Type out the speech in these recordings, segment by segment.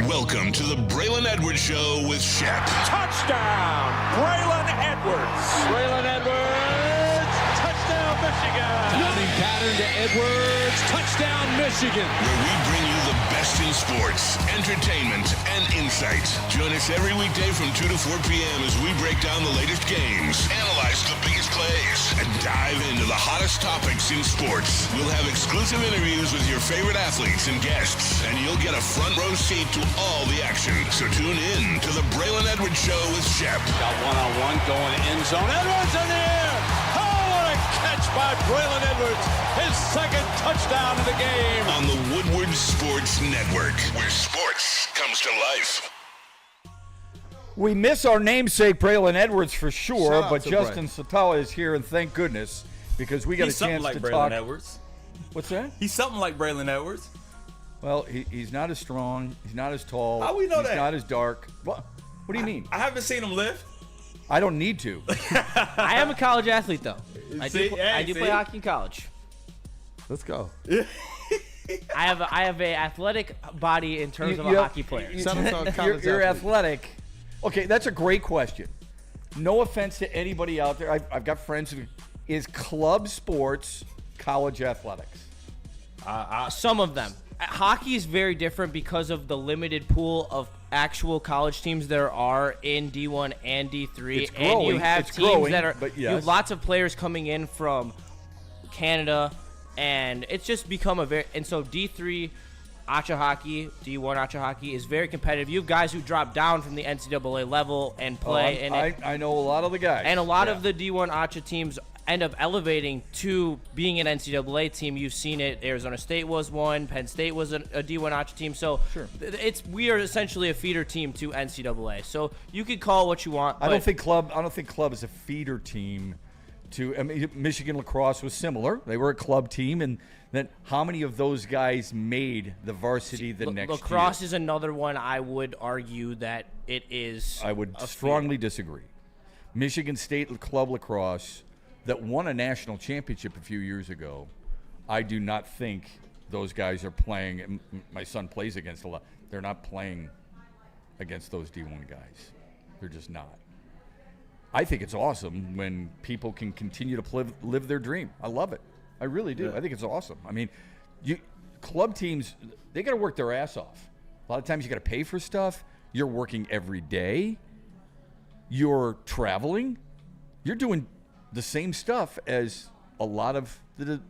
Welcome to the Braylon Edwards Show with Shep. Touchdown, Braylon Edwards. Braylon Edwards, touchdown, Michigan. Running pattern to Edwards, touchdown, Michigan. Where we bring you the best in sports, entertainment, and insight. Join us every weekday from 2 to 4 p.m. as we break down the latest games, analyze the biggest plays, and dive into the hottest topics in sports. We'll have exclusive interviews with your favorite athletes and guests, and you'll get a front row seat to all the action. So tune in to the Braylon Edwards Show with Shep. Got one-on-one going end zone. Edwards in the air. Oh, what a catch by Braylon Edwards. His second touchdown of the game. On the Woodward Sports Network, where sports comes to life. We miss our namesake Braylon Edwards for sure, Shout out but to Justin Satawa is here, and thank goodness, because we got He's a chance something like to Braylon talk. Edwards. What's that? He's something like Braylon Edwards. Well, he's not as strong. He's not as tall. How we know he's that? not as dark. What do you mean? I haven't seen him lift. I don't need to. I am a college athlete, though. I do play hockey in college. Let's go. I have a athletic body in terms of a hockey player. You're athletic. Okay, that's a great question. No offense to anybody out there. I've got friends who is club sports college athletics. Some of them. Hockey is very different because of the limited pool of actual college teams there are in D1 and D3. It's and growing. you have It's teams growing, that are but you have yes. lots of players coming in from Canada, and it's just become a very and so D3 Acha hockey, D1 Acha hockey is very competitive. You have guys who drop down from the NCAA level and play. I know a lot of the guys. And a lot of the D1 Acha teams end up elevating to being an NCAA team. You've seen it. Arizona State was one. Penn State was a D1 Acha team. So Sure. we are essentially a feeder team to NCAA. So you could call it what you want. I don't think club is a feeder team to. I mean, Michigan lacrosse was similar. They were a club team, and then how many of those guys made the varsity the next year? Lacrosse is another one. I would argue that it is. I would strongly disagree. Michigan State club lacrosse that won a national championship a few years ago. I do not think those guys are playing. My son plays against a lot. They're not playing against those D1 guys. They're just not. I think it's awesome when people can continue to live their dream. I love it. I really do. I think it's awesome. I mean, club teams, they got to work their ass off. A lot of times you got to pay for stuff. You're working every day. You're traveling. You're doing the same stuff as a lot of the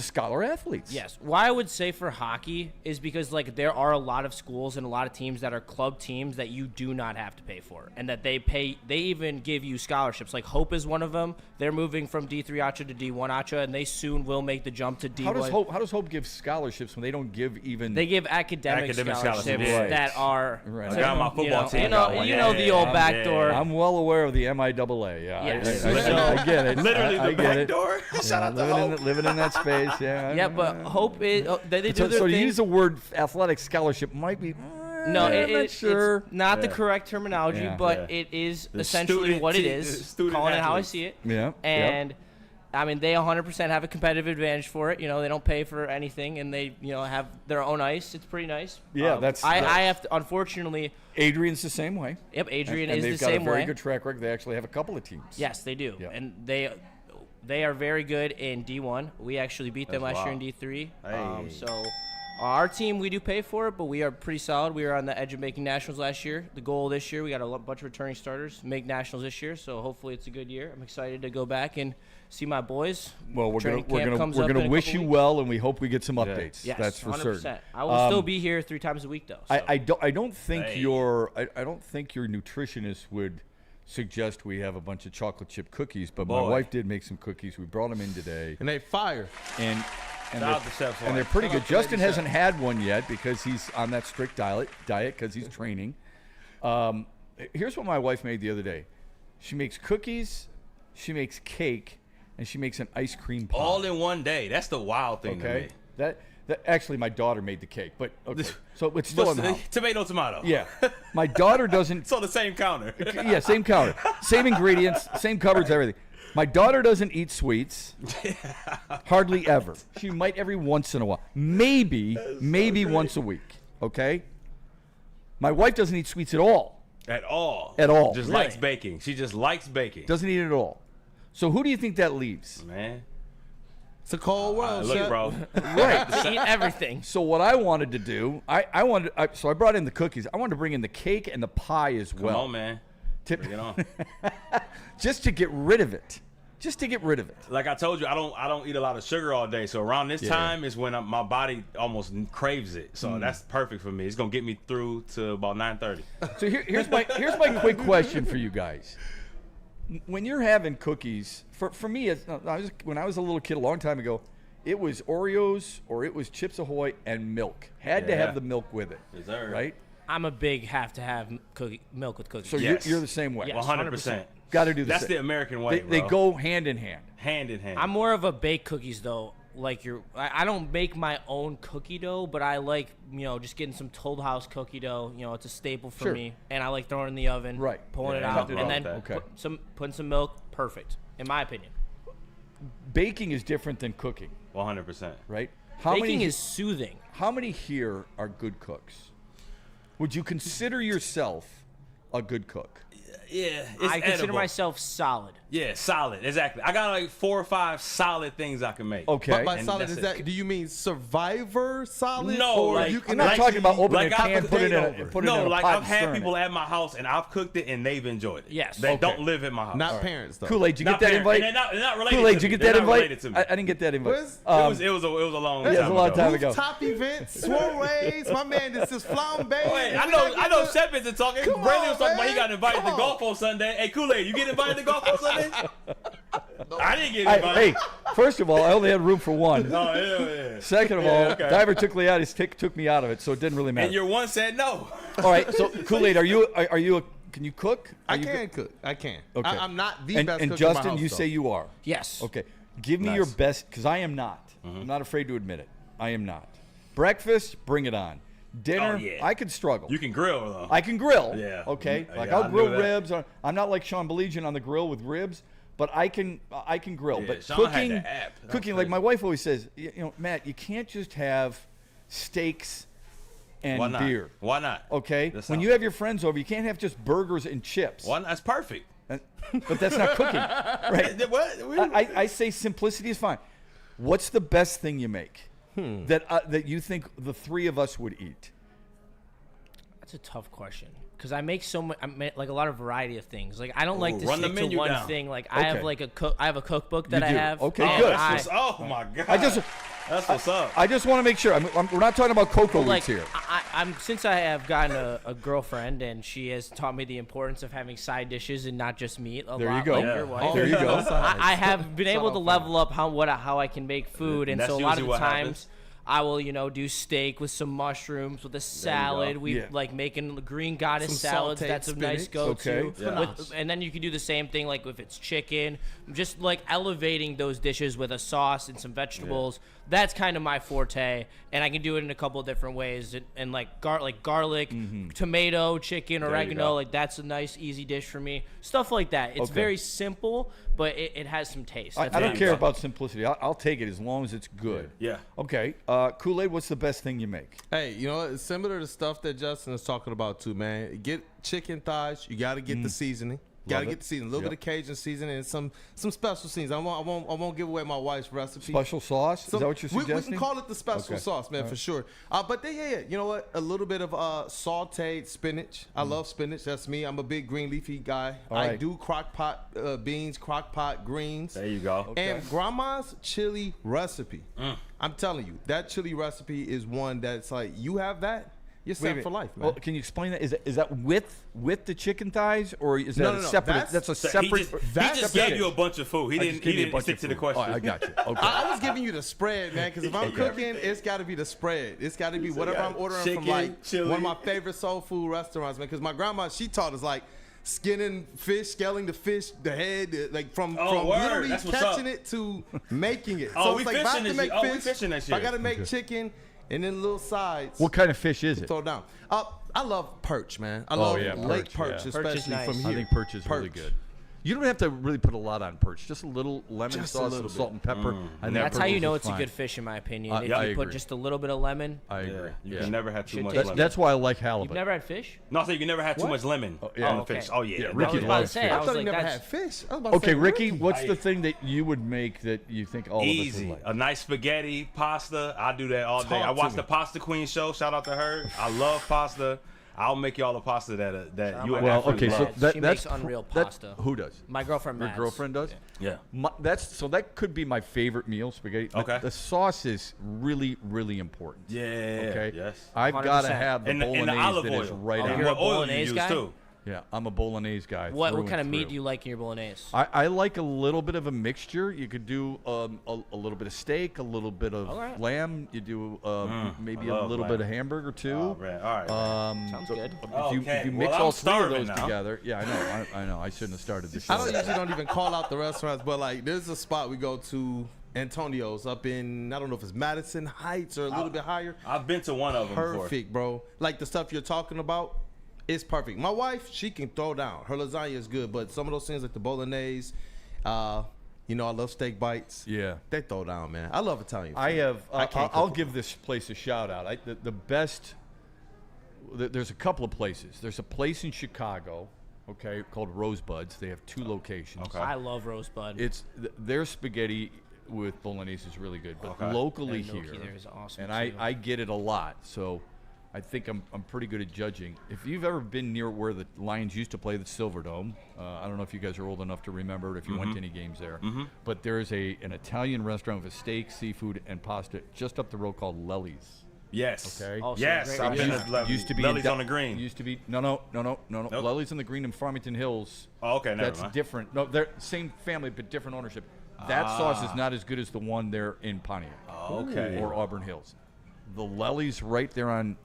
scholar athletes. Yes. Why I would say for hockey is because there are a lot of schools and a lot of teams that are club teams that you do not have to pay for, and that they even give you scholarships. Like Hope is one of them. They're moving from D3 Acha to D1 Acha, and they soon will make the jump to D1. How does Hope give scholarships when they don't give even? They give academic scholarships Right. that are. Right. I got my football team. You know the old back door. I'm well aware of the MIAA. Yeah, Yes. I get it. Literally I the get back it. door. Shout out to Hope. Living in that space. Yeah. Yeah, but Hope is they do So their to thing. use the word athletic scholarship might be. No, I'm not sure. it's not the correct terminology, Yeah. but it is essentially what it is. Calling it how I see it. Yeah. And I mean, they 100% have a competitive advantage for it. They don't pay for anything, and they have their own ice. It's pretty nice. Yeah, I have to, unfortunately. Adrian's the same way. Yep, Adrian and is the they've got same a very way. good track record. They actually have a couple of teams. Yes, they do, Yep. and they are very good in D1. We actually beat them last year in D3. So our team, we do pay for it, but we are pretty solid. We were on the edge of making nationals last year. The goal this year, we got a bunch of returning starters, make nationals this year. So hopefully it's a good year. I'm excited to go back and see my boys. Well, we're Training camp comes up gonna in a wish couple you weeks. well, and we hope we get some updates. Yes, that's for 100%. certain. I will still be here 3 times a week though. So. I don't think your nutritionist would suggest we have a bunch of chocolate chip cookies, but my wife did make some cookies. We brought them in today, And they fire. and Shout out to Shep's and they're wife. pretty Shout good. out to Justin Lady hasn't had one yet because he's on that strict diet because he's training. Here's what my wife made the other day. She makes cookies, she makes cake, and she makes an ice cream pie. All in one day. That's the wild thing to Okay, me. that actually my daughter made the cake, but okay. So it's still in the house. Tomato. Yeah, my daughter doesn't. It's on the same counter. Yeah, same counter, same ingredients, same cupboards, everything. My daughter doesn't eat sweets, hardly ever. She might every once in a while, maybe once a week. okay? My wife doesn't eat sweets at all. At all. At all. Just Really? likes baking. She just likes baking. Doesn't eat it at all. So who do you think that leaves? Man. It's a cold world, Look, Shep. bro. Right. Eat everything. So what I wanted to do, so I brought in the cookies. I wanted to bring in the cake and the pie as Come well. on, man. Bring it on. Just to get rid of it. Just to get rid of it. Like I told you, I don't eat a lot of sugar all day. So around this time is when my body almost craves it. So that's perfect for me. It's gonna get me through to about 9:30. So here's my quick question for you guys. When you're having cookies, for me, when I was a little kid a long time ago, it was Oreos or it was Chips Ahoy and milk. Had to have the milk with it. Yes, sir. Right? I'm a big have to have milk with cookies. So Yes. you're the same way. Yes. 100%. Got to do the That's same. the American way, They bro. go hand in hand. hand in hand. I'm more of a baked cookies though. Like I don't make my own cookie dough, but I like just getting some Toll House cookie dough. It's a staple for Sure. me, and I like throwing it in the oven, Right. pulling it Yeah, out, nothing and wrong then with that. Okay. putting some milk. Perfect, in my opinion. Baking is different than cooking, 100%. right? Baking is soothing. How many here are good cooks? Would you consider yourself a good cook? Yeah, it's I consider edible. myself solid. Yeah, solid. Exactly. I got like 4 or 5 solid things I can make. Okay. But by And solid, that's is it. that? Do you mean survivor solid? No, or like- you can I'm not Like- talking about opening like a can, I've put it in cooked a, it put it in No, a like pot I've and had stir people it. at my house and I've cooked it and they've enjoyed it. Yes. They Okay. don't live in my house. not parents though. Kool-Aid, did you Not get that parents, invite? and they're not related Kool-Aid, to did you me. get They're that not invite? related to me. I didn't get that invite. Where's- it was a long yeah, it was time a long ago. time ago. Rooftop events, soirees. My man, this is flambe. Wait, I know Shep isn't talking. Come Braylon on, was talking about he man. got invited Come to golf on Sunday. Hey, Kool-Aid, you get invited to golf on Sunday? I didn't get invited. Hey, first of all, I only had room for one. Oh, yeah. Second of all, okay. Diver took me out of it, so it didn't really matter. And your one said no. All right, so Kool-Aid, are you can you cook? Are I you can cook. I can. Okay. I'm not the and, best and cook in my Justin, house, you though. say you are. Yes. Okay. Give me Nice. your best, because I am not. I'm not afraid to admit it. I am not. Breakfast, bring it on. Dinner, Oh, yeah. I could struggle. You can grill, though. I can grill. Yeah. Okay. Like Yeah, I I'll knew grill that. ribs. I'm not like Sean Belegian on the grill with ribs, but I can grill. Yeah, but Sean had cooking, the app. That was cooking like crazy. my wife always says, Matt, you can't just have steaks and Why not? beer. Why not? Okay. That When sounds- you have your friends over, you can't have just burgers and chips. Why not? That's perfect. But that's not cooking, right? What? I say simplicity is fine. What's the best thing you make that you think the three of us would eat? That's a tough question because I make so much. I make like a lot of variety of things. Like I don't like to run the stick to menu one down. thing. Like I have Okay. like I have a cookbook that You I do. have. Okay, and good. Oh my God. That's what's up. I just want to make sure. We're not talking about cocoa like roots here. I'm since I have gotten a girlfriend and she has taught me the importance of having side dishes and not just meat. There you lot go. Like Yeah. your wife. There you go. I have been able to level up how I can make food, and That's so a lot of usually the what times happens. I will do steak with some mushrooms with a salad. We Yeah. like making green goddess Some salads. sauteed That's a nice spinach. go-to. Okay. Yeah. And then you can do the same thing like if it's chicken, just like elevating those dishes with a sauce and some vegetables. That's kind of my forte, and I can do it in a couple of different ways. And like garlic, tomato, chicken, you oregano. go. Like that's a nice, easy dish for me. Stuff like that. It's Okay. very simple, but it has some taste. I That's don't what care I'm about simplicity. I'll take it as long as it's good. Yeah. Okay. Kool-Aid, what's the best thing you make? Hey, you know what? It's similar to stuff that Justin is talking about too, man. Get chicken thighs. You got to get the seasoning. Got to Love get it. the seasoning. A little Yep. bit of Cajun seasoning and some special seasons. I won't give away my wife's recipe. Special sauce? Is that what you're we suggesting? can call it the special Okay. sauce, man, for sure. But then, yeah, you know what? A little bit of sauteed spinach. I love spinach. That's me. I'm a big green leafy guy. All I right. do crock pot beans, crock pot greens. There you go. And grandma's chili recipe. Mm. I'm telling you, that chili recipe is one that's like, you have that, you're Wait a set minute. for life, man. Well, can you explain that? Is that with the chicken thighs, or is that No, a no, no. separate? That's a So separate. He just gave you a bunch of food. He I just didn't gave you a bunch stick of to the food. question. Oh, I got you. Okay. I was giving you the spread, man, because if I'm cooking, it's got to be the spread. It's got to be whatever I'm ordering from, chicken, like, chili. one of my favorite soul food restaurants, man, because my grandma, she taught us, like, scaling the fish, the head, like from word. literally That's what's catching up. it to making it. Oh, so we it's like, if I have fishing to this make year. Oh, we fish, fishing this if I year. got to make chicken and then little sides. What kind of fish is it? Throw down. I love perch, man. I love yeah, lake perch, perch, yeah. especially Perch is nice. from I here. think perch is really good. You don't have to really put a lot on perch. Just a little lemon sauce, some salt and pepper. And That's how you know it's it's a good fish, in my opinion. If I you put agree. just a little bit of lemon. I agree. You can never have too much taste lemon. That's why I like halibut. You've never had fish? No, so you can never have too much lemon on the okay. fish. Oh, yeah. Yeah, Ricky I was about to loves say, fish. I I was thought you like, never that's had fish. I was about to Okay, say, Ricky, what's the thing that you would make that you think all of us Easy. would like? A nice spaghetti, pasta. I do that all day. Talk I watch to the me. Pasta Queen show. Shout out to her. I love pasta. I'll make you all the pasta that you Well, actually okay, so love. that, She that's makes unreal that- pasta. Who does? My girlfriend, Your Mads. girlfriend does? Yeah. So that could be my favorite meal, spaghetti. Okay. The sauce is really, really important. Yeah. Okay. Yes. I've got to 100%. have the And the bolognese olive that is oil. right Oh, on. you're a What oil you bolognese use guy? too? Yeah, I'm a bolognese guy. What through kind of and meat through. do you like in your bolognese? I like a little bit of a mixture. You could do a little bit of steak, a little bit of Alright. lamb. You do maybe I a love little lamb. bit of hamburger too. Oh, man. All right. Sounds good. If you Okay. mix Well, all I'm three of starving those now. together, yeah, I know. I shouldn't have started the show. I usually don't even call out the restaurants, but like there's a spot we go to, Antonio's up in, I don't know if it's Madison Heights or a little bit higher. I've been to one of them before. Perfect, bro. Like the stuff you're talking about, it's perfect. My wife, she can throw down. Her lasagna is good, but some of those things like the bolognese, I love steak bites. Yeah. They throw down, man. I love Italian food. I have. can't I'll cook give this place a shout out. The best. There's a couple of places. There's a place in Chicago, okay, called Rosebuds. They have 2 locations. Okay. I love Rosebud. It's their spaghetti with bolognese is really good, but Okay. locally Their gnocchi here, there is awesome, and too. I get it a lot. So I think I'm pretty good at judging. If you've ever been near where the Lions used to play the Silverdome, I don't know if you guys are old enough to remember it if you went to any games there, but there is an Italian restaurant with steak, seafood, and pasta just up the road called Lely's. Yes. Okay. Also Yes. great I've been restaurant. to Lely's. Used to be Lely's in on the green. Used to be no. Lely's on the green in Farmington Hills. Oh, okay, never That's mind. different. No, they're same family but different ownership. That sauce is not as good as the one there in Pontiac. Okay. Or Auburn Hills. The Lely's right there on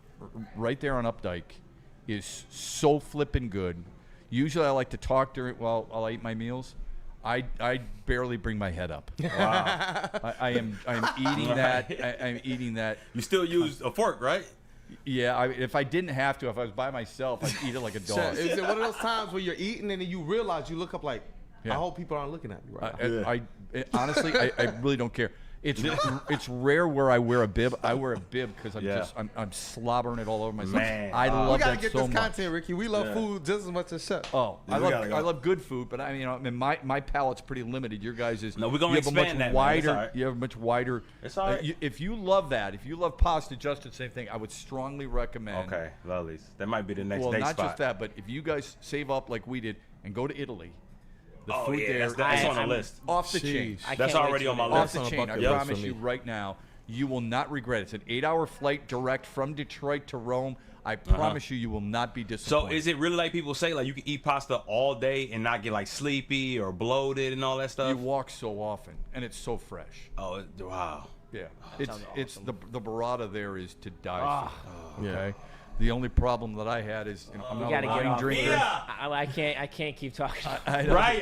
Updike is so flippin' good. Usually I like to talk during while I eat my meals. I barely bring my head up. Wow. I'm eating that. I'm eating that. You still use a fork, right? Yeah, if I didn't have to, if I was by myself, I'd eat it like a dog. Is it one of those times where you're eating and then you realize you look up like, Yeah. I hope people aren't looking at me right now. Honestly, I really don't care. It's rare where I wear a bib. I wear a bib because I'm slobbering it all over myself. Man. I We love gotta that get so this much. content, Ricky. We love food just as much as Shep. Oh, Yeah, we gotta go. I love good food, but my palate's pretty limited. Your guys is No, we're gonna you have a expand much that, man. wider. It's all right. You have a much wider. It's all right. If you love that, if you love pasta, just the same thing. I would strongly recommend. Okay, Lely's. That might be the next Well, day not spot. just that, but if you guys save up like we did and go to Italy, the Oh, food yeah, there that's on the I'm- list. off the chain. I That's can't wait already to on my do list. Off the on a chain. I bucket list promise for you me. right now, you will not regret it. It's an 8-hour flight direct from Detroit to Rome. I promise you will not be So disappointed. is it really like people say, like you can eat pasta all day and not get like sleepy or bloated and all that You stuff? walk so often, and it's so fresh. Oh, wow. Yeah, sounds it's awesome. the burrata there is to die for. Yeah. Okay, the only problem that I had is I'm not a gotta get wine off. drinker. Yeah. I can't keep talking. Right?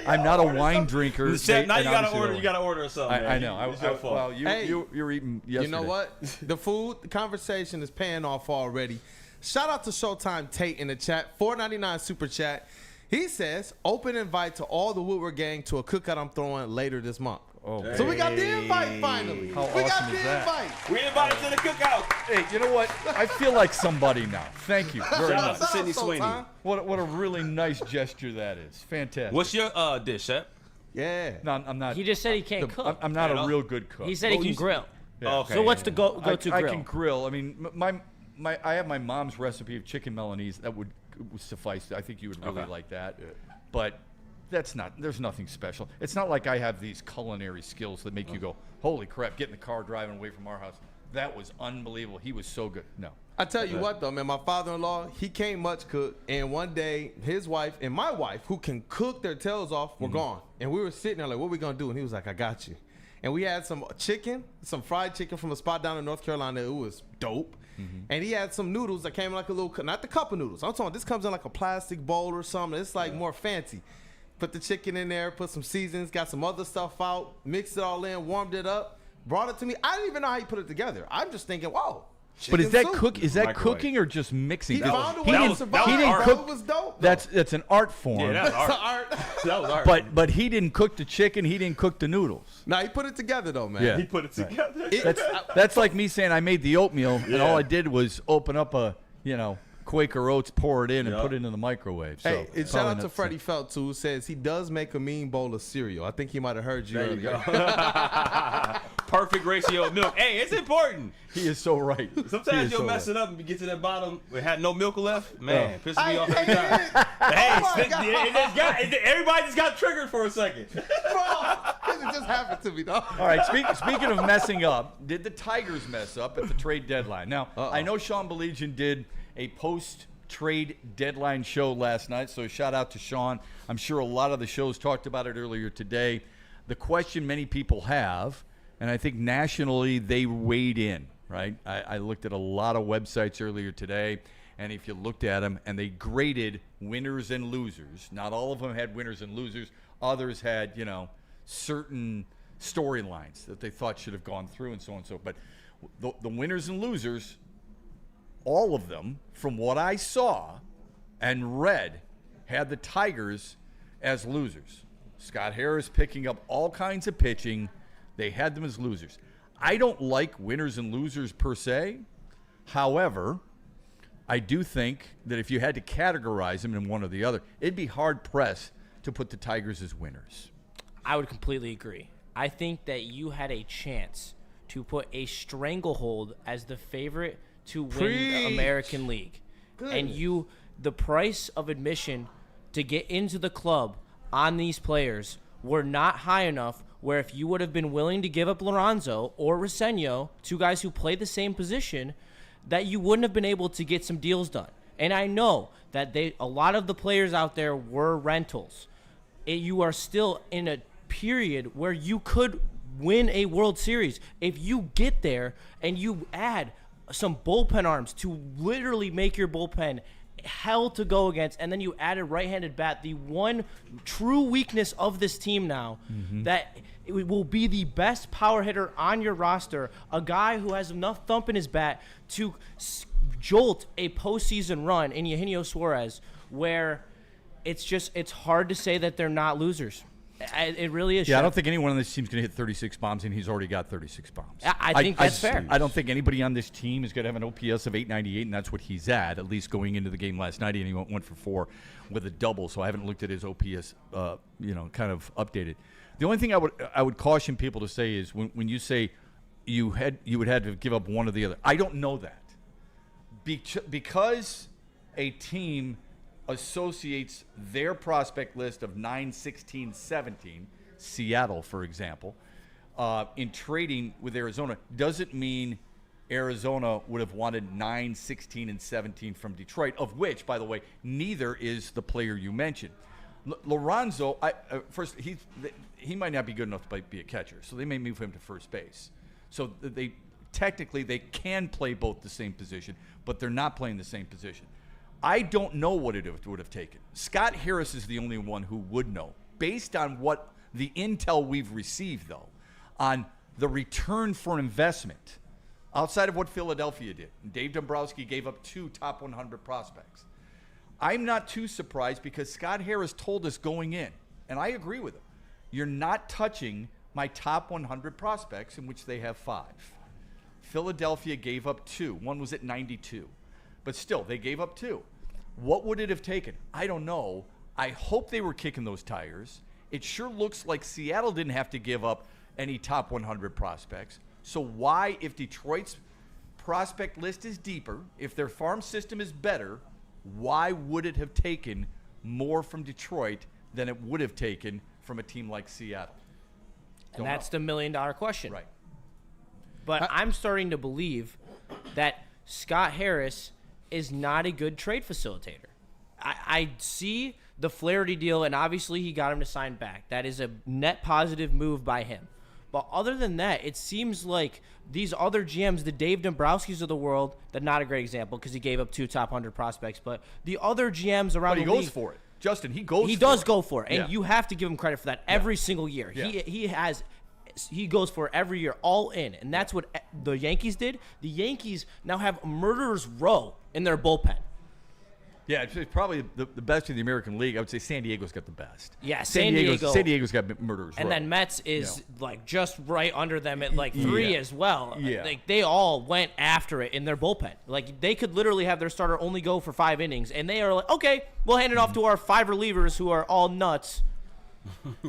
I'm not a wine drinker. Chef, now and you gotta obviously order. the You gotta order something. I man. know. It's your fault. Well, Hey, you're eating yesterday. You know what? The food conversation is paying off already. Shout out to Showtime Tate in the chat. $4.99 super chat. He says, open invite to all the Woodward gang to a cookout I'm throwing later this month. Oh, So we got the invite finally. How we got awesome the is that? invite. We invited to the cookout. Hey, you know what? I feel like somebody now. Thank you very Shout out much. to Sydney Showtime. Sweeney. What a really nice gesture that is. Fantastic. What's your dish, Shep? Yeah. No, I'm not. He just said he can't cook. I'm not You a know? real good cook. He said he Oh, can you- grill. Yeah. Okay. So what's the go-to I grill? can grill. I mean, I have my mom's recipe of chicken Milanese that would suffice. I think you would really Okay. like that. But there's nothing special. It's not like I have these culinary skills that make you go, holy crap, get in the car driving away from our house. That was unbelievable. He was so good. No. I tell you what, though, man, my father-in-law, he can't much cook. And one day, his wife and my wife, who can cook their tails off, were gone. And we were sitting there like, what are we going to do? And he was like, I got you. And we had some chicken, some fried chicken from a spot down in North Carolina. It was dope. And he had some noodles that came in like a little, not the cup of noodles. I'm talking, this comes in like a plastic bowl or something. It's like more fancy. Put the chicken in there, put some seasonings, got some other stuff out, mixed it all in, warmed it up, brought it to me. I didn't even know how you put it together. I'm just thinking, wow, But is that soup. Is that Microwave. cooking or just mixing? He That found a was- way he to didn't- survive. he didn't bro. cook- It was dope. though. That's an art form. Yeah, that's That's art. art. That was art. But he didn't cook the chicken. He didn't cook the noodles. Nah, he put it together though, man. Yeah. He put it together. That's like me saying I made the oatmeal and Yeah. all I did was open up a Quaker Oats, pour it in, and Yeah. put it in the microwave. So Hey, and shout probably out to not Freddie Feltz, who says he does make a mean bowl of cereal. I think he might have heard you There you earlier. go. Perfect ratio of milk. Hey, it's important. He is so right. Sometimes you'll mess it up and get to that bottom and had no milk left. Man, pisses me off every time. Hey, everybody just got triggered for a second. Bro, it just happened to me, dog. All right, speaking of messing up, did the Tigers mess up at the trade deadline? Now, I know Sean Baligian did a post-trade deadline show last night, so shout out to Sean. I'm sure a lot of the shows talked about it earlier today. The question many people have, and I think nationally they weighed in, right? I looked at a lot of websites earlier today, and if you looked at them, and they graded winners and losers. Not all of them had winners and losers. Others had, certain storylines that they thought should have gone through and so on and so forth. But the winners and losers, all of them, from what I saw and read, had the Tigers as losers. Scott Harris picking up all kinds of pitching. They had them as losers. I don't like winners and losers per se. However, I do think that if you had to categorize them in one or the other, it'd be hard-pressed to put the Tigers as winners. I would completely agree. I think that you had a chance to put a stranglehold as the favorite to win the American League. And the price of admission to get into the club on these players were not high enough where if you would have been willing to give up Lorenzo or Reseño, two guys who play the same position, that you wouldn't have been able to get some deals done. And I know that a lot of the players out there were rentals. You are still in a period where you could win a World Series. If you get there and you add some bullpen arms to literally make your bullpen hell to go against, and then you add a right-handed bat, the one true weakness of this team now, that it will be the best power hitter on your roster, a guy who has enough thump in his bat to jolt a postseason run in Eugenio Suarez, where it's hard to say that they're not losers. It really is. Yeah, Shep. I don't think anyone on this team's going to hit 36 bombs, and he's already got 36 bombs. I think that's fair. I don't think anybody on this team is going to have an OPS of 898, and that's what he's at least going into the game last night, and he went for 4 with a double, so I haven't looked at his OPS, kind of updated. The only thing I would caution people to say is when you say you would have to give up one or the other, I don't know that. Because a team associates their prospect list of 9, 16, 17, Seattle, for example, in trading with Arizona, doesn't mean Arizona would have wanted 9, 16, and 17 from Detroit, of which, by the way, neither is the player you mentioned. Lorenzo, first, he might not be good enough to be a catcher, so they may move him to first base. So they can play both the same position, but they're not playing the same position. I don't know what it would have taken. Scott Harris is the only one who would know. Based on what the intel we've received, though, on the return for investment, outside of what Philadelphia did, Dave Dombrowski gave up 2 top 100 prospects. I'm not too surprised because Scott Harris told us going in, and I agree with him, you're not touching my top 100 prospects, in which they have 5. Philadelphia gave up 2. One was at 92. But still, they gave up 2. What would it have taken? I don't know. I hope they were kicking those tires. It sure looks like Seattle didn't have to give up any top 100 prospects. So why, if Detroit's prospect list is deeper, if their farm system is better, why would it have taken more from Detroit than it would have taken from a team like Seattle? And that's the $1 million question. Right. But I'm starting to believe that Scott Harris is not a good trade facilitator. I see the Flaherty deal, and obviously he got him to sign back. That is a net positive move by him. But other than that, it seems like these other GMs, the Dave Dombrowskis of the world, that's not a great example because he gave up 2 top 100 prospects, but the other GMs around the league. But he goes for it. Justin, he does go for it. And you have to give him credit for that every single year. Yeah. He has he goes for every year, all in. And that's what the Yankees did. The Yankees now have murderer's row in their bullpen. Yeah, it's probably the best in the American League. I would say San Diego's got the best. Yeah, San Diego's got murderers. And then Mets is like just right under them at like 3 as well. Yeah. Like they all went after it in their bullpen. Like they could literally have their starter only go for 5 innings, and they are like, okay, we'll hand it off to our 5 relievers who are all nuts.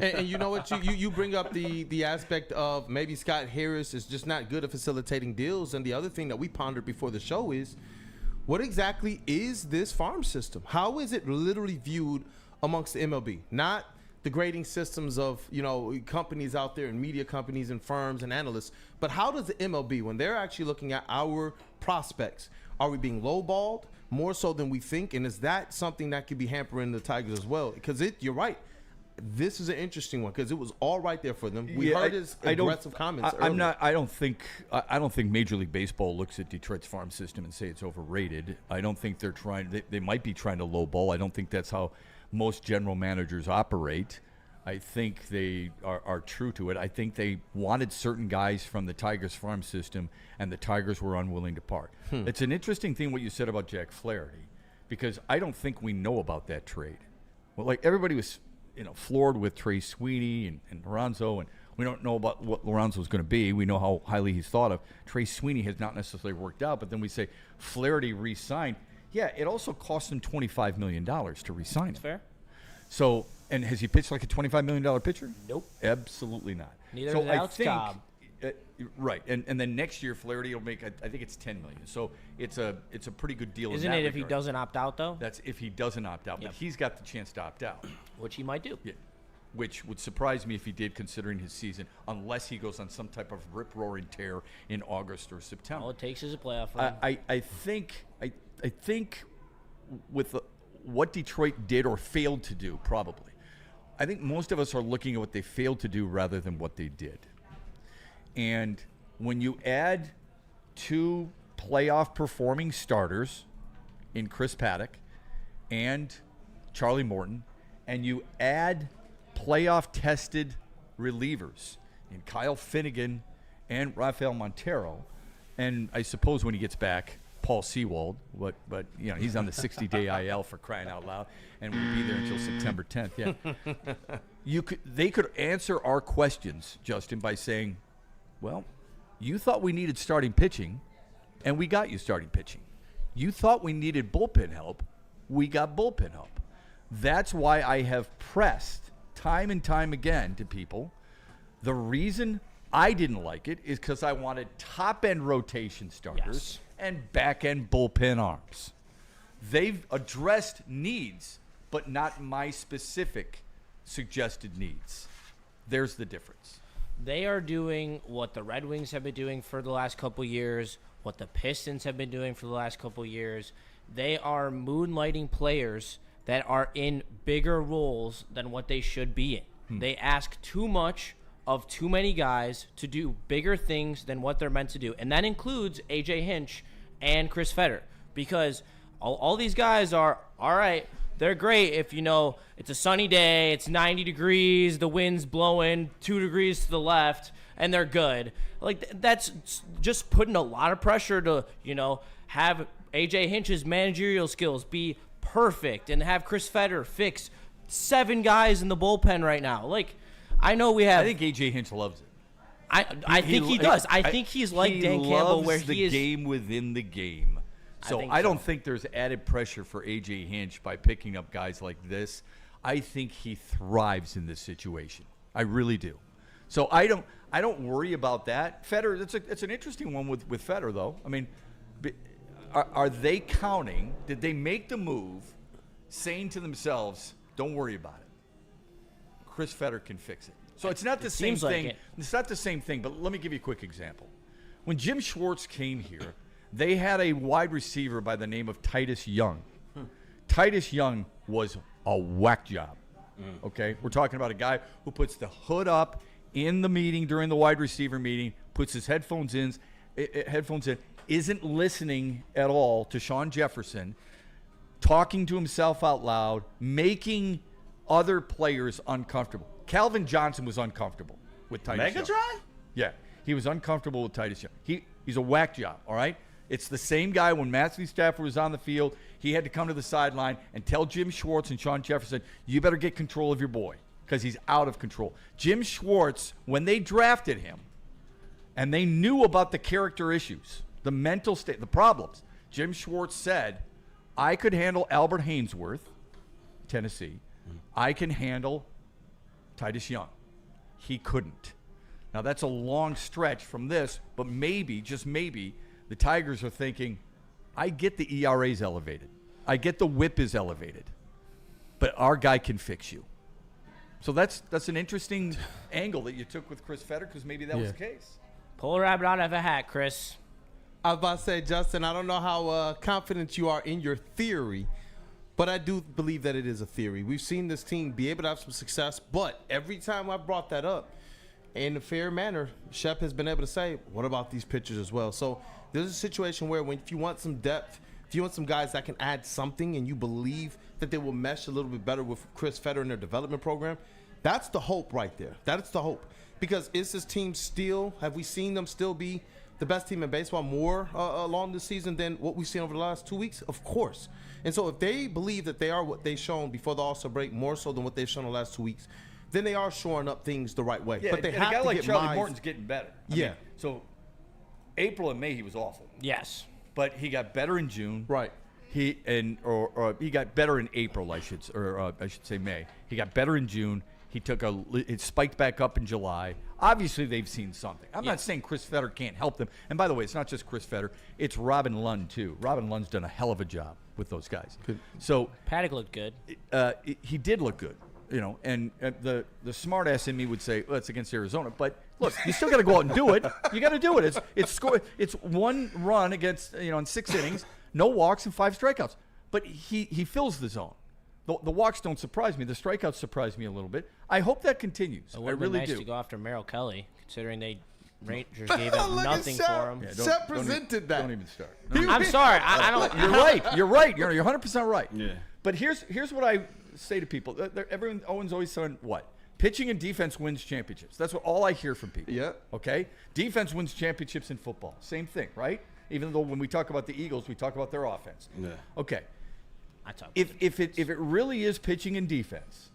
And you know what? You bring up the aspect of maybe Scott Harris is just not good at facilitating deals. And the other thing that we pondered before the show is, what exactly is this farm system? How is it literally viewed amongst the MLB? Not the grading systems of, companies out there and media companies and firms and analysts, but how does the MLB, when they're actually looking at our prospects, are we being lowballed more so than we think? And is that something that could be hampering the Tigers as well? Because you're right. This is an interesting one because it was all right there for them. We heard his aggressive comments earlier. I don't think Major League Baseball looks at Detroit's farm system and say it's overrated. I don't think they're trying. They might be trying to lowball. I don't think that's how most general managers operate. I think they are true to it. I think they wanted certain guys from the Tigers farm system, and the Tigers were unwilling to part. It's an interesting thing what you said about Jack Flaherty, because I don't think we know about that trade. Well, like everybody was floored with Trey Sweeney and Lorenzo, and we don't know about what Lorenzo is going to be. We know how highly he's thought of. Trey Sweeney has not necessarily worked out, but then we say Flaherty re-signed. Yeah, it also cost him $25 million to re-sign him. That's fair. So, and has he pitched like a $25 million pitcher? Nope. Absolutely not. Neither is Alex Cobb. Right, and then next year Flaherty will make I think it's $10 million. So it's a pretty good deal. Isn't it if he doesn't opt out though? That's if he doesn't opt out, but he's got the chance to opt out, which he might do. Yeah, which would surprise me if he did, considering his season, unless he goes on some type of rip-roaring tear in August or September. All it takes is a playoff run. I think with what Detroit did or failed to do, probably, I think most of us are looking at what they failed to do rather than what they did. And when you add 2 playoff performing starters in Chris Paddock and Charlie Morton, and you add playoff tested relievers in Kyle Finnegan and Rafael Montero, and I suppose when he gets back, Paul Sewald, but he's on the 60-day IL for crying out loud, and we'll be there until September 10th. Yeah, they could answer our questions, Justin, by saying, well, you thought we needed starting pitching, and we got you starting pitching. You thought we needed bullpen help. We got bullpen help. That's why I have pressed time and time again to people. The reason I didn't like it is because I wanted top-end rotation starters and back-end bullpen arms. They've addressed needs, but not my specific suggested needs. There's the difference. They are doing what the Red Wings have been doing for the last couple years, what the Pistons have been doing for the last couple years. They are moonlighting players that are in bigger roles than what they should be in. They ask too much of too many guys to do bigger things than what they're meant to do. And that includes A.J. Hinch and Chris Fetter, because all these guys are, all right, they're great if, it's a sunny day, it's 90 degrees, the wind's blowing 2 degrees to the left, and they're good. Like, that's just putting a lot of pressure to, have A.J. Hinch's managerial skills be perfect and have Chris Fetter fix 7 guys in the bullpen right now. Like, I know we have... I think A.J. Hinch loves it. I think he does. I think he's like Dan Campbell, where he is... the game within the game. So I don't think there's added pressure for A.J. Hinch by picking up guys like this. I think he thrives in this situation. I really do. So I don't worry about that. Fetter, it's an interesting one with Fetter, though. I mean, are they counting? Did they make the move, saying to themselves, "Don't worry about it. Chris Fetter can fix it." So it's not the same thing. It's not the same thing. But let me give you a quick example. When Jim Schwartz came here, they had a wide receiver by the name of Titus Young. Titus Young was a whack job. Okay? We're talking about a guy who puts the hood up in the meeting during the wide receiver meeting, puts his headphones in, isn't listening at all to Sean Jefferson, talking to himself out loud, making other players uncomfortable. Calvin Johnson was uncomfortable with Titus Young. Megatron? Yeah, he was uncomfortable with Titus Young. He's a whack job, all right? It's the same guy when Matthew Stafford was on the field. He had to come to the sideline and tell Jim Schwartz and Sean Jefferson, you better get control of your boy because he's out of control. Jim Schwartz, when they drafted him and they knew about the character issues, the mental state, the problems, Jim Schwartz said, I could handle Albert Haynesworth, Tennessee. I can handle Titus Young. He couldn't. Now, that's a long stretch from this, but maybe, just maybe, the Tigers are thinking, I get the ERA's elevated. I get the whip is elevated. But our guy can fix you. So that's an interesting angle that you took with Chris Fetter because maybe that was the case. Pull a rabbit out of a hat, Chris. I was about to say, Justin, I don't know how confident you are in your theory, but I do believe that it is a theory. We've seen this team be able to have some success, but every time I brought that up, in a fair manner, Shep has been able to say, what about these pitchers as well? So there's a situation where if you want some depth, if you want some guys that can add something and you believe that they will mesh a little bit better with Chris Fetter in their development program, that's the hope right there. That's the hope. Because is this team still, have we seen them still be the best team in baseball more along this season than what we've seen over the last 2 weeks? Of course. And so if they believe that they are what they've shown before the All-Star break, more so than what they've shown the last 2 weeks, then they are shoring up things the right way. Yeah, but they and have a guy to like get Charlie Morton's getting better. I mean, Yeah. so April and May he was awful, Yes. but he got better in June. Right. He got better in April, I should say May. He got better in June. It spiked back up in July. Obviously, they've seen something. I'm not saying Chris Fetter can't help them. And by the way, it's not just Chris Fetter. It's Robin Lund, too. Robin Lund's done a hell of a job with those guys. Good. So Paddock looked good. he did look good, and the smart ass in me would say, well, it's against Arizona. But look, you still got to go out and do it. You got to do it. It's one run against, in 6 innings, no walks and 5 strikeouts. But he fills the zone. The walks don't surprise me. The strikeouts surprise me a little bit. I hope that continues. It I would have really been nice do. to go after Merrill Kelly, considering Rangers gave up nothing for him. Yeah, Shep presented that. Don't even start. I'm sorry. I don't. You're right. You're right. You're 100% right. Yeah. But here's what I say to people. Everyone, Owen's always saying what? Pitching and defense wins championships. That's what all I hear from people. Yeah. Okay? Defense wins championships in football. Same thing, right? Even though when we talk about the Eagles, we talk about their offense. Yeah. Okay. If If it really is pitching and defense,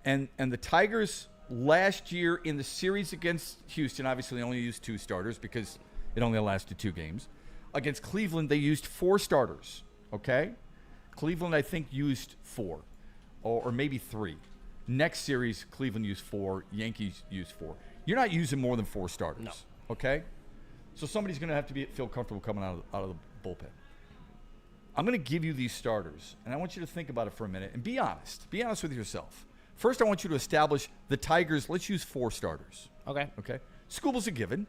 and the Tigers last year in the series against Houston obviously only used 2 starters because it only lasted 2 games. Against Cleveland, they used 4 starters. Okay, Cleveland I think used 4, or maybe 3. Next series, Cleveland used 4. Yankees used 4. You're not using more than 4 starters. No. Okay, so somebody's going to have to feel comfortable coming out of the bullpen. I'm going to give you these starters, and I want you to think about it for a minute and be honest. Be honest with yourself. First, I want you to establish the Tigers. Let's use 4 starters. Okay. Okay. Skubal's a given.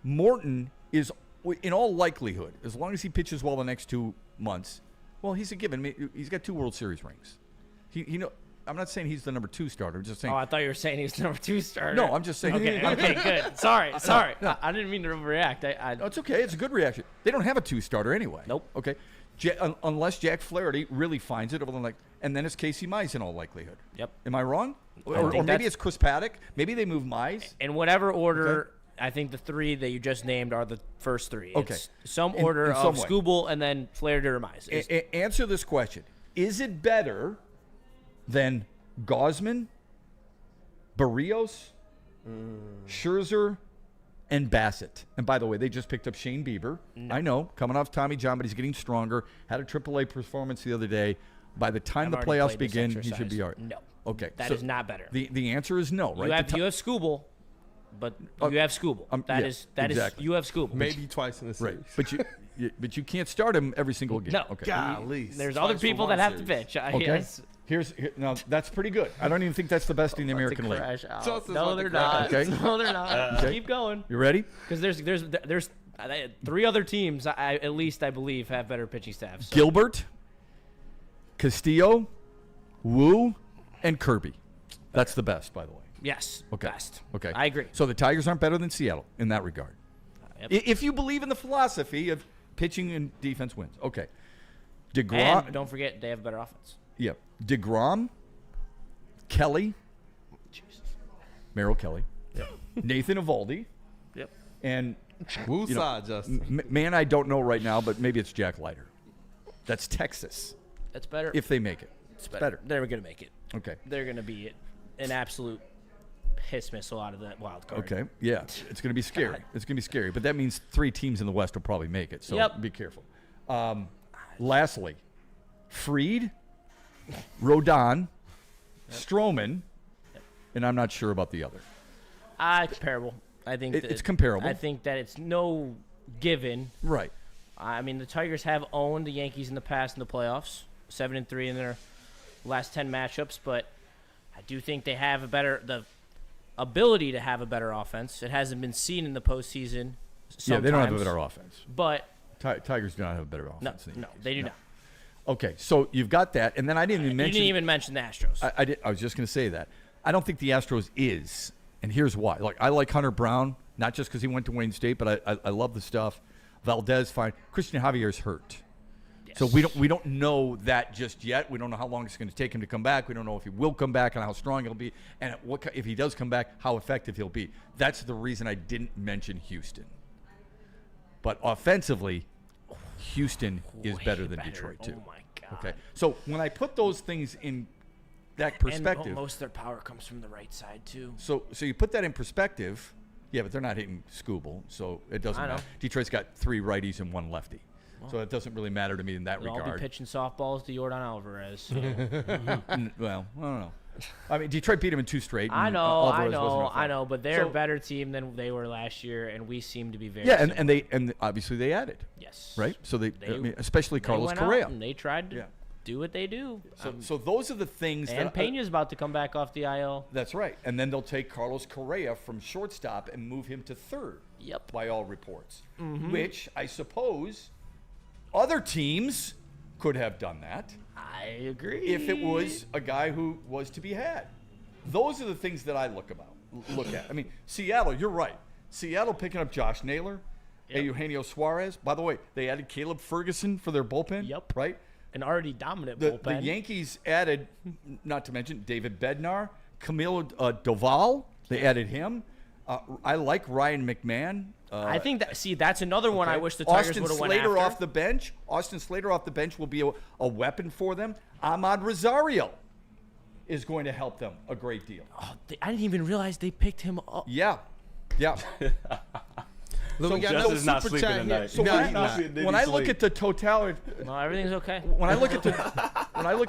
Morton is, in all likelihood, as long as he pitches well the next 2 months, well, he's a given. He's got 2 World Series rings. I'm not saying he's the number 2 starter. I'm just saying. Oh, I thought you were saying he was the number 2 starter. No, I'm just saying. Okay, good. Sorry. No. I didn't mean to overreact. No, it's okay. It's a good reaction. They don't have a 2 starter anyway. Nope. Okay. Unless Jack Flaherty really finds it, and then it's Casey Mize in all likelihood. Yep. Am I wrong? I Or think maybe it's Chris Paddock. Maybe they move Mize. In whatever order, Okay. I think the 3 that you just named are the first 3. Okay. It's some In order some of way. Skubal and then Flaherty or Mize. Answer this question. Is it better than Gausman, Barrios, Scherzer, and Bassett? And by the way, they just picked up Shane Bieber. No. I know, coming off Tommy John, but he's getting stronger. Had a AAA performance the other day. By the time the I've already playoffs played this begin, he exercise. should be all right. No. Okay. That so is not better. The answer is no, right? You have Skubal, but you have Skubal. That yeah, is exactly. you have Skubal. Maybe twice in the series. Right. But you can't start him every single game. No. Okay. Golly. There's Twice other for people one that have to series. pitch. Okay. Yes. Now that's pretty good. I don't even think that's the best in the American League. Crash out. Justin's No, about to they're crash. not. Okay. No, they're not. Okay. Keep going. You ready? Because there's 3 other teams at least I believe have better pitching staffs. So. Gilbert, Castillo, Wu, and Kirby. That's the best, by the way. Yes. Okay. Best. Okay. I agree. So the Tigers aren't better than Seattle in that regard. Yep. If you believe in the philosophy of pitching and defense wins. Okay. And DeGrom. don't forget they have better offense. Yeah. DeGrom, Kelly, Merrill Kelly, Nathan Eovaldi, Yep. and Woosah, Justin. man, I don't know right now, but maybe it's Jack Leiter. That's Texas. That's better. If they make it. It's better. They're going to make it. Okay. They're going to be an absolute piss missile out of that wild card. Okay. Yeah. It's going to be scary. God. It's going to be scary. But that means 3 teams in the West will probably make it. So Yep. be careful. Lastly, Fried, Rodon, Stroman, and I'm not sure about the other. Comparable. I think It's comparable. I think that it's no given. Right. I mean, the Tigers have owned the Yankees in the past in the playoffs, 7-3 in their last 10 matchups, but I do think they have the ability to have a better offense. It hasn't been seen in the postseason. Yeah, they don't have a better offense. But Tigers do not have a better offense. no, they do not. Okay, so you've got that, and then I didn't even mention. You didn't even mention the Astros. I was just going to say that. I don't think the Astros is, and here's why. Like, I like Hunter Brown, not just because he went to Wayne State, but I love the stuff. Valdez, fine. Christian Javier's hurt. Yes. So we don't know that just yet. We don't know how long it's going to take him to come back. We don't know if he will come back and how strong he'll be, and if he does come back, how effective he'll be. That's the reason I didn't mention Houston. But offensively, Houston is better than Detroit too. Oh my God. Okay, so when I put those things in that perspective, and most of their power comes from the right side too. so you put that in perspective. Yeah, but they're not hitting Scooble, so it doesn't I know. matter. Detroit's got 3 righties and 1 lefty. So it doesn't really matter to me in that They'll all be regard. pitching softballs to Yordan Alvarez. So. Well, I don't know. I mean, Detroit beat him in 2 straight. I and know, Alvarez wasn't a fan. but they're So- a better team than they were last year, and we seem to be very. Yeah, similar. and obviously they added, Yes. right? So I They- mean, especially They Carlos went out Correa. and they tried to Yeah. do what they do. So those are the things And that Pena's about to come back off the IL. That's right. And then they'll take Carlos Correa from shortstop and move him to third. Yep. By all reports. Which I suppose other teams could have done that I agree. if it was a guy who was to be had. Those are the things that I look at. I mean, Seattle, you're right. Seattle picking up Josh Naylor, Eugenio Suarez. By the way, they added Caleb Ferguson for their bullpen. Yep. Right? An already dominant The bullpen. Yankees added, not to mention David Bednar, Camilo Doval. They added him. I like Ryan McMahon. I think that's another one I wish the Tigers would have went Slater after. off the bench. Austin Slater off the bench will be a weapon for them. Ahmad Rosario is going to help them a great deal. Oh, I didn't even realize they picked him up. Yeah. Look, we got Justin's no not super sleeping chat tonight. here. So No, when, he's not. when I look at the totality, No, everything's okay. when I look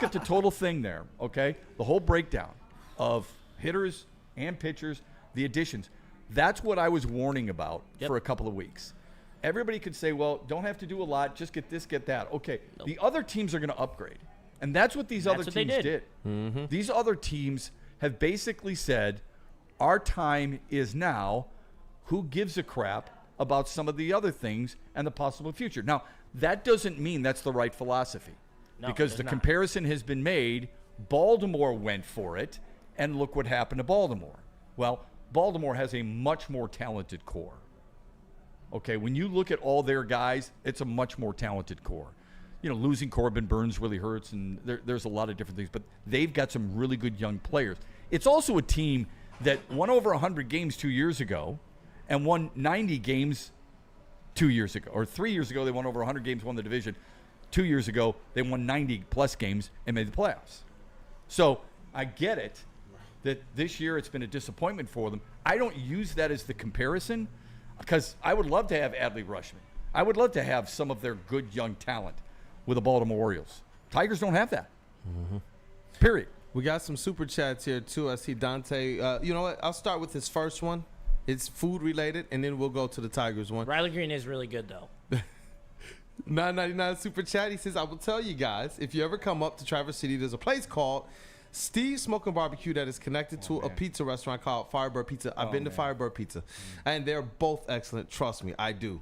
at the total thing there, okay, the whole breakdown of hitters and pitchers, the additions, that's what I was warning about for a couple of weeks. Everybody could say, well, don't have to do a lot, just get this, get that. Okay, the other teams are going to upgrade. And that's what these other what they teams did. did. These other teams have basically said, our time is now. Who gives a crap about some of the other things and the possible future? Now, that doesn't mean that's the right philosophy. No, because it the does not. comparison has been made. Baltimore went for it, and look what happened to Baltimore. Well, Baltimore has a much more talented core. Okay, when you look at all their guys, it's a much more talented core. You know, losing Corbin Burns really hurts, and there's a lot of different things, but they've got some really good young players. It's also a team that won over 100 games 2 years ago and won 90 games 2 years ago. Or 3 years ago, they won over 100 games, won the division. 2 years ago, they won 90-plus games and made the playoffs. So I get it that this year it's been a disappointment for them. I don't use that as the comparison because I would love to have Adley Rutschman. I would love to have some of their good young talent with the Baltimore Orioles. Tigers don't have that. Period. We got some super chats here, too. I see Dante. You know what? I'll start with his first one. It's food related, and then we'll go to the Tigers one. Riley Green is really good, though. 999 super chat. He says, I will tell you guys, if you ever come up to Traverse City, there's a place called Steve's Smoking Barbecue that is connected to a pizza restaurant called Firebird Pizza. I've been to Firebird Pizza, and they're both excellent. Trust me, I do.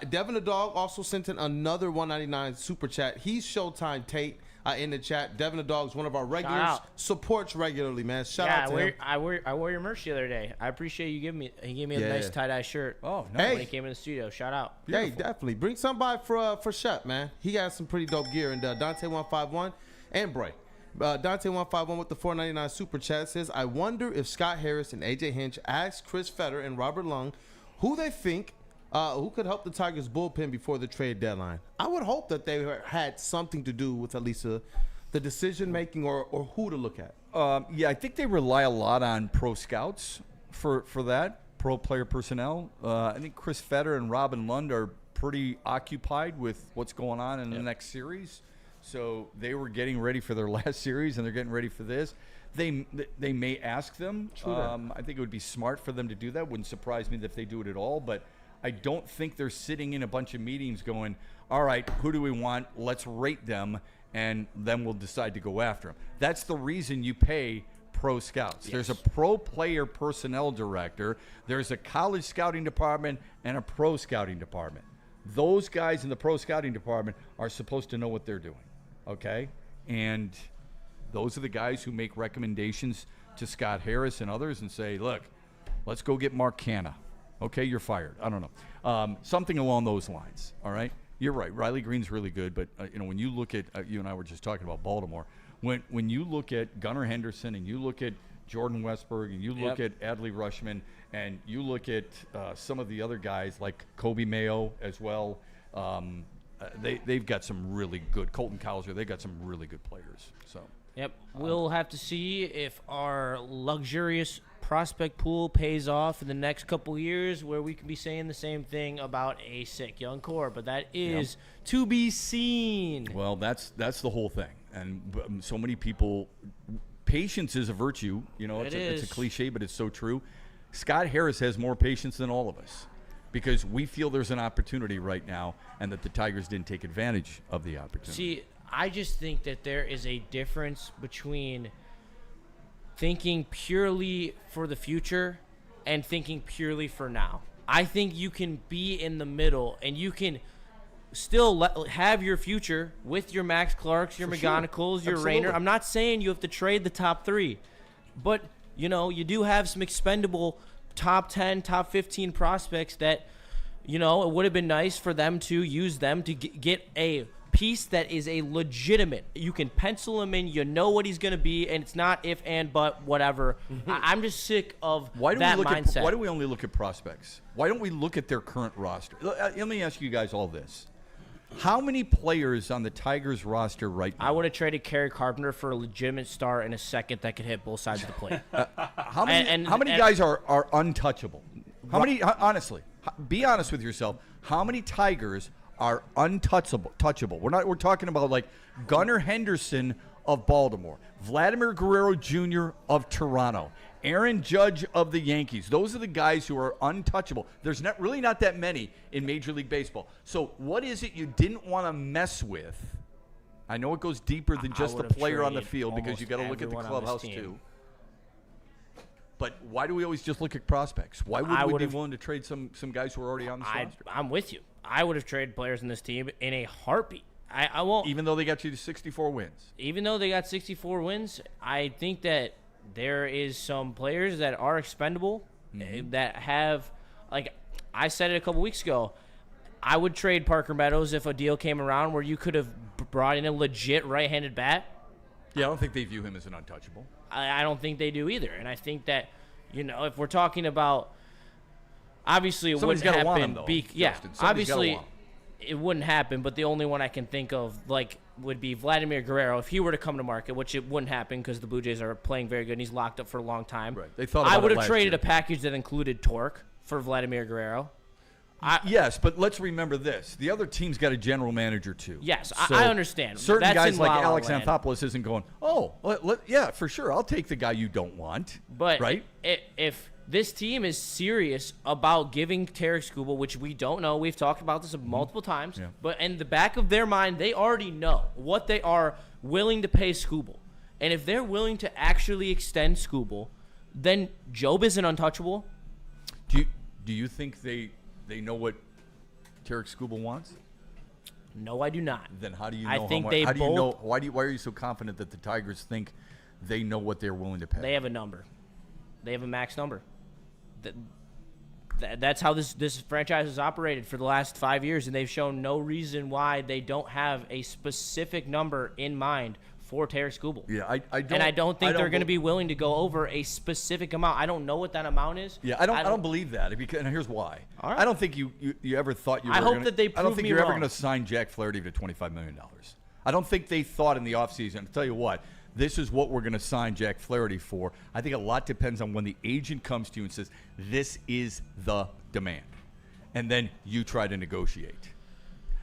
Devin the Dog also sent in another 199 super chat. He's Showtime Tate in the chat. Devin the Dog is one of our regulars. out. Supports regularly, man. Shout out to him. I wore your merch the other day. I appreciate you giving me. He gave me a nice tie-dye shirt. Oh, nice. When he came in the studio. Shout out. Hey, definitely. Bring some by for Shep, man. He got some pretty dope gear. And Dante151 and Bray. Dante151 with the $4.99 super chat says, I wonder if Scott Harris and AJ Hinch asked Chris Fetter and Robert Lung who they think who could help the Tigers bullpen before the trade deadline. I would hope that they had something to do with at least the decision making or who to look at. Yeah, I think they rely a lot on pro scouts for that, pro player personnel. I think Chris Fetter and Robin Lund are pretty occupied with what's going on in the next series. So they were getting ready for their last series, and they're getting ready for this. They may ask them. I think it would be smart for them to do that. Wouldn't surprise me if they do it at all. But I don't think they're sitting in a bunch of meetings going, all right, who do we want? Let's rate them, and then we'll decide to go after them. That's the reason you pay pro scouts. Yes. There's a pro player personnel director. There's a college scouting department and a pro scouting department. Those guys in the pro scouting department are supposed to know what they're doing, okay? And those are the guys who make recommendations to Scott Harris and others and say, look, let's go get Mark Canha. Okay, you're fired. I don't know. Something along those lines, all right? You're right. Riley Green's really good, but, when you look at you and I were just talking about Baltimore, when you look at Gunnar Henderson and you look at Jordan Westberg and you look at Adley Rushman and you look at some of the other guys like Kobe Mayo as well, they've got some really good – Colton Cowser, they've got some really good players. So. Yep. We'll have to see if our luxurious prospect pool pays off in the next couple years where we can be saying the same thing about a sick young core, but that is to be seen. Well, that's the whole thing. And so many people – patience is a virtue. It's a cliche, but it's so true. Scott Harris has more patience than all of us because we feel there's an opportunity right now and that the Tigers didn't take advantage of the opportunity. See, I just think that there is a difference between thinking purely for the future and thinking purely for now. I think you can be in the middle and you can still have your future with your Max Clarks, your McGonicals, your Rayner. I'm not saying you have to trade the top three, but you do have some expendable top 10, top 15 prospects that, it would have been nice for them to use them to get a piece that is a legitimate. You can pencil him in. You know what he's going to be, and it's not if and but whatever. I'm just sick of that mindset. Why do we only look at prospects? Why don't we look at their current roster? Let me ask you guys all this. How many players on the Tigers roster right now? I would have traded Kerry Carpenter for a legitimate star in a second that could hit both sides of the plate. How many guys are untouchable? How many? Honestly, be honest with yourself. How many Tigers are untouchable? We're talking about like Gunnar Henderson of Baltimore, Vladimir Guerrero Jr. of Toronto, Aaron Judge of the Yankees. Those are the guys who are untouchable. There's really not that many in Major League Baseball. So what is it you didn't want to mess with? I know it goes deeper than just the player on the field because you got to look at the clubhouse too. But why do we always just look at prospects? Why would we be willing to trade some guys who are already on the roster? I'm with you. I would have traded players in this team in a heartbeat. I won't. Even though they got you to 64 wins. Even though they got 64 wins, I think that there is some players that are expendable that have, like I said it a couple weeks ago, I would trade Parker Meadows if a deal came around where you could have brought in a legit right-handed bat. Yeah, I don't think they view him as an untouchable. I don't think they do either. And I think that, if we're talking about, obviously it wouldn't happen. Want him, though, obviously it wouldn't happen, but the only one I can think of would be Vladimir Guerrero if he were to come to market, which it wouldn't happen because the Blue Jays are playing very good and he's locked up for a long time. Right. They thought about I would have traded year. a package that included Torque for Vladimir Guerrero. Yes, but let's remember this. The other team's got a general manager, too. Yes, so I understand. Certain guys like Alex Anthopoulos isn't going, yeah, for sure, I'll take the guy you don't want. But right? If this team is serious about giving Tarek Skubal, which we don't know, we've talked about this multiple times, but in the back of their mind, they already know what they are willing to pay Skubal. And if they're willing to actually extend Skubal, then Job isn't untouchable. Do you think they know what Tarek Skubal wants? No, I do not. Then how do you know? I think why are you so confident that the Tigers think they know what they're willing to pay? They have a number. They have a max number. That's how this franchise has operated for the last 5 years, and they've shown no reason why they don't have a specific number in mind for Terry Skubal. Yeah, I don't. And I don't think they're going to be willing to go over a specific amount. I don't know what that amount is. Yeah, I don't believe that. Because, and here's why. All right. I don't think you ever thought you were I hope gonna, that they I don't prove think me you're ever wrong. going to sign Jack Flaherty to $25 million. I don't think they thought in the offseason, I'll tell you what, this is what we're going to sign Jack Flaherty for. I think a lot depends on when the agent comes to you and says, this is the demand. And then you try to negotiate.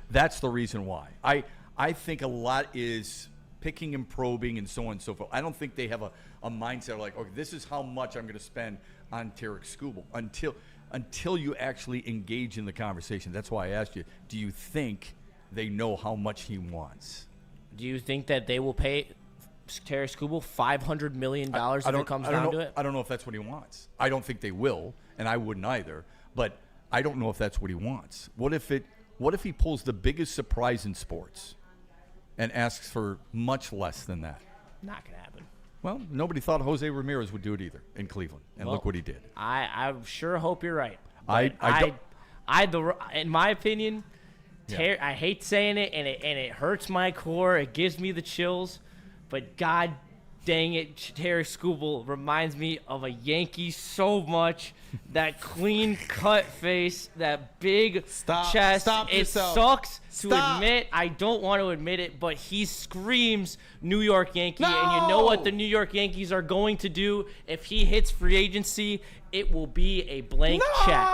That's the reason why. I think a lot is picking and probing and so on and so forth. I don't think they have a mindset like, okay, this is how much I'm going to spend on Tarek Skubal until you actually engage in the conversation. That's why I asked you, do you think they know how much he wants? Do you think that they will pay Tarek Skubal $500 million if it comes down to it? I don't know if that's what he wants. I don't think they will, and I wouldn't either. But I don't know if that's what he wants. What if he pulls the biggest surprise in sports and asks for much less than that? Not going to happen. Well, nobody thought Jose Ramirez would do it either in Cleveland, and look what he did. I sure hope you're right. In my opinion, I hate saying it, and it hurts my core. It gives me the chills, but God dang it, Terry Skubal reminds me of a Yankee so much. That clean-cut face, that big chest. It sucks to admit. I don't want to admit it, but he screams New York Yankee. No! And you know what the New York Yankees are going to do if he hits free agency? It will be a blank check.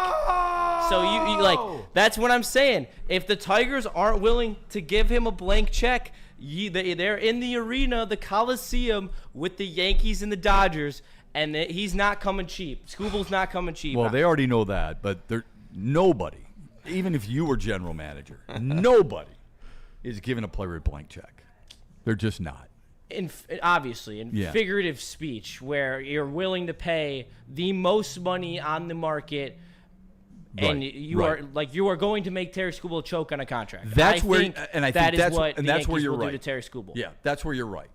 So you like, that's what I'm saying. If the Tigers aren't willing to give him a blank check, they're in the arena, the Coliseum, with the Yankees and the Dodgers. And he's not coming cheap. Skubal's not coming cheap. Well, they already know that, but nobody, even if you were general manager, nobody is giving a player a blank check. They're just not. Obviously, figurative speech, where you're willing to pay the most money on the market, and you are going to make Terry Skubal choke on a contract. That's where what the Yankees will do to Terry Skubal. Yeah, that's where you're right.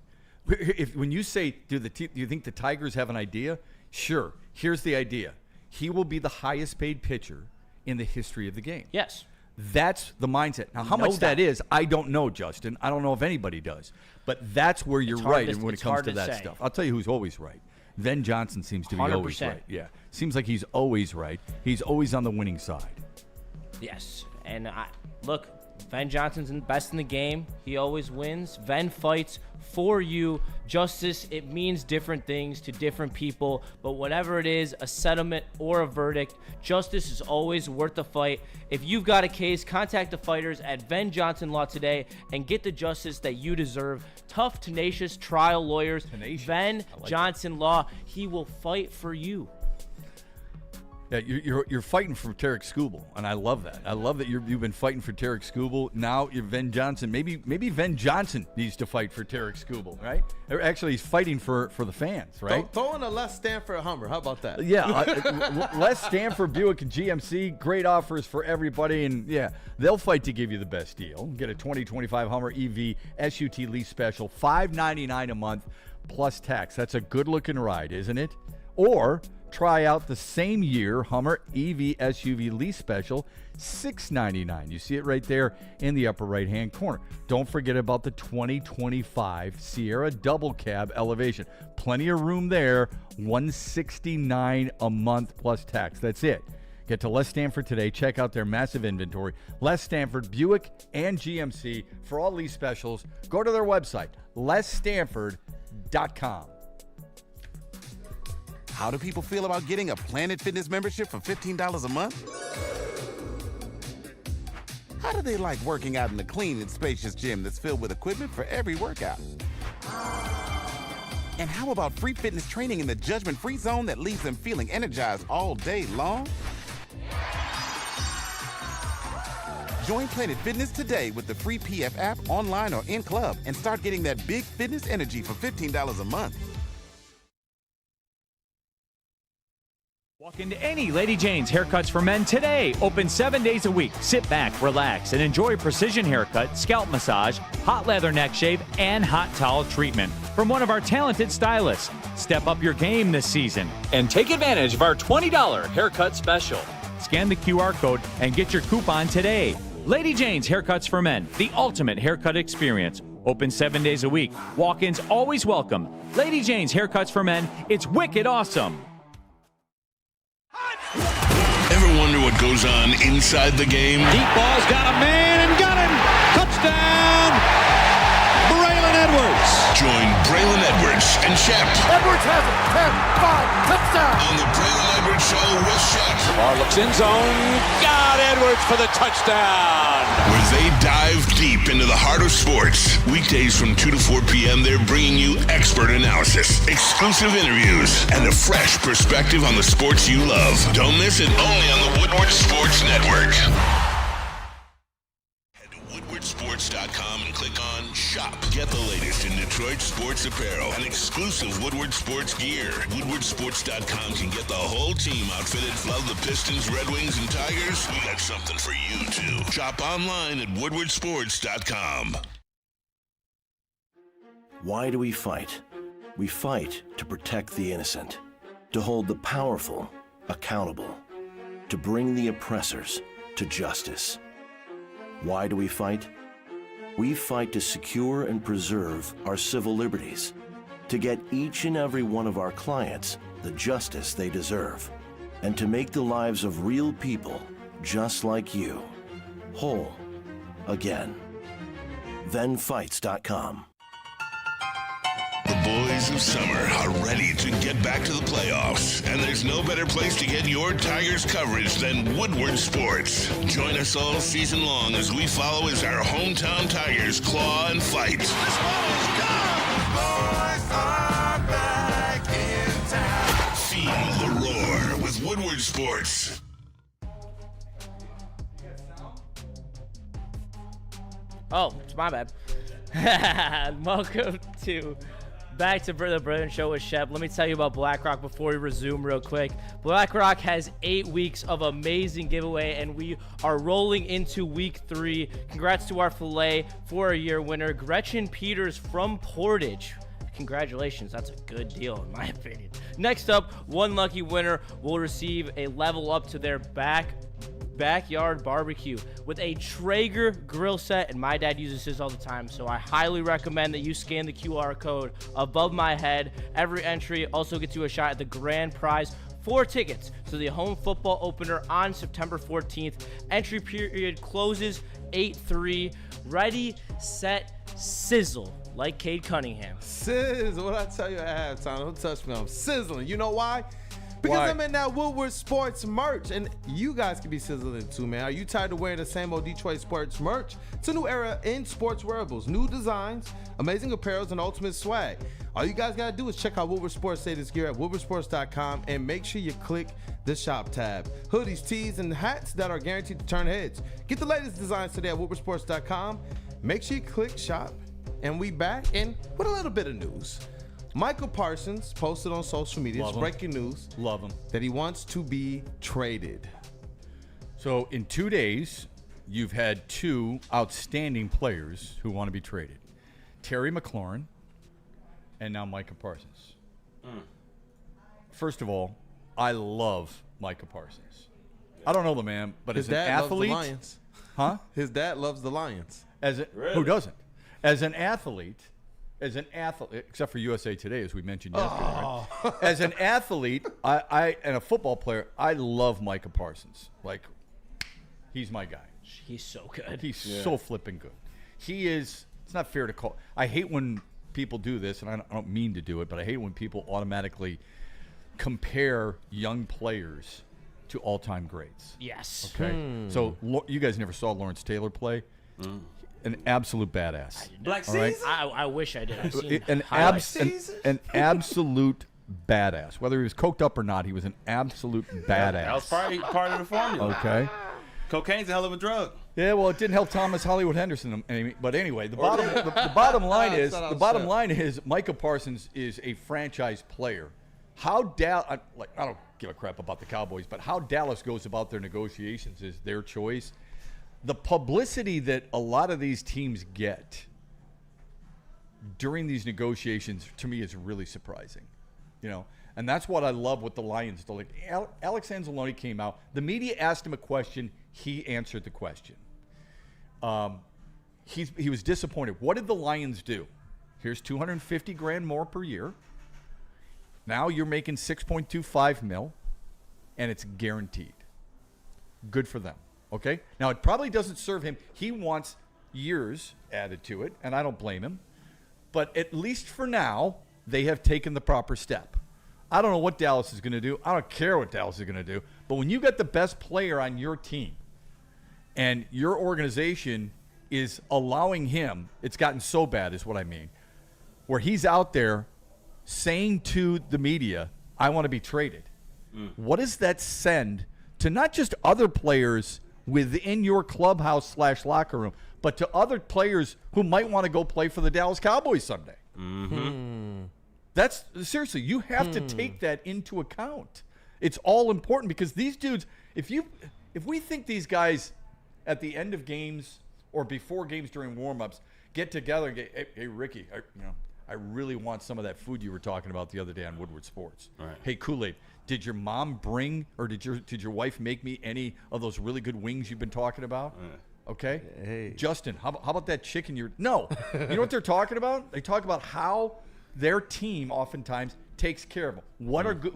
When you say, do you think the Tigers have an idea? Sure. Here's the idea. He will be the highest paid pitcher in the history of the game. Yes. That's the mindset. Now, how much that is, I don't know, Justin. I don't know if anybody does. But that's where you're right when it comes to that stuff. I'll tell you who's always right. Ven Johnson seems to be 100%. always right. Yeah. Seems like he's always right. He's always on the winning side. Yes. And look, Ven Johnson's the best in the game. He always wins. Ven fights for you. Justice, it means different things to different people, but whatever it is, a settlement or a verdict, justice is always worth the fight. If you've got a case, contact the fighters at Ven Johnson Law today and get the justice that you deserve. Tough, tenacious trial lawyers. Ven Johnson Law. He will fight for you. Yeah, you're fighting for Tarek Skubal, and I love that. I love that you've been fighting for Tarek Skubal. Now you're Ven Johnson. Maybe Ven Johnson needs to fight for Tarek Skubal, right? Or actually, he's fighting for the fans, right? Throw in a Les Stanford Hummer. How about that? Yeah, Les Stanford, Buick, and GMC. Great offers for everybody, and yeah, they'll fight to give you the best deal. Get a 2025 Hummer EV SUT lease special, $599 a month plus tax. That's a good-looking ride, isn't it? Or try out the same year Hummer EV SUV lease special, $699. You see it right there in the upper right-hand corner. Don't forget about the 2025 Sierra Double Cab Elevation. Plenty of room there, $169 a month plus tax. That's it. Get to Les Stanford today. Check out their massive inventory. Les Stanford, Buick, and GMC. For all these specials, go to their website, lesstanford.com. How do people feel about getting a Planet Fitness membership for $15 a month? How do they like working out in a clean and spacious gym that's filled with equipment for every workout? And how about free fitness training in the judgment-free zone that leaves them feeling energized all day long? Join Planet Fitness today with the free PF app, online or in club, and start getting that big fitness energy for $15 a month. Walk into any Lady Jane's Haircuts for Men today. Open 7 days a week. Sit back, relax, and enjoy precision haircut, scalp massage, hot leather neck shave, and hot towel treatment from one of our talented stylists. Step up your game this season and take advantage of our $20 haircut special. Scan the QR code and get your coupon today. Lady Jane's Haircuts for Men, the ultimate haircut experience. Open 7 days a week. Walk-ins always welcome. Lady Jane's Haircuts for Men. It's wicked awesome. Ever wonder what goes on inside the game? Deep ball's got a man and got him. Touchdown, Braylon Edwards. Join Braylon Edwards and Shep. Edwards has it. 10-5, touchdown. On the Braylon Edwards Show with Shep. Lamar looks in zone. Got Edwards for the touchdown. Where they dive deep into the heart of sports. Weekdays from 2 to 4 p.m., they're bringing you expert analysis, exclusive interviews, and a fresh perspective on the sports you love. Don't miss it, only on the Woodward Sports Network. Head to woodwardsports.com and click on Shop. Get the latest in Detroit sports apparel and exclusive Woodward Sports gear. Woodwardsports.com can get the whole team outfitted. Love the Pistons, Red Wings, and Tigers? We got something for you, too. Shop online at woodwardsports.com. Why do we fight? We fight to protect the innocent, to hold the powerful accountable, to bring the oppressors to justice. Why do we fight? We fight to secure and preserve our civil liberties, to get each and every one of our clients the justice they deserve, and to make the lives of real people just like you whole again. ThenFights.com. The boys of summer are ready to get back to the playoffs, and there's no better place to get your Tigers coverage than Woodward Sports. Join us all season long as we follow as our hometown Tigers claw and fight. This ball is gone. Boys are back in town. Feel the roar with Woodward Sports. Oh, it's my bad. Welcome to back to the Braylon Show with Shep. Let me tell you about BlackRock before we resume real quick. BlackRock has 8 weeks of amazing giveaway, and we are rolling into week 3. Congrats to our Filet 4-year winner, Gretchen Peters from Portage. Congratulations, that's a good deal in my opinion. Next up, one lucky winner will receive a level up to their backyard barbecue with a Traeger grill set, and my dad uses his all the time, so I highly recommend that you scan the QR code above my head. Every entry also gets you a shot at the grand prize, 4 tickets to the home football opener on September 14th. Entry period closes 8/3. Ready, set, sizzle, like Cade Cunningham. Sizzle, what I tell you at halftime, don't touch me, I'm sizzling. You know why? Because I'm in that Woodward Sports merch, and you guys can be sizzling too, man. Are you tired of wearing the same old Detroit sports merch? It's a new era in sports wearables, new designs, amazing apparels, and ultimate swag. All you guys gotta do is check out Woodward Sports latest gear at woodwardsports.com and make sure you click the shop tab. Hoodies, tees, and hats that are guaranteed to turn heads. Get the latest designs today at woodwardsports.com. Make sure you click shop, and we back and with a little bit of news. Michael Parsons posted on social media, it's breaking news, that he wants to be traded. So in 2 days, you've had 2 outstanding players who want to be traded. Terry McLaurin and now Micah Parsons. First of all, I love Micah Parsons. I don't know the man, but His as an dad athlete, loves the Lions. huh? His dad loves the Lions. Who doesn't? As an athlete, except for USA Today, as we mentioned yesterday. Right? As an athlete, I and a football player, I love Micah Parsons. Like, he's my guy. He's so good. He's so flipping good. He is. It's not fair to call. I hate when people do this, and I don't mean to do it, but I hate when people automatically compare young players to all-time greats. Yes. Okay. So you guys never saw Lawrence Taylor play. An absolute badass. Black Season? I wish I did. I've seen an absolute badass. Whether he was coked up or not, he was an absolute badass. That was probably part of the formula. Okay. Cocaine's a hell of a drug. Yeah, well, it didn't help Thomas Hollywood Henderson. But anyway, the bottom line is Micah Parsons is a franchise player. I don't give a crap about the Cowboys, but how Dallas goes about their negotiations is their choice. The publicity that a lot of these teams get during these negotiations, to me, is really surprising. And that's what I love with the Lions. Like, Alex Anzalone came out. The media asked him a question. He answered the question. he was disappointed. What did the Lions do? Here's $250,000 more per year. Now you're making $6.25 million, and it's guaranteed. Good for them. Okay? Now, it probably doesn't serve him. He wants years added to it, and I don't blame him. But at least for now, they have taken the proper step. I don't know what Dallas is going to do. I don't care what Dallas is going to do. But when you got the best player on your team and your organization is allowing him, it's gotten so bad is what I mean, where he's out there saying to the media, I want to be traded. What does that send to not just other players within your clubhouse / locker room, but to other players who might want to go play for the Dallas Cowboys someday? That's seriously, you have to take that into account. It's all important because these dudes, if we think these guys at the end of games or before games during warm-ups get together and get, hey Ricky, I really want some of that food you were talking about the other day on Woodward Sports. Right. Hey Kool-Aid, did your mom bring or did your wife make me any of those really good wings you've been talking about? Okay. Hey. Justin, how about that chicken No. You know what they're talking about? They talk about how their team oftentimes takes care of them.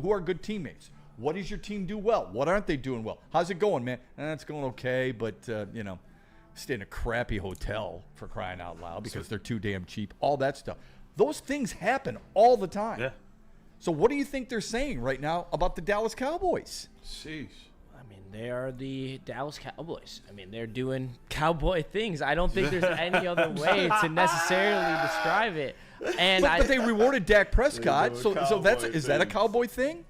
Who are good teammates? What does your team do well? What aren't they doing well? How's it going, man? It's going okay, but stay in a crappy hotel for crying out loud because they're too damn cheap. All that stuff. Those things happen all the time. Yeah. So what do you think they're saying right now about the Dallas Cowboys? Sheesh. I mean, they are the Dallas Cowboys. I mean, they're doing cowboy things. I don't think there's any other way to necessarily describe it. And but they rewarded Dak Prescott, so is that a cowboy thing?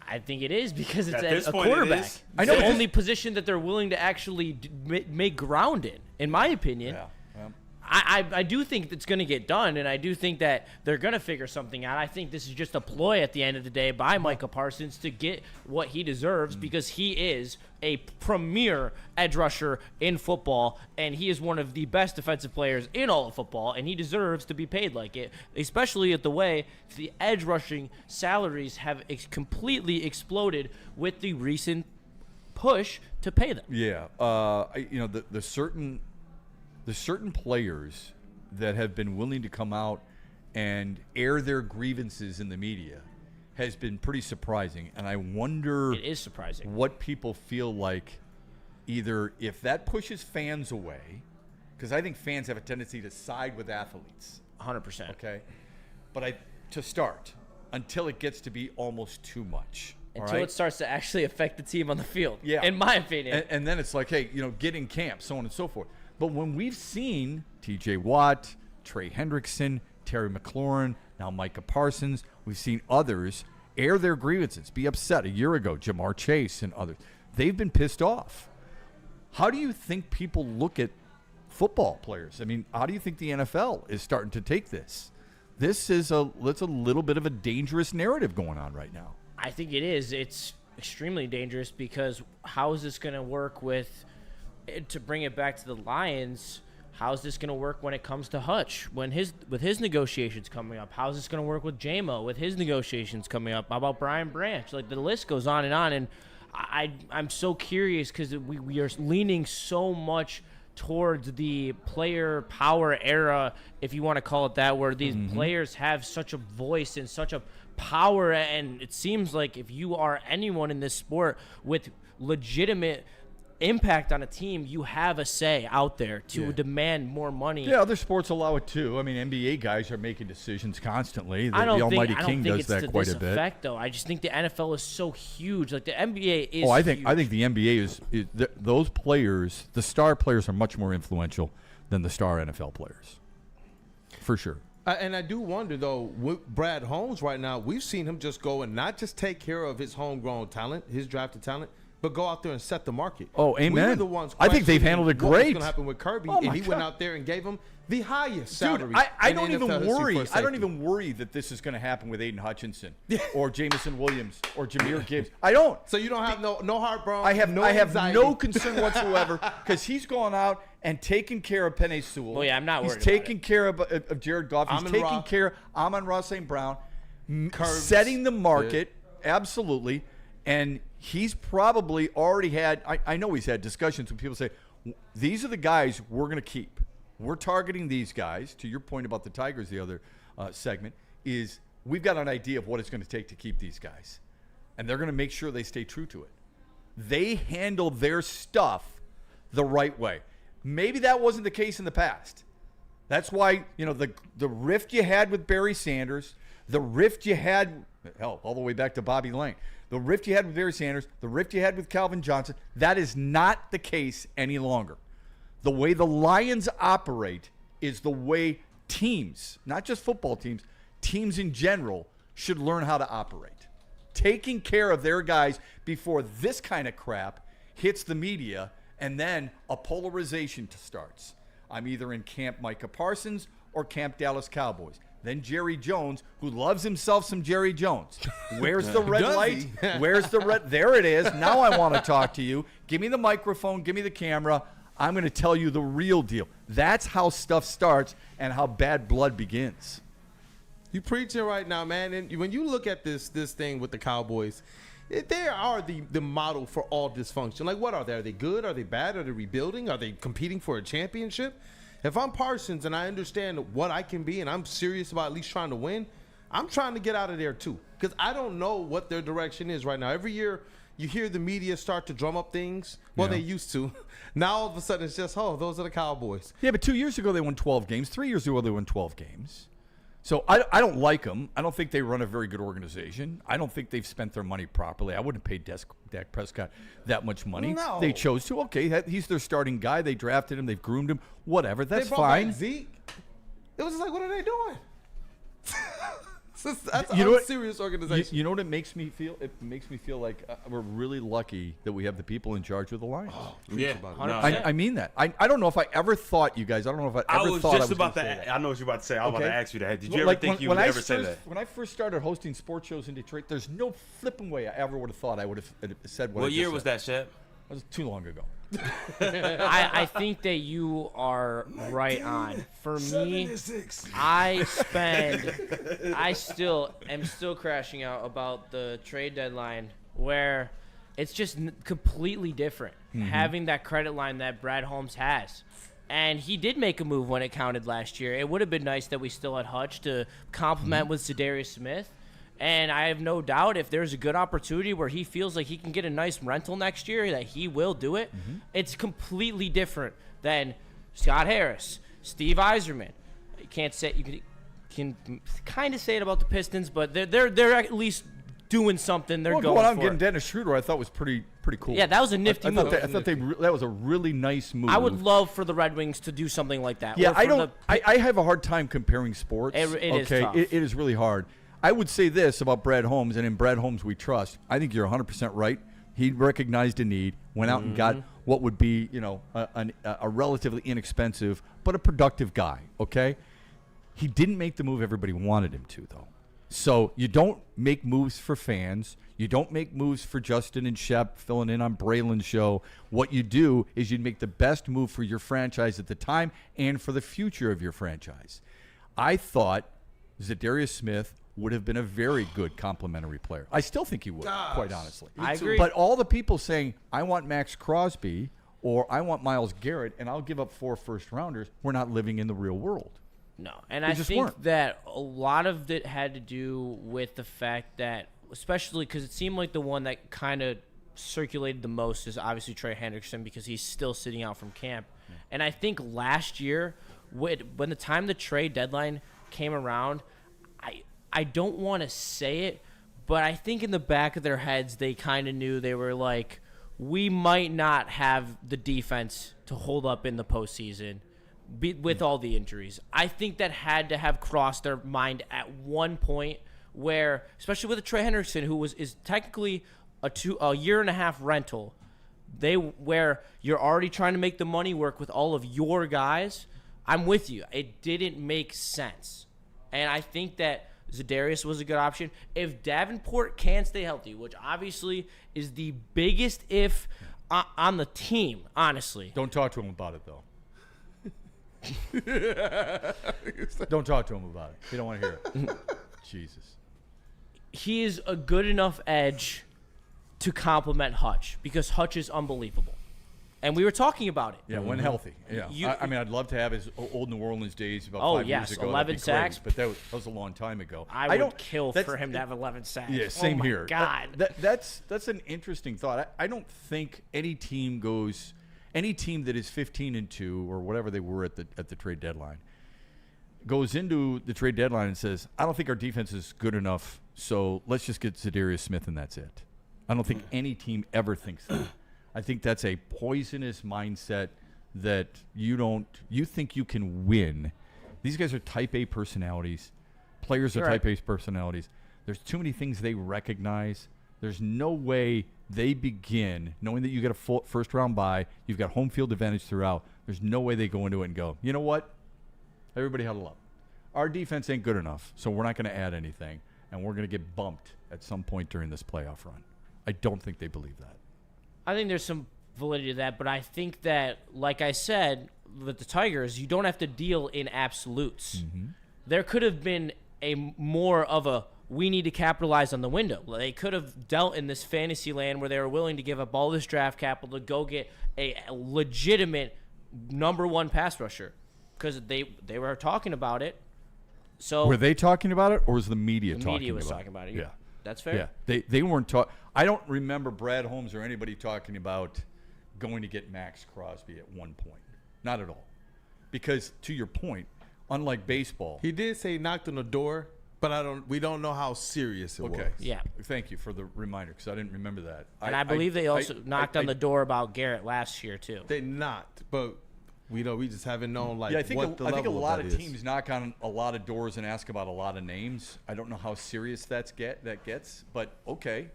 I think it is because it's a quarterback. I know the only position that they're willing to actually make ground in my opinion. Yeah. I do think it's going to get done, and I do think that they're going to figure something out. I think this is just a ploy at the end of the day by Micah Parsons to get what he deserves because he is a premier edge rusher in football, and he is one of the best defensive players in all of football, and he deserves to be paid like it, especially at the way the edge rushing salaries have completely exploded with the recent push to pay them. Yeah. The certain players that have been willing to come out and air their grievances in the media has been pretty surprising. And I wonder it is surprising what people feel like either if that pushes fans away, because I think fans have a tendency to side with athletes. 100%. Okay. But to start, until it gets to be almost too much. Until it starts to actually affect the team on the field, yeah. In my opinion. And then it's like, hey, get in camp, so on and so forth. But when we've seen T.J. Watt, Trey Hendrickson, Terry McLaurin, now Micah Parsons, we've seen others air their grievances, be upset. A year ago, Jamar Chase and others. They've been pissed off. How do you think people look at football players? I mean, how do you think the NFL is starting to take this? This is a little bit of a dangerous narrative going on right now. I think it is. It's extremely dangerous because how is this going to work with – to bring it back to the Lions, how's this going to work when it comes to Hutch with his negotiations coming up? How's this going to work with J-Mo with his negotiations coming up? How about Brian Branch? Like, the list goes on, and I'm so curious because we are leaning so much towards the player power era, if you want to call it that, where these players have such a voice and such a power, and it seems like if you are anyone in this sport with legitimate impact on a team, you have a say out there to demand more money. Yeah, other sports allow it too. I mean, NBA guys are making decisions constantly. I don't think King does that quite a bit. Effect, though. I just think the NFL is so huge. Like, the NBA is. I think the NBA is those players. The star players are much more influential than the star NFL players, for sure. And I do wonder, though, with Brad Holmes right now, we've seen him just go and not just take care of his homegrown talent, his drafted talent, but go out there and set the market. Oh, amen. We were the ones I think they've handled it great. What's going to happen with Kirby? And he went out there and gave him the highest salary. Dude, I don't even worry. I don't even worry that this is going to happen with Aiden Hutchinson or Jamison Williams or Jahmyr Gibbs. I don't. So you don't have no heartburn. I have no concern whatsoever because he's gone out and taken care of Penei Sewell. Well, yeah, I'm not worried. He's taken care of Jared Goff. He's taken care of Amon-Ra St. Brown, setting the market. Yeah. Absolutely. And he's probably already had, I know he's had discussions when people say, these are the guys we're going to keep. we're targeting these guys. To your point about the Tigers, the other segment, is we've got an idea of what it's going to take to keep these guys. And they're going to make sure they stay true to it. They handle their stuff the right way. Maybe that wasn't the case in the past. That's why, the rift you had with Barry Sanders, the rift you had, all the way back to Bobby Lane, the rift you had with Barry Sanders, the rift you had with Calvin Johnson, that is not the case any longer. The way the Lions operate is the way teams, not just football teams, teams in general should learn how to operate. Taking care of their guys before this kind of crap hits the media, and then a polarization starts. I'm either in Camp Micah Parsons or Camp Dallas Cowboys. Then Jerry Jones, who loves himself some Jerry Jones. Where's the red light? Where's the red? There it is. Now I want to talk to you. Give me the microphone. Give me the camera. I'm going to tell you the real deal. That's how stuff starts and how bad blood begins. You preaching right now, man. And when you look at this thing with the Cowboys, they are the model for all dysfunction. Like, what are they? Are they good? Are they bad? Are they rebuilding? Are they competing for a championship? If I'm Parsons and I understand what I can be and I'm serious about at least trying to win, I'm trying to get out of there too. Because I don't know what their direction is right now. Every year you hear the media start to drum up things. Well, they used to. Now all of a sudden it's just, those are the Cowboys. Yeah, but 2 years ago they won 12 games. 3 years ago they won 12 games. So I don't like them. I don't think they run a very good organization. I don't think they've spent their money properly. I wouldn't pay Dak Prescott that much money. No. They chose to. Okay, he's their starting guy. They drafted him. They've groomed him. Whatever. That's they brought fine. Back Zeke. It was just like, what are they doing? That's a serious organization. You know what it makes me feel? It makes me feel like we're really lucky that we have the people in charge of the Lions. Yeah, I mean that. I don't know if I ever thought, you guys. I don't know if I ever was thought just I was about to. say that. I know what you're about to say. I was about to ask you that. Did you Like, ever think you would ever say that? When I first started hosting sports shows in Detroit, there's no flipping way I ever would have thought I would have said what I What just year said. was that, Shep? That was too long ago. I think that you are right on. For me, I still am crashing out about the trade deadline where it's just completely different. Having that credit line that Brad Holmes has. And he did make a move when it counted last year. It would have been nice that we still had Hutch to complement with Zadarius Smith. And I have no doubt if there's a good opportunity where he feels like he can get a nice rental next year, that he will do it. It's completely different than Scott Harris, Steve Yzerman. You can't say, you can kind of say it about the Pistons, but they're at least doing something. They're going out and for getting it. Dennis Schroeder, I thought was pretty cool. Yeah, that was a nifty move. I thought that was a really nice move. I would love for the Red Wings to do something like that. Yeah, I have a hard time comparing sports. It is tough. It is really hard. I would say this about Brad Holmes, and in Brad Holmes we trust. I think you're 100% right. He recognized a need, went out and got what would be, a relatively inexpensive but a productive guy. Okay, he didn't make the move everybody wanted him to, though. So you don't make moves for fans. You don't make moves for Justin and Shep filling in on Braylon's show. What you do is you make the best move for your franchise at the time and for the future of your franchise. I thought Zadarius Smith would have been a very good complimentary player. I still think he would, quite honestly. I agree. But all the people saying, I want Max Crosby or I want Myles Garrett and I'll give up 4 first-rounders, we're not living in the real world. No, and They I just think weren't. that a lot of it had to do with the fact that, especially because it seemed like the one that kind of circulated the most is obviously Trey Hendrickson because he's still sitting out from camp. Yeah. And I think last year, when the time the trade deadline came around, I don't want to say it, but I think in the back of their heads they kind of knew. They were like, we might not have the defense to hold up in the postseason with all the injuries. I think that had to have crossed their mind at one point where, especially with a Trey Hendrickson, who is technically a year and a half rental, where you're already trying to make the money work with all of your guys. I'm with you. It didn't make sense. And I think that Zadarius was a good option. If Davenport can stay healthy, which obviously is the biggest if on the team, honestly. Don't talk to him about it, though. Don't talk to him about it. You don't want to hear it. Jesus. He is a good enough edge to complement Hutch because Hutch is unbelievable. And we were talking about it. Yeah, when healthy. Yeah. I mean, I'd love to have his old New Orleans days about 5 years ago. 11 sacks. But that was a long time ago. I would kill for him to have 11 sacks. Yeah, same here. God. That's an interesting thought. I don't think any team that is 15-2 or whatever they were at the trade deadline goes into the trade deadline and says, I don't think our defense is good enough, so let's just get Zadarius Smith and that's it. I don't think any team ever thinks that. I think that's a poisonous mindset that you think you can win. These guys are type A personalities. Players are type A personalities. There's too many things they recognize. There's no way they begin knowing that you get a first round bye. You've got home field advantage throughout. There's no way they go into it and go, you know what? Everybody huddle up. Our defense ain't good enough, so we're not going to add anything, and we're going to get bumped at some point during this playoff run. I don't think they believe that. I think there's some validity to that, but I think that, like I said, with the Tigers, you don't have to deal in absolutes. Mm-hmm. There could have been more of a we need to capitalize on the window. They could have dealt in this fantasy land where they were willing to give up all this draft capital to go get a legitimate number one pass rusher because they were talking about it. So were they talking about it, or was the media talking about it? The media was talking about it. Yeah. That's fair. Yeah, they weren't talking. I don't remember Brad Holmes or anybody talking about going to get Max Crosby at one point. Not at all. Because to your point, unlike baseball, he did say he knocked on the door, but we don't know how serious it was. Yeah. Thank you for the reminder because I didn't remember that. And I believe they also knocked on the door about Garrett last year too. They knocked, but we just haven't known I think a lot of teams knock on a lot of doors and ask about a lot of names. I don't know how serious that gets, but okay.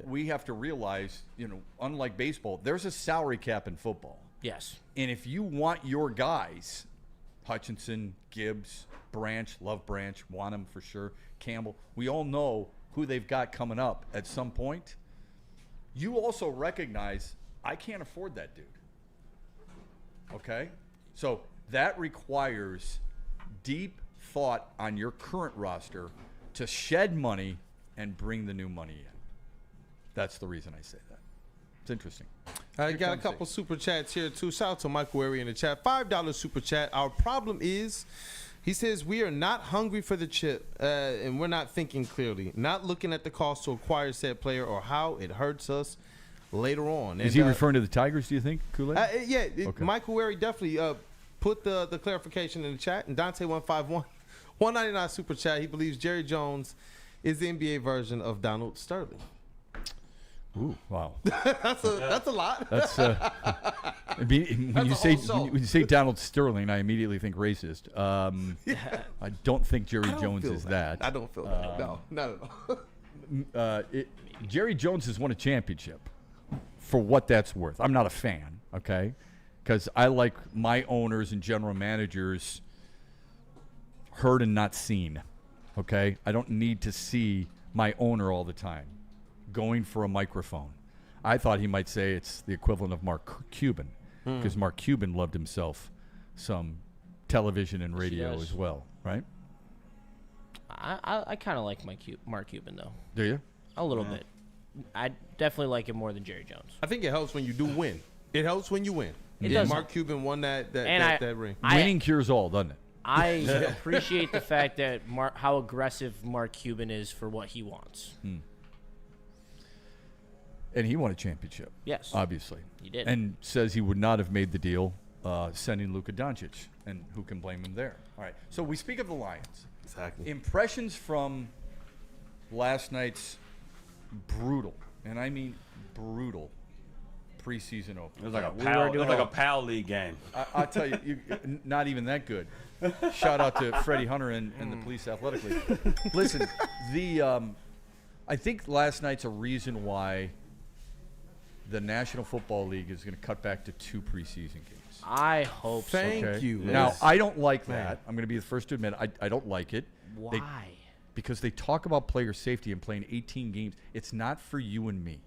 We have to realize, unlike baseball, there's a salary cap in football. Yes. And if you want your guys, Hutchinson, Gibbs, Branch, love Branch, want him for sure, Campbell, we all know who they've got coming up at some point. You also recognize, I can't afford that dude. Okay? So that requires deep thought on your current roster to shed money and bring the new money in. That's the reason I say that. It's interesting. I got a couple super chats here too. Shout out to Michael Wary in the chat. $5 super chat. Our problem is, he says, we are not hungry for the chip and we're not thinking clearly. Not looking at the cost to acquire said player or how it hurts us later on. Is he referring to the Tigers, do you think, Kool-Aid? Yeah. Okay. Michael Wary definitely put the clarification in the chat. And Dante151, $1.99 super chat. He believes Jerry Jones is the NBA version of Donald Sterling. Ooh, wow. that's a lot. That's when you say Donald Sterling, I immediately think racist. I don't think Jerry Jones is that. I don't feel that. No, not at all. Jerry Jones has won a championship. For what that's worth, I'm not a fan. Okay, because I like my owners and general managers heard and not seen. Okay, I don't need to see my owner all the time going for a microphone. I thought he might say it's the equivalent of Mark Cuban, because Mark Cuban loved himself some television and radio as well, right? I kind of like Mark Cuban, though. Do you? A little bit. I definitely like him more than Jerry Jones. I think it helps when you do win. It helps when you win. It does. Mark Cuban won that ring. Winning cures all, doesn't it? I appreciate the fact that how aggressive Mark Cuban is for what he wants. And he won a championship. Yes. Obviously. He did. And says he would not have made the deal sending Luka Doncic. And who can blame him there? All right. So we speak of the Lions. Exactly. Impressions from last night's brutal, and I mean brutal, preseason opener. It was like a PAL league game. I'll tell you, not even that good. Shout out to Freddie Hunter and the Police Athletic League. Listen, I think last night's a reason why the National Football League is going to cut back to 2 preseason games. I hope so. Thank you. Now, I don't like that. I'm going to be the first to admit I don't like it. Why? Because they talk about player safety and playing 18 games. It's not for you and me.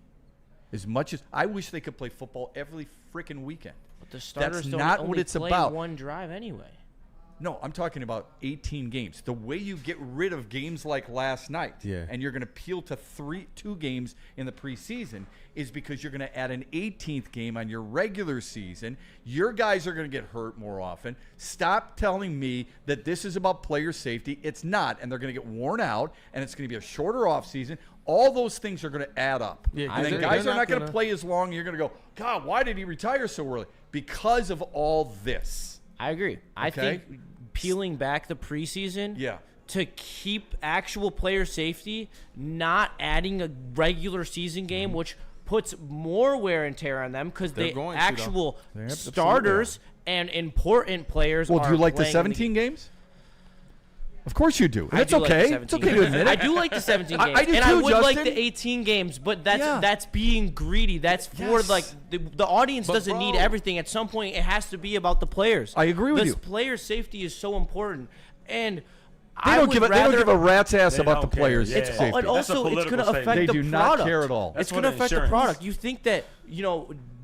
As much as I wish they could play football every freaking weekend. But the starters That's don't not only what it's play about. one drive anyway. No, I'm talking about 18 games. The way you get rid of games like last night, and you're going to peel to 2 games in the preseason, is because you're going to add an 18th game on your regular season. Your guys are going to get hurt more often. Stop telling me that this is about player safety. It's not, and they're going to get worn out, and it's going to be a shorter offseason. All those things are going to add up. Yeah, and then guys are not going to play as long, and you're going to go, God, why did he retire so early? Because of all this. I agree. I think peeling back the preseason to keep actual player safety, not adding a regular season game, which puts more wear and tear on them because the actual starters and important players Well, are do you like the playing 17 games? Of course you do. That's okay. It's okay to admit it. I do like the 17 games. I do and too, I would Justin. like the 18 games, but that's being greedy. That's for like the audience doesn't need everything. At some point, it has to be about the players. I agree with you. Player safety is so important, and They don't give a rat's ass about the players. And also, it's going to affect the product. They do not care at all. It's going to affect the product. You think that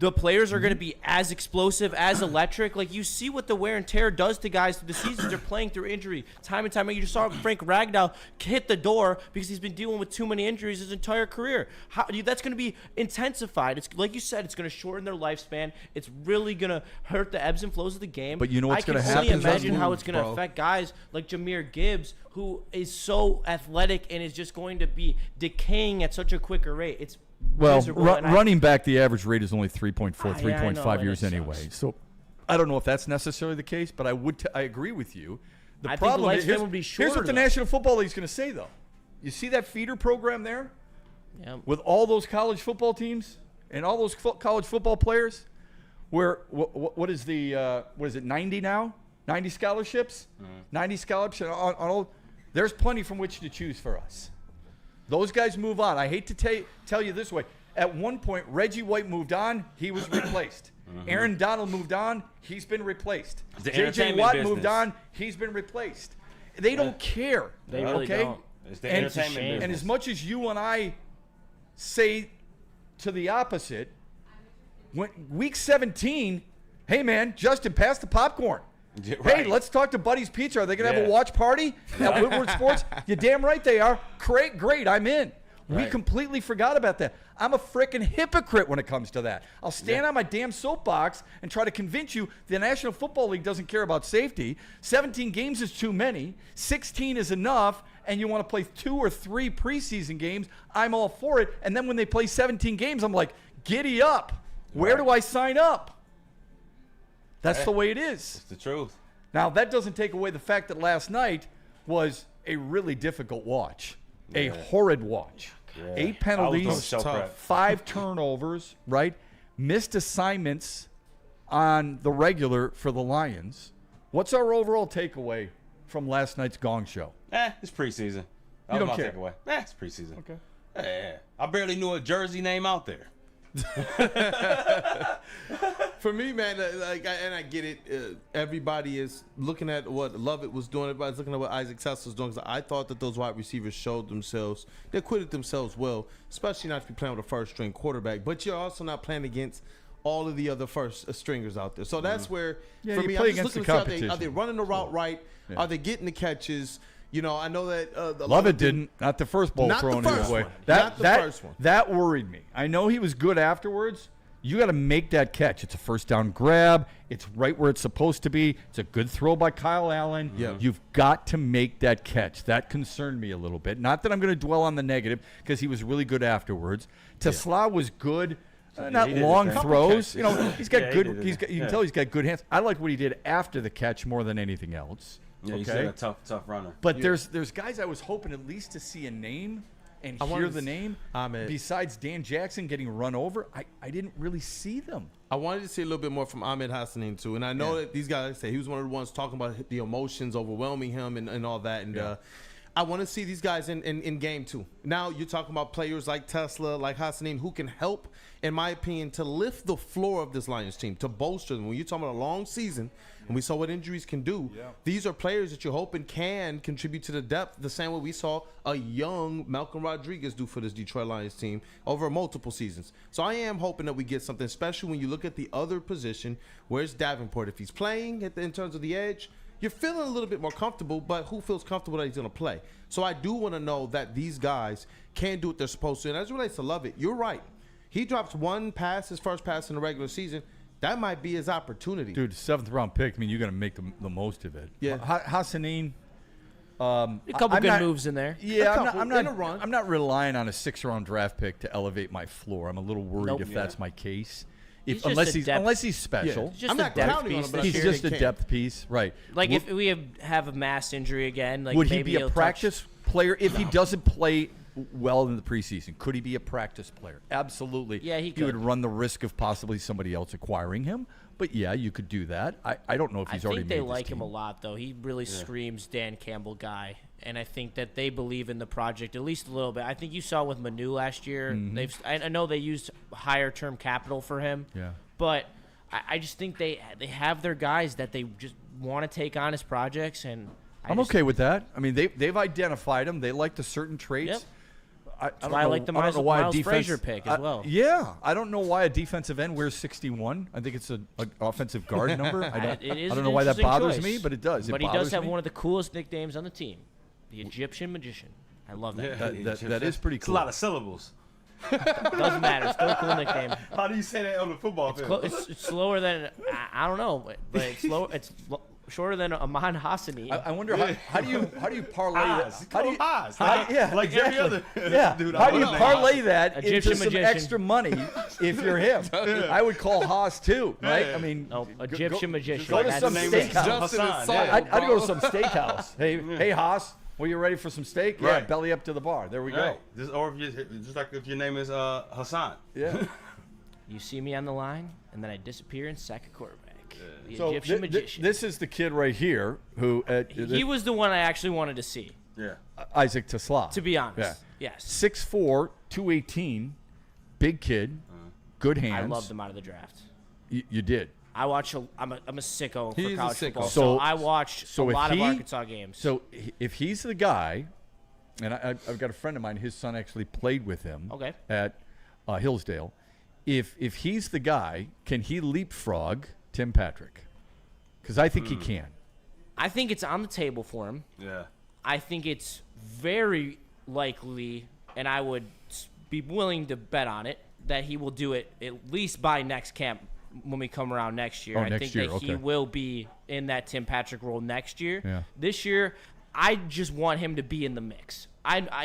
the players are going to be as explosive, as electric? Like, you see what the wear and tear does to guys through the seasons. They're playing through injury time and time. You just saw Frank Ragnow hit the door because he's been dealing with too many injuries his entire career. That's going to be intensified. It's like you said, it's going to shorten their lifespan. It's really going to hurt the ebbs and flows of the game. But you know what's going to happen? I can only imagine how it's going to affect guys like Jahmyr Gibbs, who is so athletic and is just going to be decaying at such a quicker rate. It's running back, the average rate is only 3.4, 3.5 years anyway. Sucks. So I don't know if that's necessarily the case, but I agree with you. I problem think the lifespan would be shorter. Here's what the National Football League is going to say, though. You see that feeder program there? Yeah. With all those college football teams and all those college football players, where what is it, 90 now? 90 scholarships? 90 scholarships on all. There's plenty from which to choose for us. Those guys move on. I hate to tell you this way. At one point, Reggie White moved on. He was replaced. Aaron Donald moved on. He's been replaced. J.J. Watt moved on. He's been replaced. They don't care. They really don't. It's the entertainment business. And as much as you and I say to the opposite, when week 17, hey, man, Justin, pass the popcorn. Right. Hey, let's talk to Buddy's Pizza. Are they going to have a watch party at Woodward Sports? You're damn right they are. Great, I'm in. We completely forgot about that. I'm a freaking hypocrite when it comes to that. I'll stand on my damn soapbox and try to convince you the National Football League doesn't care about safety. 17 games is too many. 16 is enough. And you want to play 2 or 3 preseason games, I'm all for it. And then when they play 17 games, I'm like, giddy up. Where do I sign up? That's the way it is. It's the truth. Now, that doesn't take away the fact that last night was a really difficult watch, a horrid watch. 8 penalties, 5 turnovers, right? Missed assignments on the regular for the Lions. What's our overall takeaway from last night's Gong Show? It's preseason. You don't care? Takeaway. It's preseason. Okay. Yeah. I barely knew a jersey name out there. For me, man, I get it. Everybody is looking at what Lovett was doing. Everybody's looking at what Isaac Tess was doing. Because I thought that those wide receivers showed themselves. They acquitted themselves well, especially not to be playing with a first-string quarterback. But you're also not playing against all of the other first stringers out there. So that's where, for me, I'm just looking to see, are they running the route right? Yeah. Are they getting the catches? You know, I know that Lovett didn't. Not the first ball thrown his way. Not the first one. That worried me. I know he was good afterwards. You got to make that catch. It's a first down grab. It's right where it's supposed to be. It's a good throw by Kyle Allen. Yeah. You've got to make that catch. That concerned me a little bit. Not that I'm going to dwell on the negative because he was really good afterwards. Tesla was good. Not long throws. You know, he's got good. You can tell he's got good hands. I like what he did after the catch more than anything else. Yeah, he's a tough runner. But there's guys I was hoping at least to see a name and hear the name. Besides Dan Jackson getting run over, I didn't really see them. I wanted to see a little bit more from Ahmed Hassanin too. And I know that these guys say he was one of the ones talking about the emotions overwhelming him and all that. And I want to see these guys in game too. Now you're talking about players like Tesla, like Hassanin, who can help, in my opinion, to lift the floor of this Lions team, to bolster them. When you're talking about a long season, and we saw what injuries can do, these are players that you're hoping can contribute to the depth the same way we saw a young Malcolm Rodriguez do for this Detroit Lions team over multiple seasons. So I am hoping that we get something, especially when you look at the other position. Where's Davenport? If he's playing in terms of the edge, you're feeling a little bit more comfortable, but who feels comfortable that he's going to play? So I do want to know that these guys can do what they're supposed to. And as it relates to Lovett, you're right. He drops one pass, his first pass in the regular season. That might be his opportunity. Dude, 7th round pick. I mean, you got to make the most of it. Yeah. Hassanin. A couple good moves in there. Yeah, I'm not relying on a 6th-round draft pick to elevate my floor. I'm a little worried if that's my case. Unless he's special. He's just I'm not counting on him, but He's just a depth piece, right? Like if we have a mass injury again, like would maybe he be a practice player if he doesn't play well in the preseason? Could he be a practice player? Absolutely. Yeah, he He could. would run the risk of possibly somebody else acquiring him. But yeah, you could do that. I don't know if he's already made I think they this like team. him a lot, though. He really screams Dan Campbell guy, and I think that they believe in the project at least a little bit. I think you saw with Manu last year. I know they used higher term capital for him. Yeah. But I just think they have their guys that they just want to take on as projects, and I'm okay with that. I mean, they've identified him. They like the certain traits. Yep. I like the Miles Frazier pick as well. Yeah, I don't know why a defensive end wears 61. I think it's an offensive guard number. I don't know why that bothers me, but it does. But he does have one of the coolest nicknames on the team, the Egyptian Magician. I love that. That is pretty It's cool. a lot of syllables. Doesn't matter. Still a cool nickname. How do you say that on the football field? It's slower than I don't know, but it's slow. It's shorter than Amon Hassani. I wonder how do you parlay that? How do you Like every other dude? How do you parlay that Egyptian into some magician. extra money if you're him? I would call Haas too, right? I mean, No, Egyptian magician. go to That's some his name is steakhouse. Hassan, I'd go to some steakhouse. Hey, Haas, well, you ready for some steak? Yeah, Right. belly up to the bar. There we go. Just like if your name is Hassan. Yeah. You see me on the line, and then I disappear and sack a quarterback. The So Egyptian magician. this is the kid right here who he was the one I actually wanted to see, Yeah. Isaac Tesla. to be honest. Yeah. Yes. 6'4", 218, big kid, good hands. I loved him out of the draft. You did. I'm a sicko He's for a college sicko. football, So- so I watched so a if lot of he- Arkansas games. So if he's the guy, and I've got a friend of mine, his son actually played with him Okay. at Hillsdale. If he's the guy, can he leapfrog Tim Patrick? Because I think he can. I think it's on the table for him. Yeah. I think it's very likely, and I would be willing to bet on it, that he will do it at least by next camp when we come around next year. Oh, I next think year, that he okay. will be in that Tim Patrick role next year. Yeah. This year, I just want him to be in the mix.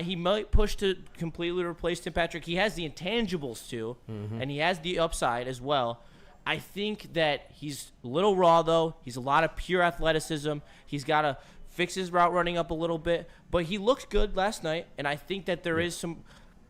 He might push to completely replace Tim Patrick. He has the intangibles too, and he has the upside as well. I think that he's a little raw, though. He's a lot of pure athleticism. He's got to fix his route running up a little bit. But he looked good last night, and I think that there is some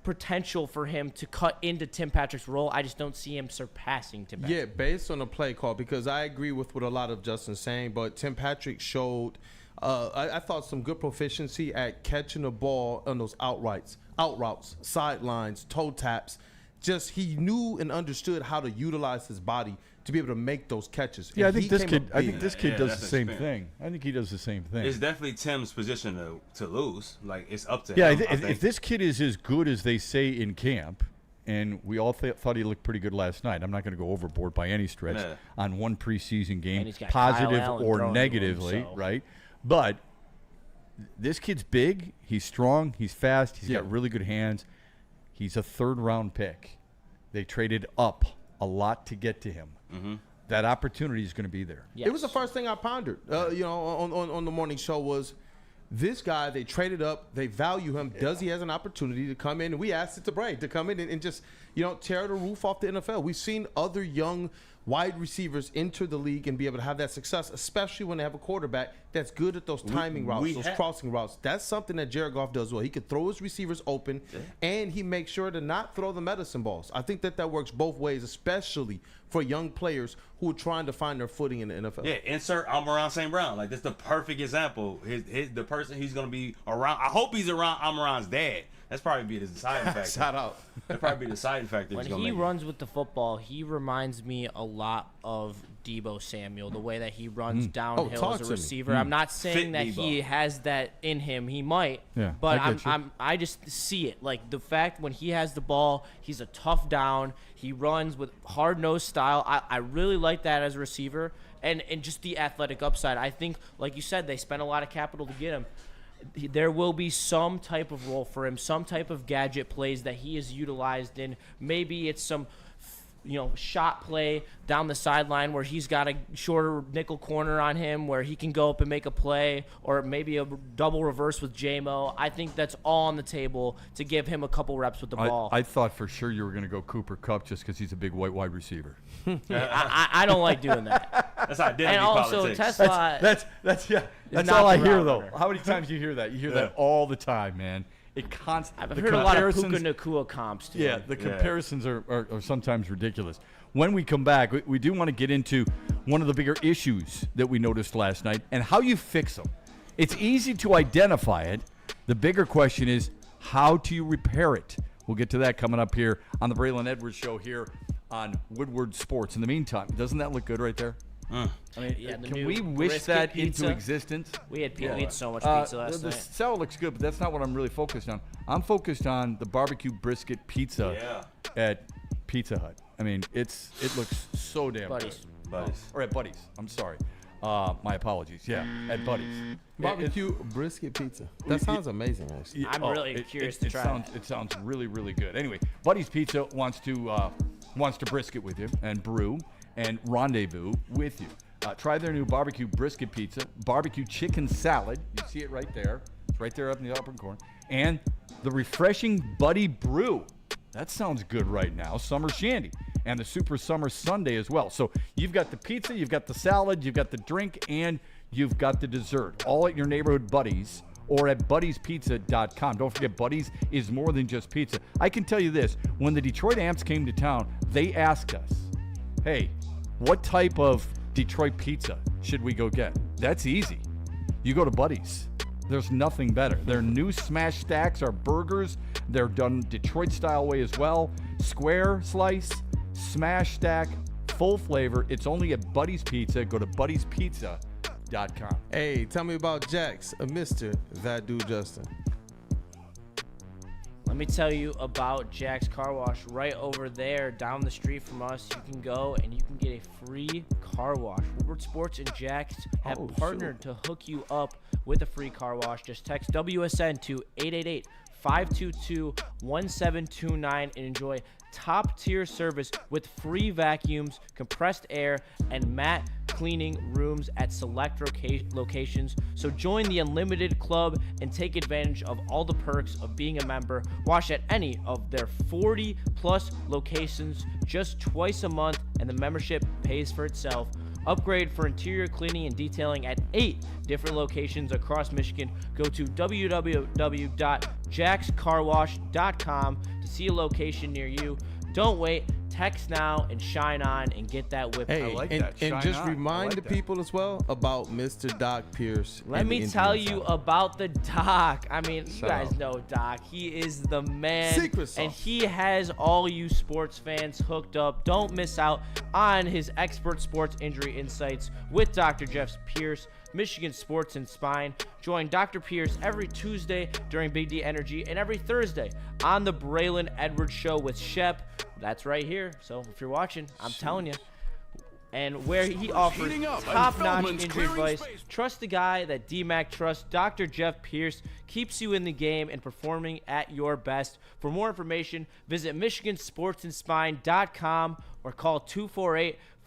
potential for him to cut into Tim Patrick's role. I just don't see him surpassing Tim Patrick. Yeah, based on the play call, because I agree with what a lot of Justin's saying, but Tim Patrick showed, I thought, some good proficiency at catching the ball on those out routes, sidelines, toe taps. Just he knew and understood how to utilize his body to be able to make those catches. Yeah, And I he think came this up kid big. does that's the same experience. thing. I think he does the same thing. It's definitely Tim's position to lose. Like, it's up to Yeah, him. I if think. this kid is as good as they say in camp, and we all thought he looked pretty good last night. I'm not going to go overboard by any stretch Yeah. on one preseason game, And he's got Kyle positive Allen or throwing to him, negatively, so. right? But this kid's big, he's strong, he's fast, he's got really good hands. He's a 3rd-round pick. They traded up a lot to get to him. That opportunity is going to be there. Yes. It was the first thing I pondered, on the morning show was this guy. They traded up. They value him. Does he has an opportunity to come in? And we asked it to Bray to come in and just tear the roof off the NFL. We've seen other young wide receivers enter the league and be able to have that success, especially when they have a quarterback that's good at those timing routes, those crossing routes. That's something that Jared Goff does well. He could throw his receivers open, and he makes sure to not throw the medicine balls. I think that works both ways, especially for young players who are trying to find their footing in the NFL. Yeah, insert Amon-Ra St. Brown. Like, that's the perfect example. The person he's going to be around. I hope he's around Amon-Ra's dad. That's probably be the deciding factor. Shout out. That'd probably be the deciding factor. When he runs with the football, he reminds me a lot of Deebo Samuel, the way that he runs downhill talk as to a me. receiver. I'm not saying Fit that Deebo. he has that in him. He might, Yeah, but I get you. I just see it. Like the fact when he has the ball, he's a tough down. He runs with hard-nosed style. I really like that as a receiver. and just the athletic upside. I think, like you said, they spent a lot of capital to get him. There will be some type of role for him, some type of gadget plays that he is utilized in. Maybe it's some shot play down the sideline where he's got a shorter nickel corner on him where he can go up and make a play, or maybe a double reverse with J-Mo. I think that's all on the table to give him a couple reps with the ball. I thought for sure you were going to go Cooper Kupp just because he's a big white wide receiver. I don't like doing that. That's identity and also politics. Tesla. That's all I hear though. How many times do you hear that? You hear that all the time, man. I've heard a lot of Puka Nacua comps too. Yeah, the comparisons are sometimes ridiculous. When we come back, we do want to get into one of the bigger issues that we noticed last night and how you fix them. It's easy to identify it. The bigger question is, how do you repair it? We'll get to that coming up here on the Braylon Edwards Show here on Woodward Sports. In the meantime, doesn't that look good right there? I mean, Can we wish that pizza into existence? We had so much pizza last night. The salad looks good, but that's not what I'm really focused on. I'm focused on the barbecue brisket pizza at Pizza Hut. I mean, it looks so damn good. Or at Buddy's. I'm sorry. My apologies. Yeah, at Buddy's. Barbecue brisket pizza. That sounds amazing, actually. I'm really curious to try it. It sounds really, really good. Anyway, Buddy's Pizza wants to brisket with you and brew and rendezvous with you. Try their new barbecue brisket pizza, barbecue chicken salad. You see it right there. It's right there up in the upper corner. And the refreshing Buddy Brew. That sounds good right now. Summer Shandy. And the Super Summer Sundae as well. So you've got the pizza, you've got the salad, you've got the drink, and you've got the dessert. All at your neighborhood Buddy's or at Buddy'sPizza.com. Don't forget, Buddy's is more than just pizza. I can tell you this. When the Detroit Amps came to town, they asked us, hey, what type of Detroit pizza should we go get? That's easy. You go to Buddy's. There's nothing better. Their new smash stacks are burgers. They're done Detroit-style way as well. Square slice, smash stack, full flavor. It's only at Buddy's Pizza. Go to Buddy'sPizza.com. Hey, tell me about Jax, Mr. That Dude Justin. Let me tell you about Jack's Car Wash right over there down the street from us. You can go and you can get a free car wash. Woodward Sports and Jack's have partnered to hook you up with a free car wash. Just text WSN to 888-522-1729 and enjoy top-tier service with free vacuums, compressed air, and matte cleaning rooms at select locations. So join the Unlimited Club and take advantage of all the perks of being a member. Wash at any of their 40-plus locations just twice a month, and the membership pays for itself. Upgrade for interior cleaning and detailing at 8 different locations across Michigan. Go to www.jackscarwash.com to see a location near you. Don't wait. Text now and shine on and get that whip. Hey, and just remind the people as well about Mr. Doc Pierce. Let me tell you about the Doc. I mean, you guys know Doc. He is the man. Secret sauce. And he has all you sports fans hooked up. Don't miss out on his expert sports injury insights with Dr. Jeff Pierce, Michigan Sports and Spine. Join Dr. Pierce every Tuesday during Big D Energy and every Thursday on the Braylon Edwards Show with Shep. That's right here. So if you're watching, I'm telling you. And where he offers top-notch injury advice. Trust the guy that DMAC trusts. Dr. Jeff Pierce keeps you in the game and performing at your best. For more information, visit MichiganSportsAndSpine.com or call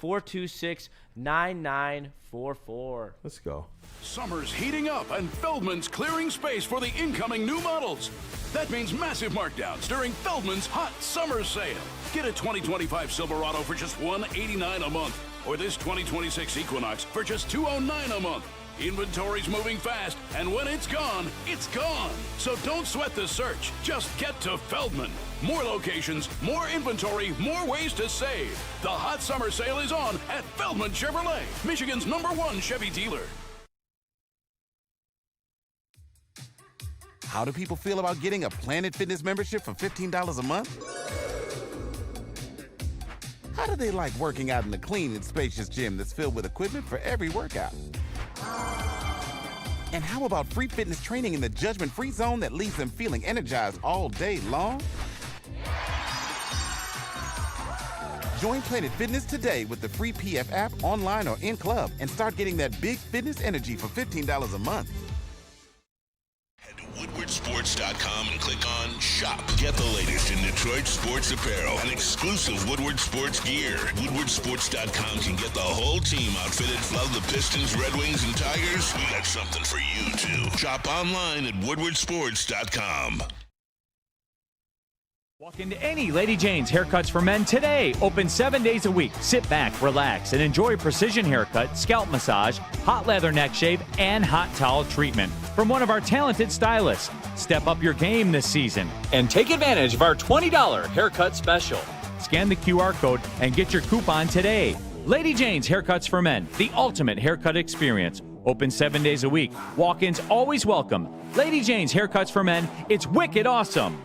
248-426-9944. Let's go. Summer's heating up and Feldman's clearing space for the incoming new models. That means massive markdowns during Feldman's hot summer sale. Get a 2025 Silverado for just $189 a month, or this 2026 Equinox for just $209 a month. Inventory's moving fast, and when it's gone, it's gone. So don't sweat the search. Just get to Feldman. More locations, more inventory, more ways to save. The hot summer sale is on at Feldman Chevrolet, Michigan's #1 Chevy dealer. How do people feel about getting a Planet Fitness membership for $15 a month? How do they like working out in a clean and spacious gym that's filled with equipment for every workout? And how about free fitness training in the judgment-free zone that leaves them feeling energized all day long? Join Planet Fitness today with the free PF app online or in club and start getting that big fitness energy for $15 a month. Head to WoodwardSports.com and click on Shop. Get the latest in Detroit sports apparel and exclusive Woodward sports gear. WoodwardSports.com can get the whole team outfitted. Love the Pistons, Red Wings, and Tigers? We got something for you, too. Shop online at WoodwardSports.com. Walk into any Lady Jane's Haircuts for Men today. Open 7 days a week. Sit back, relax, and enjoy precision haircut, scalp massage, hot leather neck shave, and hot towel treatment from one of our talented stylists. Step up your game this season and take advantage of our $20 haircut special. Scan the QR code and get your coupon today. Lady Jane's Haircuts for Men, the ultimate haircut experience. Open 7 days a week. Walk-ins always welcome. Lady Jane's Haircuts for Men, it's wicked awesome.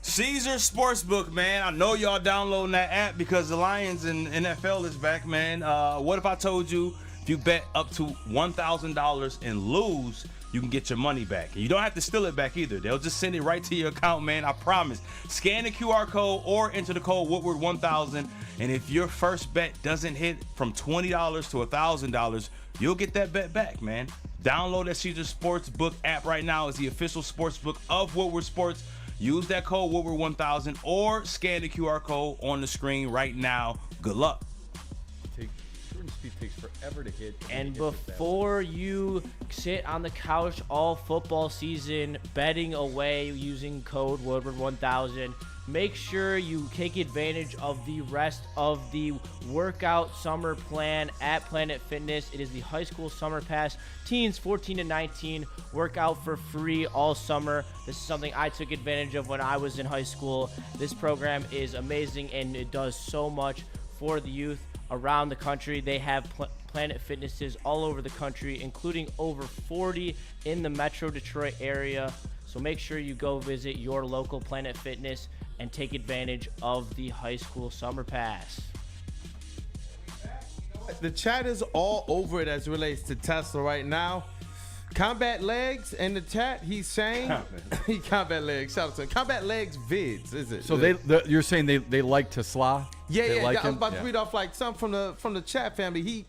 Caesar Sportsbook, man. I know y'all downloading that app because the Lions and NFL is back, man. What if I told you if you bet up to $1,000 and lose, you can get your money back? And you don't have to steal it back either. They'll just send it right to your account, man. I promise. Scan the QR code or enter the code Woodward1000. And if your first bet doesn't hit from $20 to $1,000, you'll get that bet back, man. Download that Caesar Sportsbook app right now. It's the official sportsbook of Woodward Sports. Use that code Woodward1000 or scan the QR code on the screen right now. Good luck. Jordan Speed takes forever to hit. And before you sit on the couch all football season betting away using code Woodward1000, make sure you take advantage of the rest of the workout summer plan at Planet Fitness. It is the high school summer pass. Teens 14 to 19 work out for free all summer. This is something I took advantage of when I was in high school. This program is amazing and it does so much for the youth around the country. They have Planet Fitnesses all over the country, including over 40 in the Metro Detroit area. So make sure you go visit your local Planet Fitness and take advantage of the high school summer pass. The chat is all over it as it relates to Tesla right now. Combat Legs in the chat, he's saying Combat Legs, shout out to him. Combat Legs vids, is it? So you're saying they like Tesla? Yeah. Like I was about to read off like some from the chat family.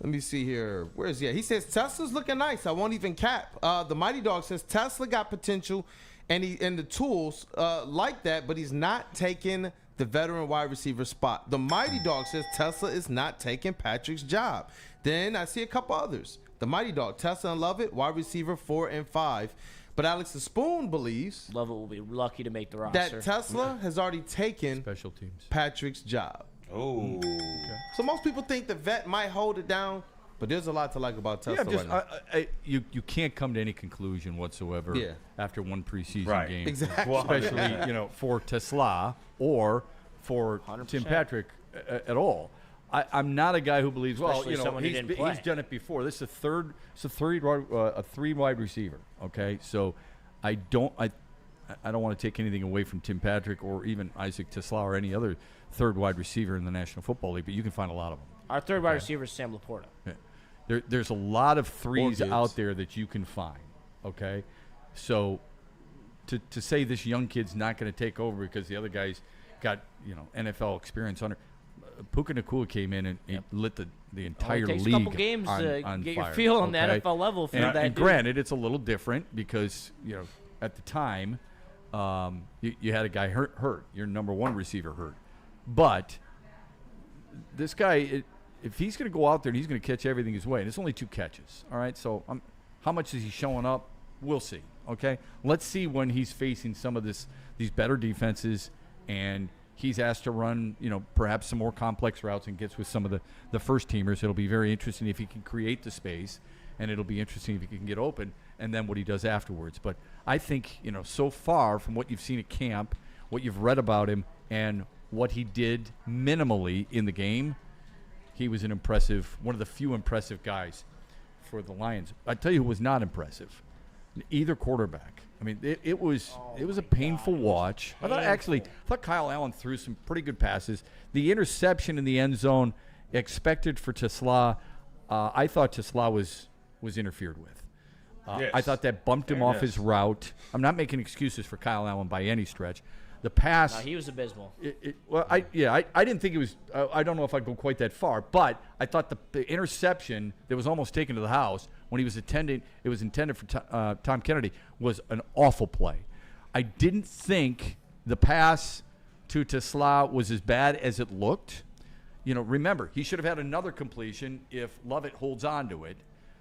Let me see here. Where's he? He says Tesla's looking nice. I won't even cap. The Mighty Dog says Tesla got potential and the tools like that, but he's not taking the veteran wide receiver spot. The Mighty Dog says Tesla is not taking Patrick's job. Then I see a couple others. The Mighty Dog, Tesla and Lovett, wide receiver 4 and 5. But Alex the Spoon believes Lovett will be lucky to make the roster. That Tesla has already taken special teams Patrick's job. Oh. Okay. So most people think the vet might hold it down, but there's a lot to like about Tesla right now. You can't come to any conclusion whatsoever after one preseason game. Exactly. Especially for Tesla or for 100%. Tim Patrick at all. I'm not a guy who believes, he's done it before. This is a three wide receiver. Okay, so I don't want to take anything away from Tim Patrick or even Isaac Tesla or any other third wide receiver in the National Football League, but you can find a lot of them. Our third wide receiver is Sam Laporta. Yeah. There's a lot of threes out there that you can find. Okay, so to say this young kid's not going to take over because the other guy's got NFL experience under. Puka Nacua came in and lit the entire league. It takes a couple games to get your feel on the NFL level for that. And granted, it's a little different because at the time you had a guy hurt, your number one receiver hurt, but this guy, if he's going to go out there and he's going to catch everything his way, and it's only 2 catches, all right. So how much is he showing up? We'll see. Okay, let's see when he's facing some of these better defenses and he's asked to run, perhaps some more complex routes and gets with some of the first teamers. It'll be very interesting if he can create the space, and it'll be interesting if he can get open, and then what he does afterwards. But I think, so far from what you've seen at camp, what you've read about him, and what he did minimally in the game, he was one of the few impressive guys for the Lions. I tell you who was not impressive, either quarterback. I mean, it was a painful watch. I thought Kyle Allen threw some pretty good passes. The interception in the end zone expected for Tesla, I thought Tesla was interfered with. I thought that bumped him off his route. I'm not making excuses for Kyle Allen by any stretch. The pass. No, he was abysmal. I didn't think it was. I don't know if I'd go quite that far, but I thought the interception that was almost taken to the house when he was intended for Tom Kennedy was an awful play. I didn't think the pass to Tesla was as bad as it looked. Remember, he should have had another completion if Lovett holds on to it.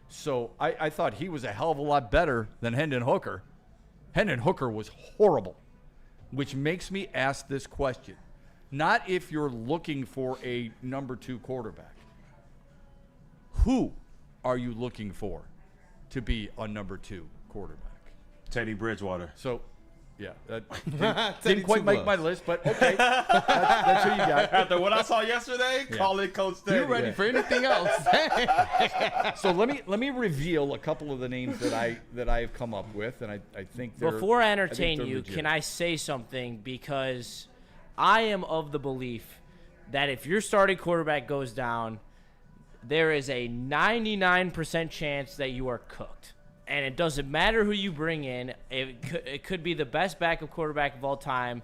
So I thought he was a hell of a lot better than Hendon Hooker. Hendon Hooker was horrible, which makes me ask this question. Not if you're looking for a number 2 quarterback. Who are you looking for to be a number 2 quarterback? Teddy Bridgewater. So, yeah, that didn't quite make my list, but okay, that's who you got. After what I saw yesterday, call it Coach Teddy. You're ready for anything else. So let me reveal a couple of the names that I have come up with, and I think they're. Before I entertain you, legit. can I say something? Because I am of the belief that if your starting quarterback goes down, there is a 99% chance that you are cooked. And it doesn't matter who you bring in. It could be the best backup quarterback of all time,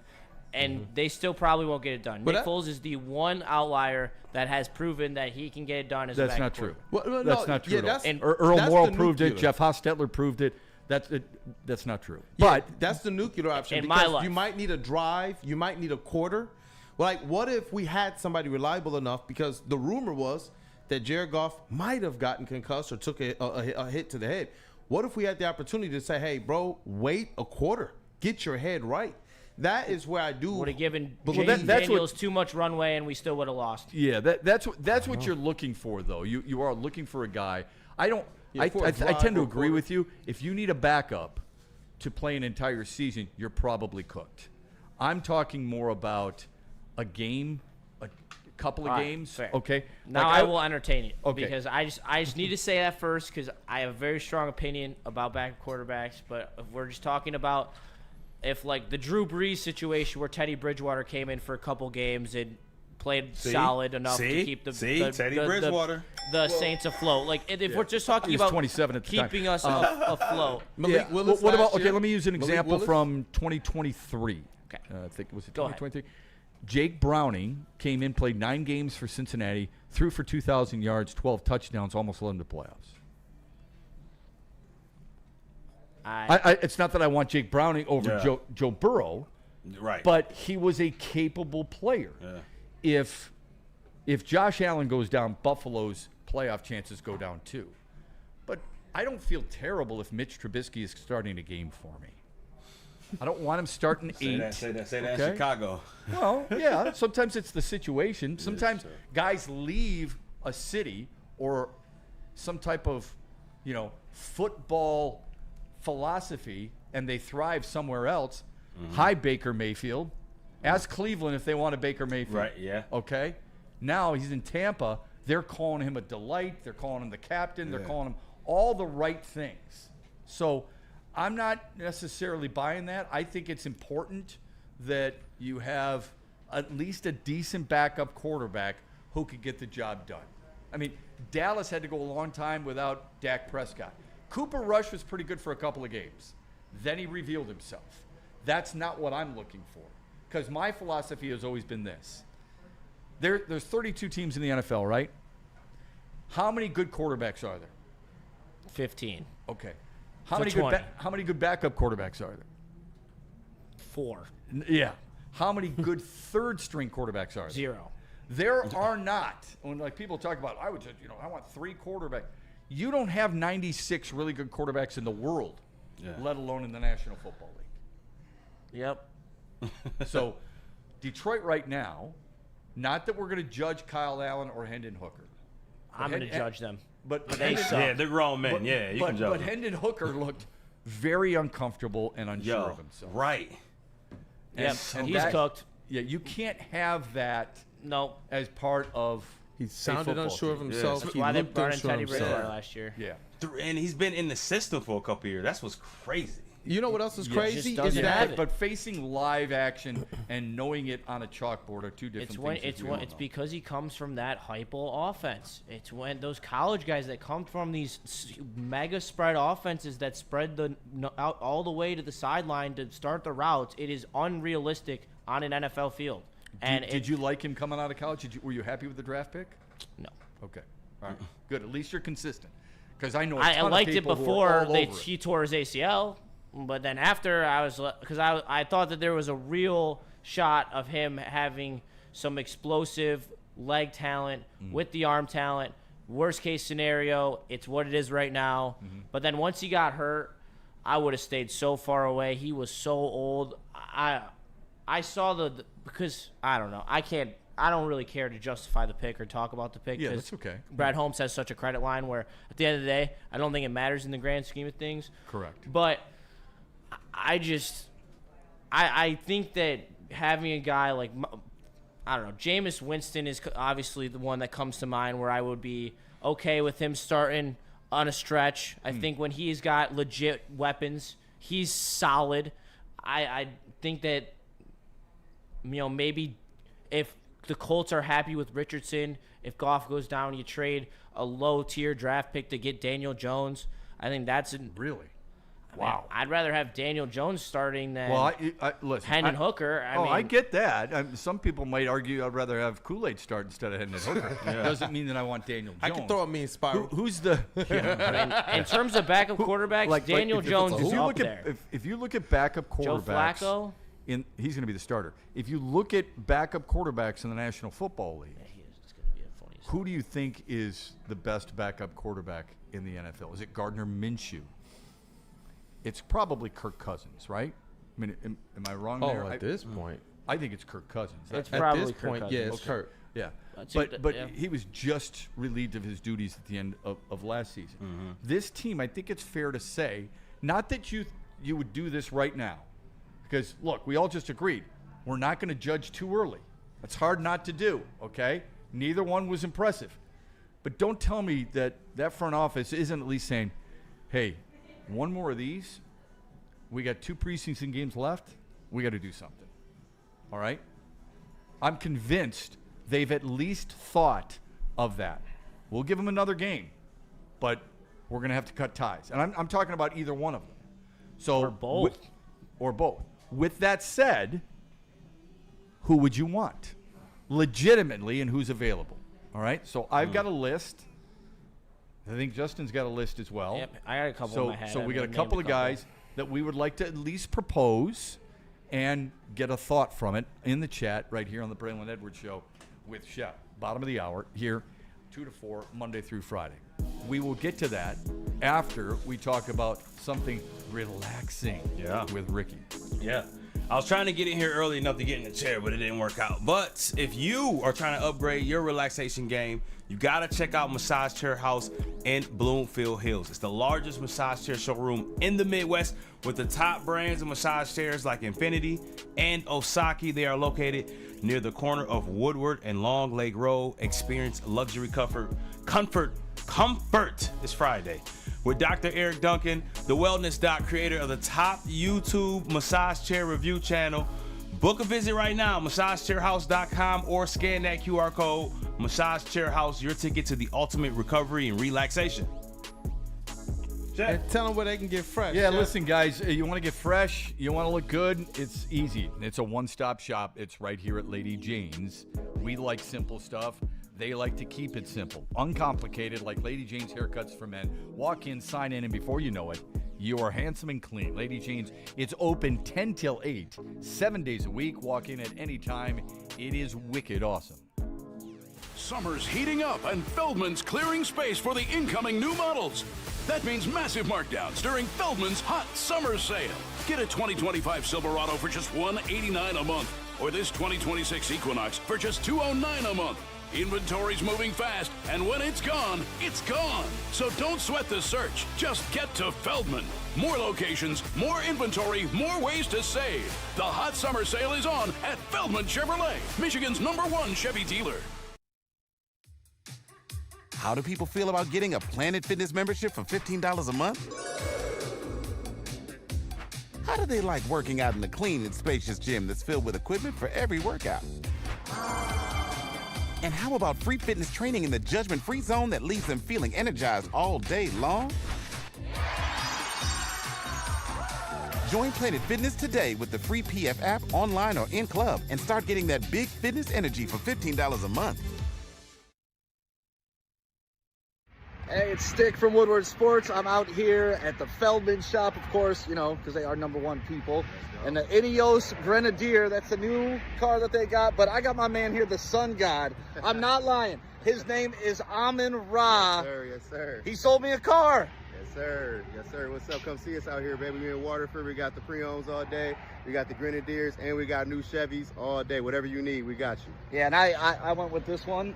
and they still probably won't get it done. Nick Foles is the one outlier that has proven that he can get it done as a backup. That's not true. Well, that's not true yeah, at all. Earl that's Morrall the proved it. nuclear. Jeff Hostetler proved it. That's not true. Yeah, But that's the nuclear option. In because my life. you might need a drive. You might need a quarter. Like, what if we had somebody reliable enough? Because the rumor was that Jared Goff might have gotten concussed or took a hit to the head. What if we had the opportunity to say, hey, bro, wait a quarter. Get your head right. That is where I do. Would have given believe. James Daniels too much runway, and we still would have lost. Yeah, that's what you're looking for, though. You are looking for a guy. I tend to agree with you. If you need a backup to play an entire season, you're probably cooked. I'm talking more about a game, a couple of games. Fair. Okay. Now I will entertain it. Okay. Because I just need to say that first because I have a very strong opinion about backup quarterbacks. But if we're just talking about if like the Drew Brees situation where Teddy Bridgewater came in for a couple games and played solid enough to keep the Saints afloat. Like if we're just talking about 27 at the time. keeping us afloat. Malik Willis what about? last year? Okay, let me use an Malik example Willis? from 2023. Okay. I think was it Go ahead. 2023? Jake Browning came in, played 9 games for Cincinnati, threw for 2,000 yards, 12 touchdowns, almost led them to playoffs. It's not that I want Jake Browning over Joe Burrow, Right. but he was a capable player. Yeah. If Josh Allen goes down, Buffalo's playoff chances go down too. But I don't feel terrible if Mitch Trubisky is starting a game for me. I don't want him starting 8. Say that in Chicago. Well, yeah. Sometimes it's the situation. Sometimes guys leave a city or some type of, football philosophy and they thrive somewhere else. Hi, Baker Mayfield. Ask Cleveland if they want a Baker Mayfield. Right, yeah. Okay? Now he's in Tampa. They're calling him a delight. They're calling him the captain. They're calling him all the right things. So I'm not necessarily buying that. I think it's important that you have at least a decent backup quarterback who could get the job done. I mean, Dallas had to go a long time without Dak Prescott. Cooper Rush was pretty good for a couple of games. Then he revealed himself. That's not what I'm looking for. Because my philosophy has always been this. There's 32 teams in the NFL, right? How many good quarterbacks are there? 15. Okay. How So many good backup quarterbacks are there? 4. Yeah. How many good third string quarterbacks are there? 0. There are not. When people talk about, I want 3 quarterbacks. You don't have 96 really good quarterbacks in the world, let alone in the National Football League. Yep. So, Detroit right now, not that we're going to judge Kyle Allen or Hendon Hooker. I'm going to judge them. But they suck. Yeah, they're grown men. You can judge But them. Hendon Hooker looked very uncomfortable and unsure of himself. Right. Yep, he's cooked. Yeah, you can't have that as part of He sounded unsure of himself. That's He why they looked brought in unsure of Teddy Bridgewater himself. last year. Yeah. And he's been in the system for a couple years. That's what's crazy. You know what else is Yeah, crazy? just doesn't Is that have it. But facing live action and knowing it on a chalkboard are two different things. It's because he comes from that hypo offense. It's when those college guys that come from these mega spread offenses that spread out all the way to the sideline to start the routes. It is unrealistic on an NFL field. And did you like him coming out of college? Were you happy with the draft pick? No. Okay. All right. Good. At least you're consistent. Because I know I liked it before he he tore his ACL. But then after, I thought that there was a real shot of him having some explosive leg talent with the arm talent. Worst case scenario, it's what it is right now. But then once he got hurt, I would have stayed so far away. He was so old. I saw because I don't know. I don't really care to justify the pick or talk about the pick. Yeah, that's okay. Brad Holmes has such a credit line where at the end of the day, I don't think it matters in the grand scheme of things. Correct. But I think that having a guy like, I don't know, Jameis Winston is obviously the one that comes to mind where I would be okay with him starting on a stretch. I think when he's got legit weapons, he's solid. I think that, maybe if the Colts are happy with Richardson, if Goff goes down, you trade a low-tier draft pick to get Daniel Jones. I think that's really. Wow. I'd rather have Daniel Jones starting than listen, Hendon Hooker. I get that. Some people might argue I'd rather have Kool-Aid start instead of Hendon Hooker. Doesn't mean that I want Daniel Jones. I can throw a mean spiral. Who's the? In terms of backup quarterbacks, Daniel Jones is up there. If you look at backup quarterbacks, Joe Flacco, he's going to be the starter. If you look at backup quarterbacks in the National Football League, who do you think is the best backup quarterback in the NFL? Is it Gardner Minshew? It's probably Kirk Cousins, right? I mean, am I wrong there? At this point, I think it's Kirk Cousins. It's probably at this Kirk point, Cousins. yeah, it's Kirk. Yeah, but yeah. he was just relieved of his duties at the end of last season. This team, I think it's fair to say, not that you would do this right now, because look, we all just agreed we're not going to judge too early. That's hard not to do. Okay, neither one was impressive, but don't tell me that front office isn't at least saying, hey, one more of these, we got 2 preseason games left, we got to do something. All right? I'm convinced they've at least thought of that. We'll give them another game, but we're going to have to cut ties. And I'm talking about either one of them. So or both. With that said, who would you want? Legitimately, and who's available. All right? So I've got a list. I think Justin's got a list as well. Yep, I got a couple in my head. So we got a couple of guys that we would like to at least propose and get a thought from it in the chat right here on the Braylon Edwards Show with Shep. Bottom of the hour here, 2 to 4, Monday through Friday. We will get to that after we talk about something relaxing with Ricky. Yeah. I was trying to get in here early enough to get in the chair, but it didn't work out. But if you are trying to upgrade your relaxation game, you got to check out Massage Chair House in Bloomfield Hills. It's the largest massage chair showroom in the Midwest with the top brands of massage chairs like Infinity and Osaki. They are located near the corner of Woodward and Long Lake Road. Experience luxury comfort this Friday with Dr. Eric Duncan, the wellness doc, creator of the top YouTube massage chair review channel. Book a visit right now, massagechairhouse.com, or scan that QR code. Massage Chair House, your ticket to the ultimate recovery and relaxation. And tell them where they can get fresh. Yeah, listen, guys, you want to get fresh, you want to look good, it's easy. It's a one-stop shop. It's right here at Lady Jane's. We like simple stuff. They like to keep it simple, uncomplicated, like Lady Jane's Haircuts for Men. Walk in, sign in, and before you know it, you are handsome and clean. Lady Jane's, it's open 10 till 8, 7 days a week. Walk in at any time. It is wicked awesome. Summer's heating up and Feldman's clearing space for the incoming new models. That means massive markdowns during Feldman's hot summer sale. Get a 2025 Silverado for just $189 a month, or this 2026 Equinox for just $209 a month. Inventory's moving fast, and when it's gone, it's gone. So don't sweat the search. Just get to Feldman. More locations, more inventory, more ways to save. The hot summer sale is on at Feldman Chevrolet, Michigan's #1 Chevy dealer. How do people feel about getting a Planet Fitness membership for $15 a month? How do they like working out in a clean and spacious gym that's filled with equipment for every workout? And how about free fitness training in the judgment-free zone that leaves them feeling energized all day long? Join Planet Fitness today with the free PF app, online or in club, and start getting that big fitness energy for $15 a month. Hey, it's Stick from Woodward Sports. I'm out here at the Feldman shop, of course, you know, because they are #1 people. And the Ineos Grenadier, that's the new car that they got. But I got my man here, the Sun God. I'm not lying. His name is Amon-Ra. Yes, sir. Yes, sir. He sold me a car. Yes, sir. Yes, sir. What's up? Come see us out here, baby. We're in Waterford. We got the pre-owns all day. We got the Grenadiers, and we got new Chevys all day. Whatever you need, we got you. Yeah, and I went with this one.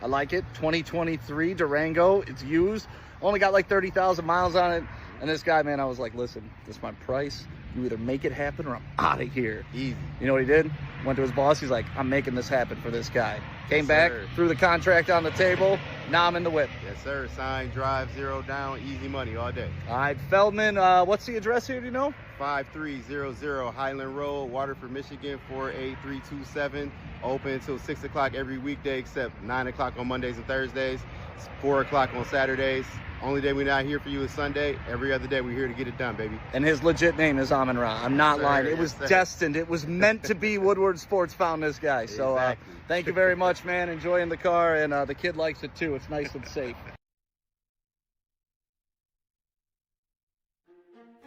I like it. 2023 Durango. It's used. Only got like 30,000 miles on it. And this guy, man, I was like, listen, this is my price. You either make it happen or I'm out of here. Easy. You know what he did? Went to his boss. He's like, I'm making this happen for this guy. Came back, threw the contract on the table. Now I'm in the whip. Yes, sir. Sign, drive, 0 down, easy money all day. All right, Feldman, what's the address here, do you know? 5300 Highland Road, Waterford, Michigan, 48327. Open until 6 o'clock every weekday except 9 o'clock on Mondays and Thursdays. It's 4 o'clock on Saturdays. Only day we're not here for you is Sunday. Every other day we're here to get it done, baby. And his legit name is Amon-Ra. I'm not lying. It was destined. It was meant to be. Woodward Sports found this guy. So thank you very much, man. Enjoying the car, and the kid likes it too. It's nice and safe.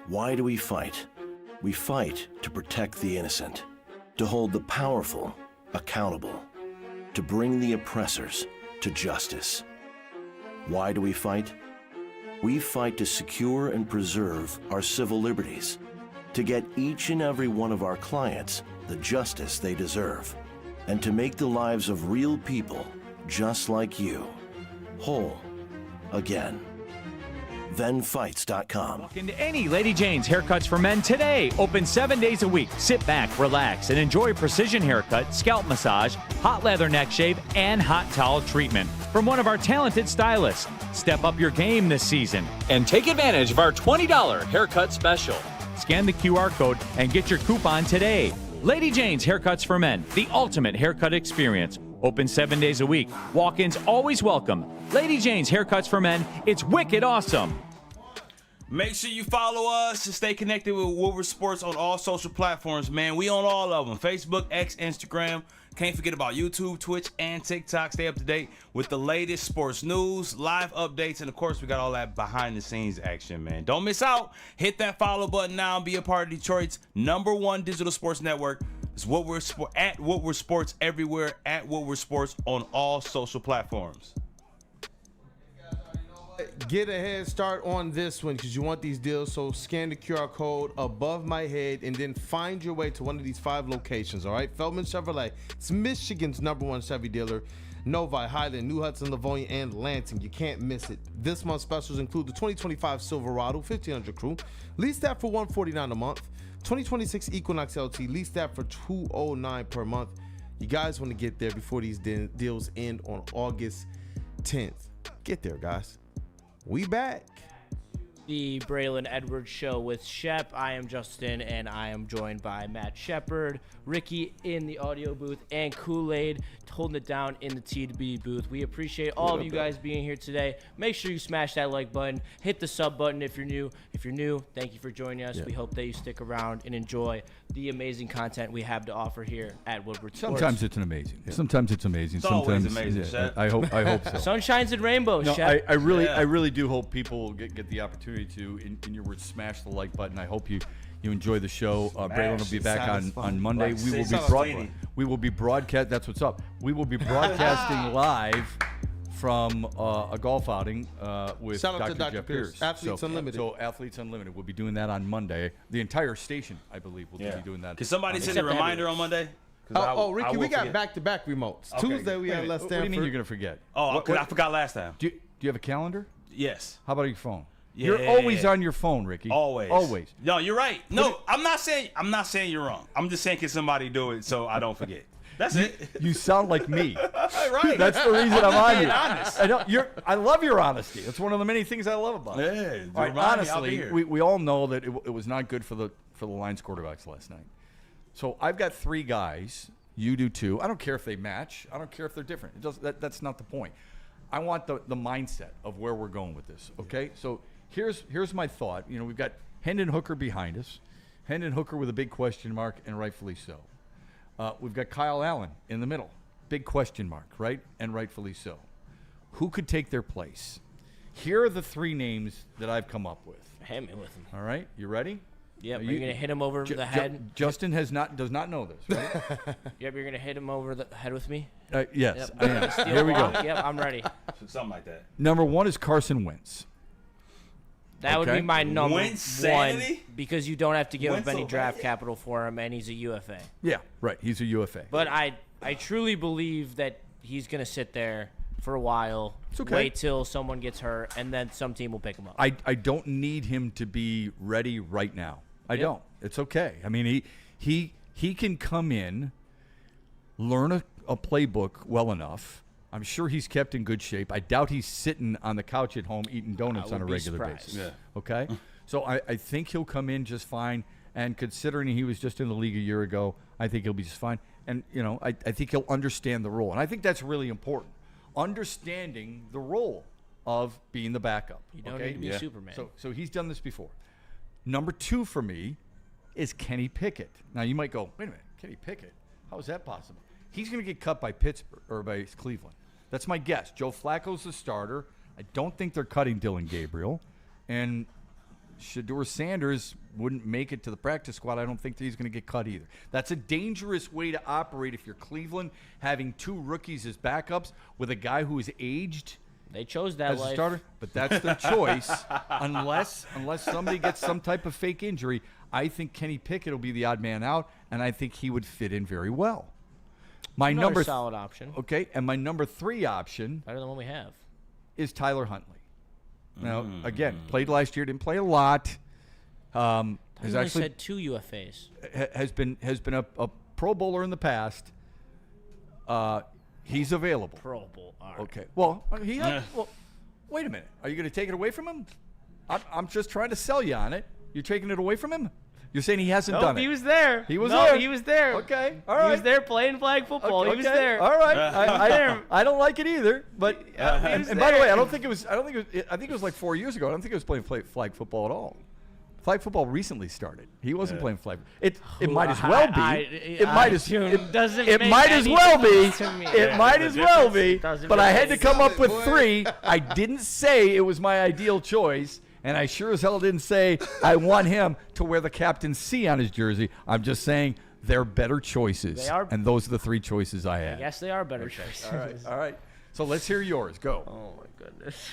Why do we fight? We fight to protect the innocent, to hold the powerful accountable, to bring the oppressors to justice. Why do we fight? We fight to secure and preserve our civil liberties, to get each and every one of our clients the justice they deserve, and to make the lives of real people just like you whole again. ThenFights.com. Walk into any Lady Jane's Haircuts for Men today. Open 7 days a week. Sit back, relax, and enjoy precision haircut, scalp massage, hot leather neck shave, and hot towel treatment from one of our talented stylists. Step up your game this season and take advantage of our $20 haircut special. Scan the QR code and get your coupon today. Lady Jane's Haircuts for Men, the ultimate haircut experience. Open 7 days a week. Walk-ins always welcome. Lady Jane's Haircuts for Men. It's wicked awesome. Make sure you follow us to stay connected with Woodward Sports on all social platforms, man. We on all of them. Facebook, X, Instagram. Can't forget about YouTube, Twitch, and TikTok. Stay up to date with the latest sports news, live updates, and, of course, we got all that behind-the-scenes action, man. Don't miss out. Hit that follow button now and be a part of Detroit's #1 digital sports network. It's at Woodward Sports everywhere, at Woodward Sports on all social platforms. Get a head start on this one because you want these deals. So scan the QR code above my head and then find your way to one of these 5 locations. All right, Feldman Chevrolet. It's Michigan's #1 Chevy dealer. Novi, Highland, New Hudson, Livonia, and Lansing. You can't miss it. This month's specials include the 2025 Silverado 1500 Crew. Lease that for $149 a month. 2026 Equinox LT. Lease that for $209 per month. You guys want to get there before these deals end on August 10th. Get there, guys. We back. The Braylon Edwards Show with Shep. I am Justin, and I am joined by Matt Shepard, Ricky in the audio booth, and Kool-Aid holding it down in the TB booth. We appreciate all of you guys being here today. Make sure you smash that like button. Hit the sub button if you're new. If you're new, thank you for joining us. We hope that you stick around and enjoy the amazing content we have to offer here at Woodward Sports. Sometimes it's amazing. Sometimes it's amazing. It's Sometimes always amazing, Shep. I hope so. Sunshines and rainbows, No, Shep. I really do hope people get the opportunity to, in your words, smash the like button. I hope you enjoy the show. Braylon will be back on Monday. We will be broadcast. That's what's up. We will be broadcasting live from a golf outing with Shout out to Dr. Dr. Jeff Pierce. Athletes Unlimited. So Athletes Unlimited. We'll be doing that on Monday. The entire station, I believe, will be doing that. Can somebody send a reminder on Monday? Ricky, we got back-to-back remotes. Okay. Tuesday we had Les Stanford. What do you mean you're going to forget? Oh, I forgot last time. Do you have a calendar? Yes. How about your phone? Yeah. You're always on your phone, Ricky. Always. No, you're right. No, I'm not saying you're wrong. I'm just saying, can somebody do it so I don't forget? That's it. You sound like me. Right. That's the reason I'm on being you. honest. I love your honesty. It's one of the many things I love about it. Yeah, All right, remind me, I'll be honestly, here. we all know that it was not good for the Lions quarterbacks last night. So I've got 3 guys. You do too. I don't care if they match. I don't care if they're different. That's not the point. I want the mindset of where we're going with this. Okay, so here's my thought. You know, we've got Hendon Hooker behind us. Hendon Hooker with a big question mark, and rightfully so. We've got Kyle Allen in the middle. Big question mark, right? And rightfully so. Who could take their place? Here are the 3 names that I've come up with. Hit me with them. All right, you ready? Yep, you're going to hit him over the head. Justin does not know this, right? Yep, you're going to hit him over the head with me? Yes, Yep. I am. Steal Here we go. block. Yep, I'm ready. Something like that. Number 1 is Carson Wentz. That would be my number Wentz-sanity? 1 because you don't have to give up any Wentz-o-mania? draft capital for him, and he's a UFA. Yeah, right. He's a UFA. But I truly believe that he's going to sit there for a while, It's okay. wait till someone gets hurt, and then some team will pick him up. I don't need him to be ready right now. I don't. It's okay. I mean, he can come in, learn a playbook well enough. I'm sure he's kept in good shape. I doubt he's sitting on the couch at home eating donuts on a regular basis. Yeah. Okay? So I think he'll come in just fine. And considering he was just in the league a year ago, I think he'll be just fine. And, you know, I think he'll understand the role. And I think that's really important. Understanding the role of being the backup. You don't need to be Superman. So he's done this before. Number 2 for me is Kenny Pickett. Now, you might go, wait a minute, Kenny Pickett? How is that possible? He's going to get cut by Pittsburgh or by Cleveland. That's my guess. Joe Flacco's the starter. I don't think they're cutting Dylan Gabriel. And Shedeur Sanders wouldn't make it to the practice squad. I don't think that he's going to get cut either. That's a dangerous way to operate if you're Cleveland, having 2 rookies as backups with a guy who is aged. They chose that as life. a starter, but that's their choice. unless somebody gets some type of fake injury, I think Kenny Pickett will be the odd man out, and I think he would fit in very well. Another solid option. Okay, and my number 3 option, better than what we have, is Tyler Huntley. Now, again, played last year, didn't play a lot. Has actually had 2 UFAs. Has been a Pro Bowler in the past. He's available. Pro Bowl. All right. Okay. Well, well, wait a minute. Are you going to take it away from him? I'm just trying to sell you on it. You're taking it away from him? You're saying he hasn't done it? He was there. He was there. He was there. Okay. All right. He was there playing flag football. Okay. He was there. All right. I don't like it either. But and by the way, I think it was like 4 years ago. I don't think it was playing flag football at all. Flag football recently started. He wasn't playing flag. It might as well be. It might as well be. It might as well be. But I had to come up with 3. I didn't say it was my ideal choice. And I sure as hell didn't say I want him to wear the Captain C on his jersey. I'm just saying they're better choices. They are. And those are the 3 choices I had. Yes, they are better choices. All right. So let's hear yours. Go. Oh, my goodness.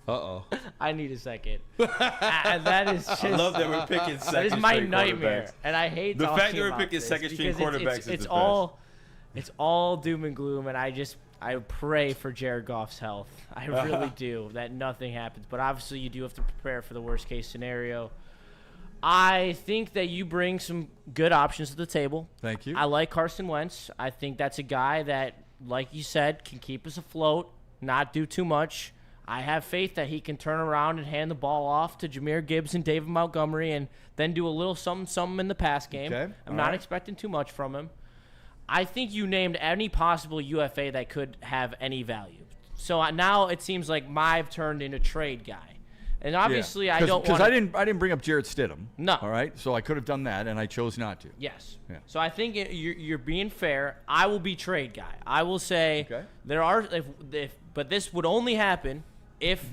Uh-oh. I need a second. And that is just... I love that we're picking second-string That is my nightmare. quarterbacks. And I hate the talking fact that we're about picking this second-string because quarterbacks is it's the all, It's all doom and gloom, and I pray for Jared Goff's health. I really do, that nothing happens. But obviously you do have to prepare for the worst-case scenario. I think that you bring some good options to the table. Thank you. I like Carson Wentz. I think that's a guy that, like you said, can keep us afloat, not do too much. I have faith that he can turn around and hand the ball off to Jahmyr Gibbs and David Montgomery and then do a little something in the pass game. Okay. I'm not expecting too much from him. I think you named any possible UFA that could have any value. So now it seems like I've turned into trade guy. And obviously I don't want to. Because I didn't bring up Jarrett Stidham. No. All right? So I could have done that, and I chose not to. Yes. Yeah. So I think you're being fair. I will be trade guy. I will say there are but this would only happen if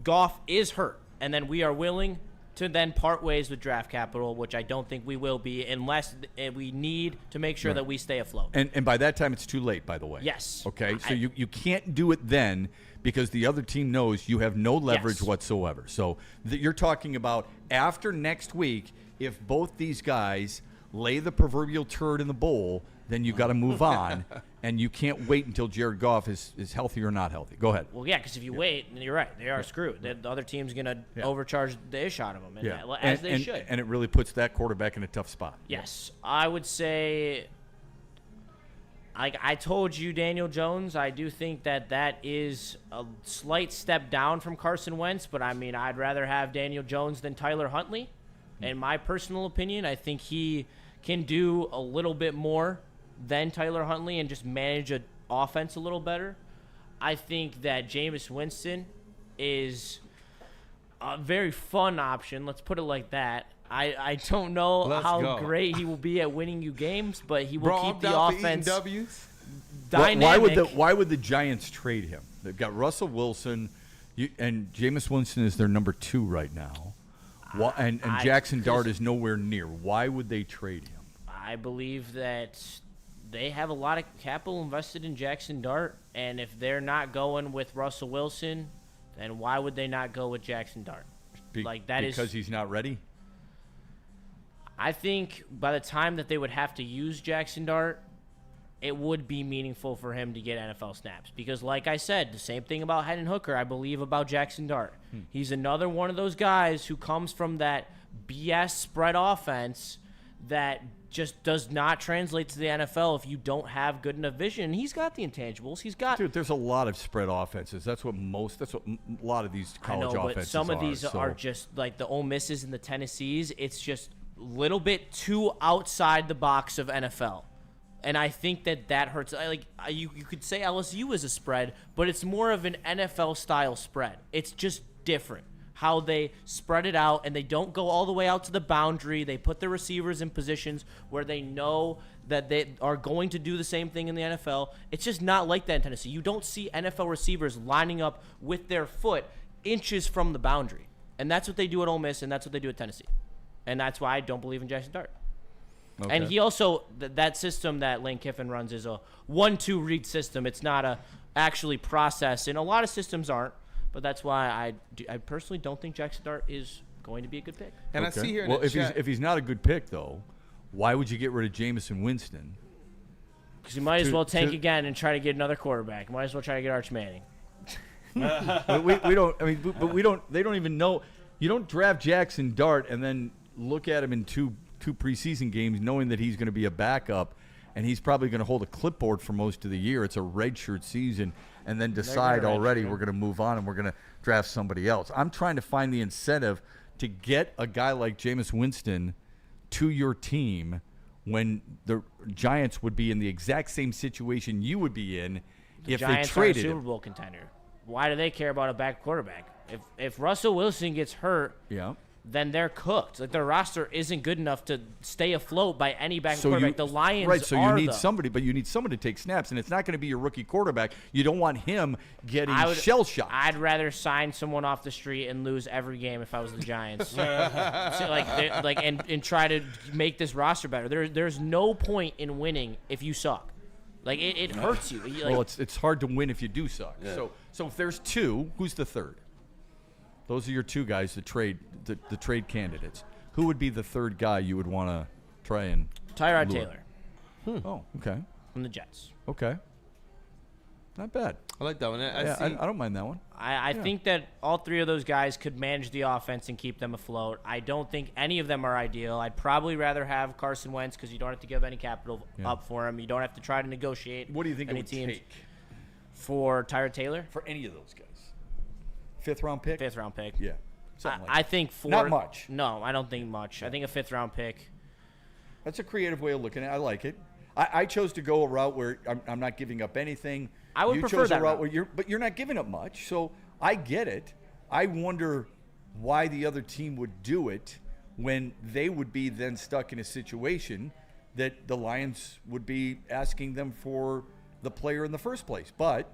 Goff is hurt, and then we are willing to then part ways with draft capital, which I don't think we will be unless we need to make sure that we stay afloat. And by that time, it's too late, by the way. Yes. Okay? So you can't do it then because the other team knows you have no leverage whatsoever. So you're talking about after next week, if both these guys lay the proverbial turd in the bowl, then you got to move on, and you can't wait until Jared Goff is healthy or not healthy. Go ahead. Well, yeah, because if you wait, then you're right. They are screwed. The other team's going to overcharge the ish out of them, as they should. And it really puts that quarterback in a tough spot. Yes. I would say Like I told you, Daniel Jones, I do think that is a slight step down from Carson Wentz, but I mean, I'd rather have Daniel Jones than Tyler Huntley. In my personal opinion, I think he can do a little bit more than Tyler Huntley and just manage an offense a little better. I think that Jameis Winston is a very fun option. Let's put it like that. I don't know how great he will be at winning you games, but he will keep the offense dynamic. Why would the Giants trade him? They've got Russell Wilson, and Jameis Winston is their number 2 right now. And Jackson Dart is nowhere near. Why would they trade him? I believe that they have a lot of capital invested in Jackson Dart, and if they're not going with Russell Wilson, then why would they not go with Jackson Dart? Because he's not ready? I think by the time that they would have to use Jackson Dart, it would be meaningful for him to get NFL snaps. Because like I said, the same thing about Hendon Hooker, I believe about Jackson Dart. He's another one of those guys who comes from that BS spread offense that just does not translate to the NFL if you don't have good enough vision. He's got the intangibles. Dude, there's a lot of spread offenses. That's what a lot of these college offenses are. But some of these are just like the Ole Misses and the Tennessees. It's just a little bit too outside the box of NFL. And I think that hurts. You could say LSU is a spread, but it's more of an NFL-style spread. It's just different how they spread it out, and they don't go all the way out to the boundary. They put their receivers in positions where they know that they are going to do the same thing in the NFL. It's just not like that in Tennessee. You don't see NFL receivers lining up with their foot inches from the boundary. And that's what they do at Ole Miss, and that's what they do at Tennessee. And that's why I don't believe in Jackson Dart. Okay. And he also, that system that Lane Kiffin runs is a 1-2 read system. It's not a actually process, and a lot of systems aren't. But that's why I personally don't think Jackson Dart is going to be a good pick. And I see here in the chat, if he's not a good pick, though, why would you get rid of Jameis Winston? Because you might as well tank again and try to get another quarterback. Might as well try to get Arch Manning. we don't. I mean, but we don't. They don't even know. You don't draft Jackson Dart and then look at him in two preseason games, knowing that he's going to be a backup, and he's probably going to hold a clipboard for most of the year. It's a redshirt season. And then decide already we're going to move on and we're going to draft somebody else. I'm trying to find the incentive to get a guy like Jameis Winston to your team when the Giants would be in the exact same situation you would be in if they traded him. Super Bowl contender. Why do they care about a back quarterback? If Russell Wilson gets hurt, then they're cooked. Like their roster isn't good enough to stay afloat by any back quarterback. The Lions you need somebody, but you need somebody to take snaps, and it's not going to be your rookie quarterback. You don't want him getting shell shocked. I'd rather sign someone off the street and lose every game if I was the Giants. and try to make this roster better. There's no point in winning if you suck. Like it hurts you. Well, it's hard to win if you do suck. Yeah. So if there's two, who's the third? Those are your two guys, the trade candidates. Who would be the third guy you would want to try and Tyrod Taylor. Oh, okay. From the Jets. Okay. Not bad. I like that one. I don't mind that one. I think that all three of those guys could manage the offense and keep them afloat. I don't think any of them are ideal. I'd probably rather have Carson Wentz because you don't have to give any capital up for him. You don't have to try to negotiate. What do you think it would take for Tyrod Taylor? For any of those guys. Fifth-round pick? Fifth-round pick. Yeah. I think not much. No, I don't think much. I think a fifth-round pick. That's a creative way of looking at it. I like it. I chose to go a route where I'm not giving up anything. I would prefer that route. Where you're not giving up much, so I get it. I wonder why the other team would do it when they would be then stuck in a situation that the Lions would be asking them for the player in the first place. But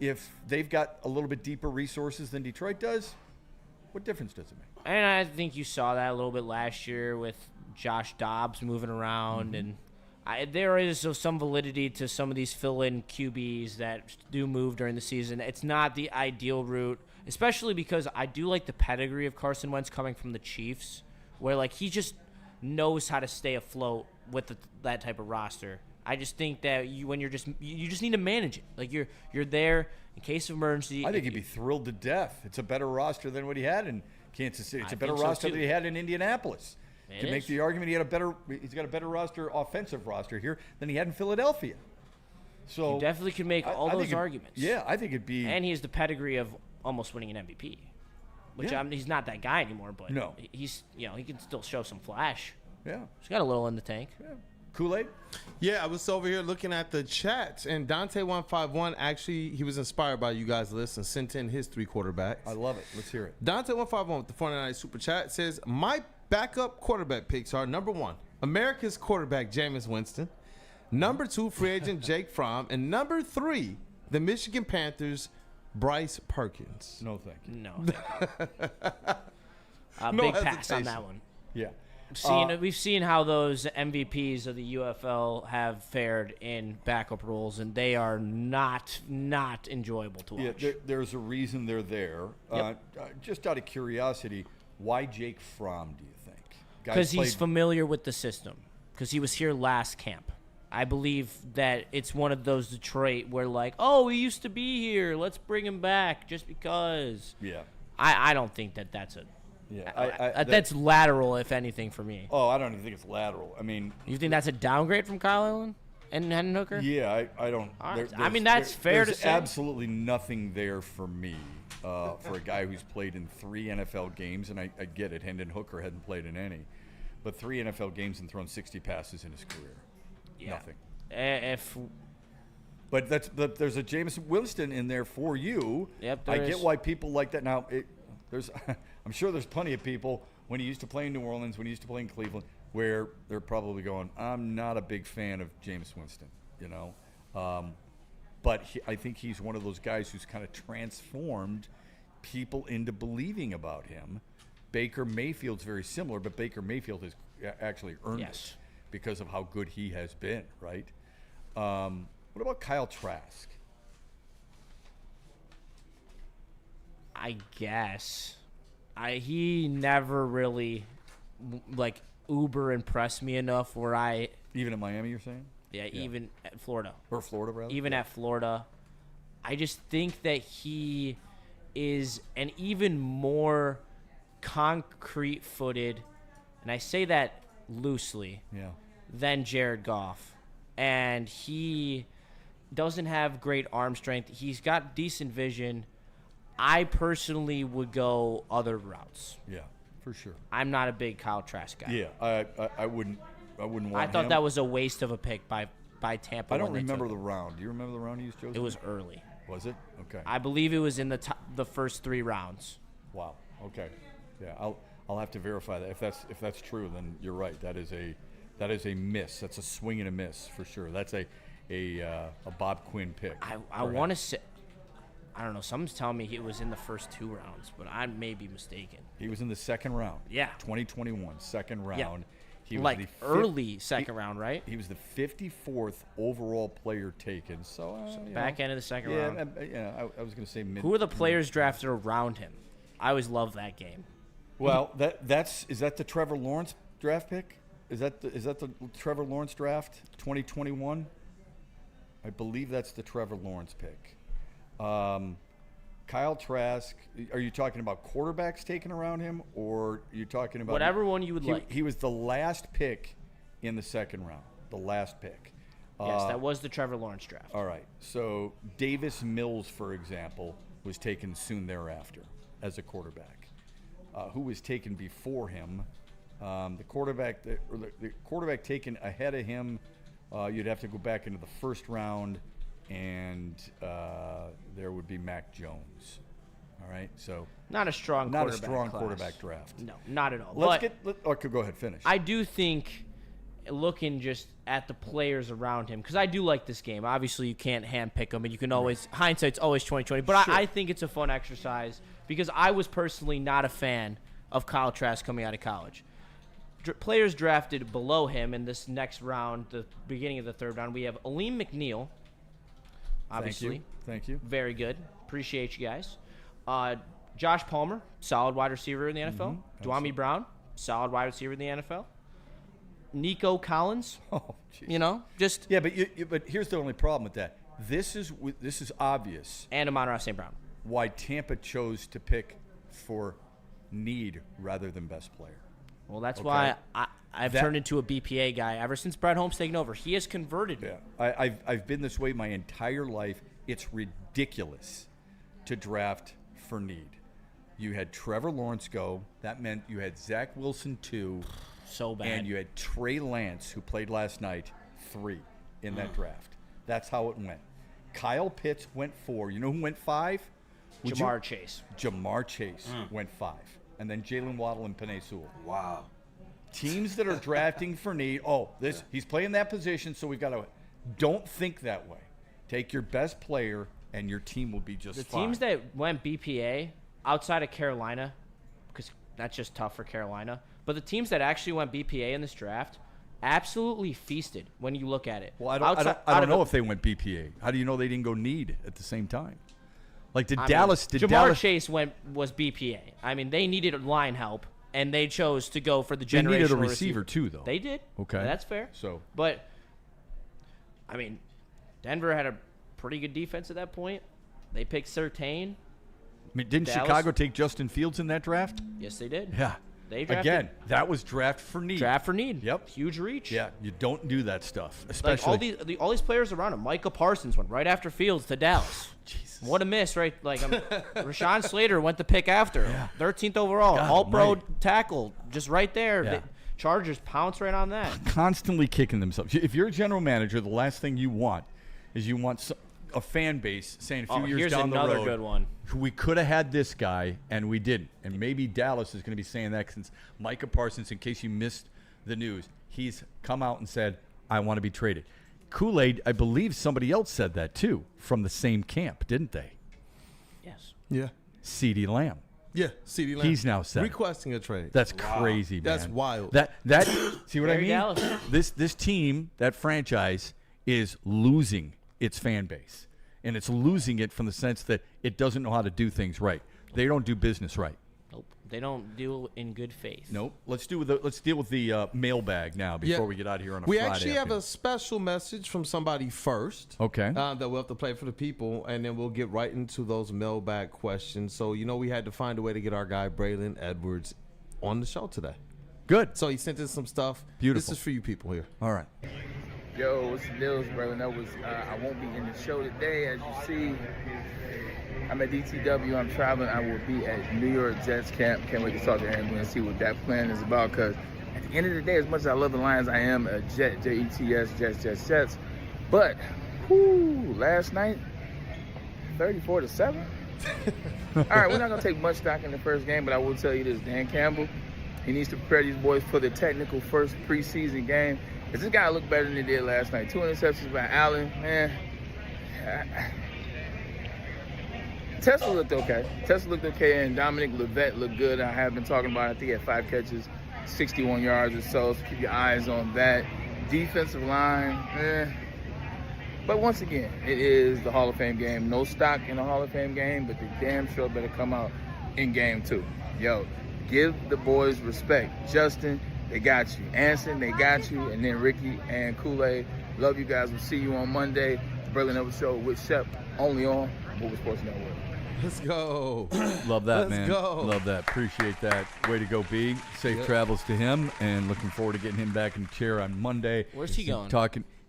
if they've got a little bit deeper resources than Detroit does, what difference does it make? And I think you saw that a little bit last year with Josh Dobbs moving around. And there is some validity to some of these fill-in QBs that do move during the season. It's not the ideal route, especially because I do like the pedigree of Carson Wentz coming from the Chiefs, where he just knows how to stay afloat with that type of roster. I just think that you just need to manage it. You're there in case of emergency. I think he'd be thrilled to death. It's a better roster than what he had in Kansas City. It's a better roster than he had in Indianapolis. You can make the argument he's got a better offensive roster here than he had in Philadelphia. So you definitely could make all those arguments. I think it'd be. And he has the pedigree of almost winning an MVP, which he's not that guy anymore. But no, he's he can still show some flash. Yeah, he's got a little in the tank. Yeah. Kool-Aid? Yeah, I was over here looking at the chats, and Dante151 actually, he was inspired by you guys' list and sent in his 3 quarterbacks. I love it. Let's hear it. Dante151 with the 49 Super Chat says, my backup quarterback picks are number 1, America's quarterback Jameis Winston, number 2, free agent Jake Fromm, and number 3, the Michigan Panthers, Bryce Perkins. No thank you. No. Big pass on that one. Yeah. We've seen how those MVPs of the UFL have fared in backup roles, and they are not enjoyable to watch. Yeah, there's a reason they're there. Yep. Just out of curiosity, why Jake Fromm, do you think? Because he's familiar with the system. Because he was here last camp. I believe that it's one of those Detroit where he used to be here. Let's bring him back just because. Yeah. I don't think that's a. Yeah, that's lateral, if anything, for me. Oh, I don't even think it's lateral. I mean, you think that's a downgrade from Kyle Allen and Hendon Hooker? Yeah, I don't. That's fair to say. There's absolutely nothing there for me for a guy who's played in 3 NFL games, and I get it. Hendon Hooker hadn't played in any, but 3 NFL games and thrown 60 passes in his career. Yeah. Nothing. But there's a Jameis Winston in there for you. Yep. I get why people like that. Now, I'm sure there's plenty of people when he used to play in New Orleans, when he used to play in Cleveland, where they're probably going, I'm not a big fan of Jameis Winston, but I think he's one of those guys who's kind of transformed people into believing about him. Baker Mayfield's very similar, but Baker Mayfield has actually earned it because of how good he has been, right? What about Kyle Trask? I guess. He never really uber impressed me enough where I even at Miami, you're saying? Yeah, even at Florida. Or Florida, rather? Even at Florida. I just think that he is an even more concrete-footed, and I say that loosely, than Jared Goff. And he doesn't have great arm strength. He's got decent vision. I personally would go other routes. Yeah, for sure. I'm not a big Kyle Trask guy. Yeah, I wouldn't want I thought him. that was a waste of a pick by Tampa. I don't remember the round. Do you remember the round he used, Joseph? It was early. Was it? Okay. I believe it was in the first 3 rounds. Wow. Okay. Yeah, I'll have to verify that. If that's true, then you're right. That is a miss. That's a swing and a miss for sure. That's a Bob Quinn pick. I want to say, I don't know. Someone's telling me he was in the first 2 rounds, but I may be mistaken. He was in the second round. Yeah. 2021, second round. Yeah. He was early second round, right? He was the 54th overall player taken. So back end of the second round. I was going to say mid. Who are the players drafted around him? I always love that game. Well, is that the Trevor Lawrence draft pick? Is that the Trevor Lawrence draft 2021? I believe that's the Trevor Lawrence pick. Kyle Trask, are you talking about quarterbacks taken around him, or are you talking about whatever one you would like? He was the last pick in the second round. The last pick. Yes, that was the Trevor Lawrence draft. All right. So Davis Mills, for example, was taken soon thereafter as a quarterback. Who was taken before him? The quarterback taken ahead of him, you'd have to go back into the first round, and there would be Mac Jones. All right, so not a strong quarterback draft. No, not at all. Go ahead, finish. I do think, looking just at the players around him, because I do like this game. Obviously, you can't handpick them, and you can always hindsight's always 20/20. But sure. I think it's a fun exercise because I was personally not a fan of Kyle Trask coming out of college. Players drafted below him in this next round, the beginning of the third round, we have Aleem McNeil. Obviously, thank you. Very good. Appreciate you guys. Josh Palmer, solid wide receiver in the NFL. Dwamie Brown, solid wide receiver in the NFL. Nico Collins. Oh, geez. But here's the only problem with that. This is obvious. And Amon-Ra St. Brown. Why Tampa chose to pick for need rather than best player. Well, that's why I've turned into a BPA guy ever since Brett Holmes taken over. He has converted me. Yeah, I've been this way my entire life. It's ridiculous to draft for need. You had Trevor Lawrence go. That meant you had Zach Wilson 2. So bad. And you had Trey Lance, who played last night, 3 in that draft. That's how it went. Kyle Pitts went 4. You know who went 5? Jamar Chase. Jamar Chase went 5. And then Jalen Waddle and Penei Sewell. Wow. Teams that are drafting for need, he's playing that position, so we've got to. Don't think that way. Take your best player, and your team will be just fine. The teams that went BPA outside of Carolina, because that's just tough for Carolina, but the teams that actually went BPA in this draft absolutely feasted when you look at it. Well, I don't know if they went BPA. How do you know they didn't go need at the same time? Like, Jamar Chase was BPA. I mean, they needed line help, and they chose to go for the generational They needed a receiver too, though. They did. Okay. That's fair. But, I mean, Denver had a pretty good defense at that point. They picked Surtain. I mean, didn't Chicago take Justin Fields in that draft? Yes, they did. Yeah. They drafted. Again, that was draft for need. Draft for need. Yep. Huge reach. Yeah, you don't do that stuff, especially. Like all these players around him. Micah Parsons went right after Fields to Dallas. Jesus. What a miss, right? Like, Rashawn Slater went the pick after. Yeah. 13th overall. God All-pro tackle, just right there. Yeah. The Chargers pounce right on that. Constantly kicking themselves. If you're a general manager, the last thing you want is a fan base saying a few years down the road, here's another good one. We could have had this guy, and we didn't. And maybe Dallas is going to be saying that since Micah Parsons, in case you missed the news, he's come out and said, I want to be traded. Kool-Aid, I believe somebody else said that too, from the same camp, didn't they? Yes. Yeah. CeeDee Lamb. Yeah, CeeDee Lamb. He's now said requesting a trade. That's crazy, man. That's wild. That see what I mean? Dallas. This team, that franchise, is losing its fan base. And it's losing it from the sense that it doesn't know how to do things right. They don't do business right. Nope. They don't deal in good faith. Nope. Let's deal with the mailbag now before we get out of here on a Friday. We actually have a special message from somebody first. Okay. That we'll have to play for the people, and then we'll get right into those mailbag questions. So, we had to find a way to get our guy Braylon Edwards on the show today. Good. So he sent us some stuff. Beautiful. This is for you people here. All right. Yo, what's the deal, Braylon Edwards? I won't be in the show today, as you see. I'm at DTW. I'm traveling. I will be at New York Jets camp. Can't wait to talk to Aaron and see what that plan is about. Because at the end of the day, as much as I love the Lions, I am a Jet, Jets, Jets. But last night, 34-7. All right, we're not gonna take much stock in the first game, but I will tell you this: Dan Campbell, he needs to prepare these boys for the technical first preseason game. Cause this guy looked better than he did last night. 2 interceptions by Allen, man. Tesla looked okay, and Dominic Levet looked good. I have been talking about it. I think he had 5 catches, 61 yards or so. So keep your eyes on that. Defensive line, But once again, it is the Hall of Fame game. No stock in the Hall of Fame game, but the damn sure better come out in game 2. Yo, give the boys respect. Justin, they got you. Anson, they got you. And then Ricky and Kool-Aid. Love you guys. We'll see you on Monday. Braylon Edwards Show with Shep, only on Woodward Sports Network. Let's go. Love that, man. Go. Love that. Appreciate that. Way to go, B. Safe travels to him, and looking forward to getting him back in the chair on Monday. Where's he going?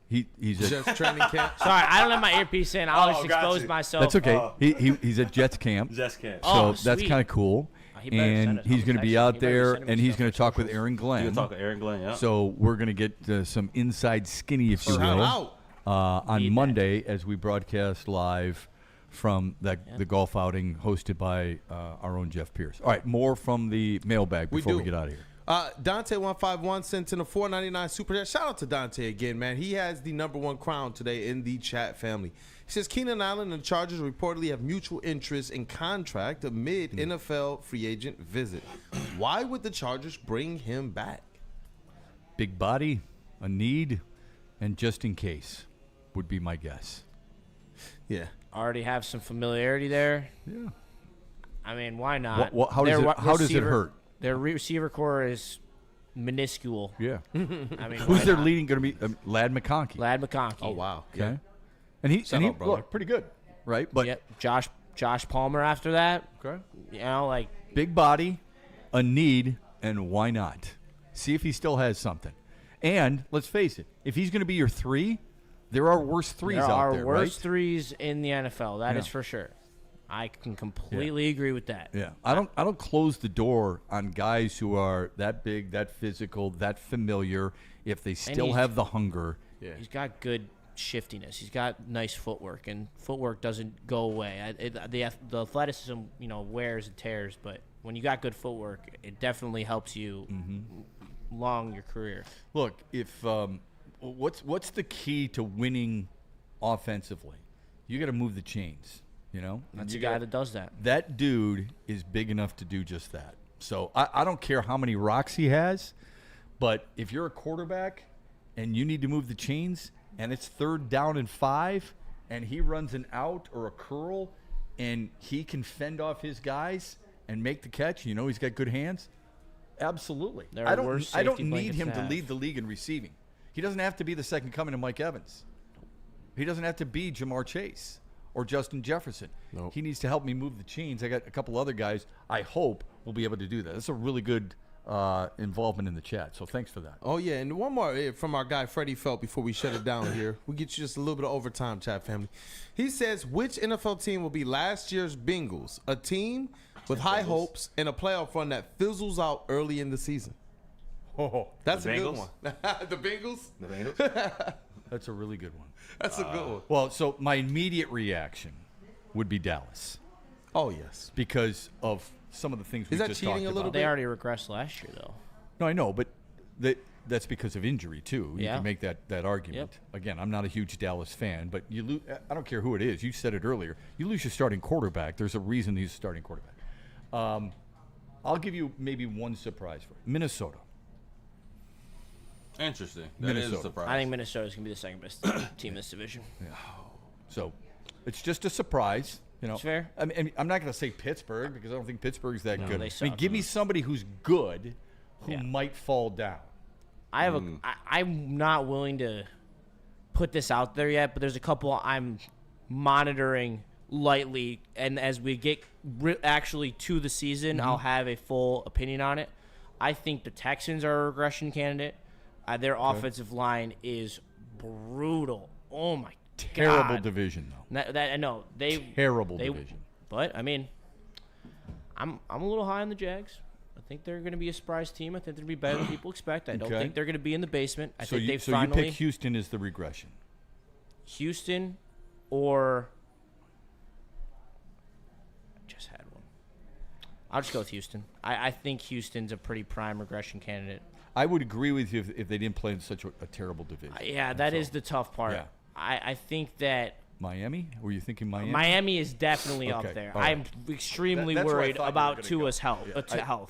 He's at Jets training camp. Sorry, I don't have my earpiece in. I always expose myself. That's okay. He's at Jets camp. Jets camp. So that's kind of cool. And he's going to be out there, and he's going to talk with Aaron Glenn. He's going to talk with Aaron Glenn, yeah. So we're going to get some inside skinny, if you will, on Monday as we broadcast live from the golf outing hosted by our own Jeff Pierce. All right, more from the mailbag before we get out of here. Dante151 sent in a $4.99 super chat. Shout out to Dante again, man. He has the #1 crown today in the chat family. He says Keenan Allen and the Chargers reportedly have mutual interest in contract amid NFL free agent visit. Why would the Chargers bring him back? Big body, a need, and just in case would be my guess. Yeah. Already have some familiarity there. Yeah. I mean, why not? How does it hurt? Their receiver core is minuscule. Yeah. I mean, who's their leading going to be? Lad McConkey. Lad McConkey. Oh, wow. Okay. Yeah. And he looked pretty good, right? But Josh Palmer after that. Okay. You know, like big body, a need, and why not? See if he still has something. And let's face it, if he's going to be your 3, there are worse 3s out there, right? There are worse 3s in the NFL. That is for sure. I can completely agree with that. Yeah, I don't close the door on guys who are that big, that physical, that familiar. If they still have the hunger, he's got good shiftiness. He's got nice footwork, and footwork doesn't go away. The athleticism, wears and tears, but when you got good footwork, it definitely helps you long your career. Look, if what's the key to winning offensively? You got to move the chains. That's a guy that does that. That dude is big enough to do just that. So I don't care how many rocks he has, but if you're a quarterback and you need to move the chains and it's 3rd down and 5 and he runs an out or a curl and he can fend off his guys and make the catch, he's got good hands, absolutely. I don't need him to lead the league in receiving. He doesn't have to be the second coming of Mike Evans. He doesn't have to be Jamar Chase or Justin Jefferson. Nope. He needs to help me move the chains. I got a couple other guys I hope will be able to do that. That's a really good involvement in the chat, so thanks for that. Oh, yeah, and one more from our guy Freddie Felt before we shut it down here. We get you just a little bit of overtime, chat family. He says, which NFL team will be last year's Bengals? A team with high hopes and a playoff run that fizzles out early in the season. Oh, that's a good one. The Bengals? The Bengals? That's a really good one. That's a good one. Well, so my immediate reaction would be Dallas. Oh, yes. Because of some of the things we just talked about. Is that cheating a little bit? They already regressed last year, though. No, I know, but that's because of injury, too. You can make that argument. Yep. Again, I'm not a huge Dallas fan, but I don't care who it is. You said it earlier. You lose your starting quarterback. There's a reason he's a starting quarterback. I'll give you maybe one surprise for it. Minnesota. Interesting. That is a surprise. I think Minnesota's going to be the second best team in this division. Yeah. So it's just a surprise. It's fair. I mean, I'm not going to say Pittsburgh because I don't think Pittsburgh's that good. They I suck. mean, give me somebody who's good who might fall down. I'm not willing to put this out there yet, but there's a couple I'm monitoring lightly, and as we get actually to the season, I'll have a full opinion on it. I think the Texans are a regression candidate. Their offensive line is brutal. Oh my Terrible God. division, though. I know Terrible division. But I mean, I'm a little high on the Jags. I think they're going to be a surprise team. I think they're going to be better than people expect. I don't think they're going to be in the basement. I think they finally. You pick Houston as the regression. Houston, or I just had one. I'll just go with Houston. I think Houston's a pretty prime regression candidate. I would agree with you if they didn't play in such a terrible division. Yeah, that is the tough part. Yeah. I think that Miami? Were you thinking Miami? Miami is definitely up there. All right. I'm extremely That's where I worried thought you about were gonna Tua's go. health.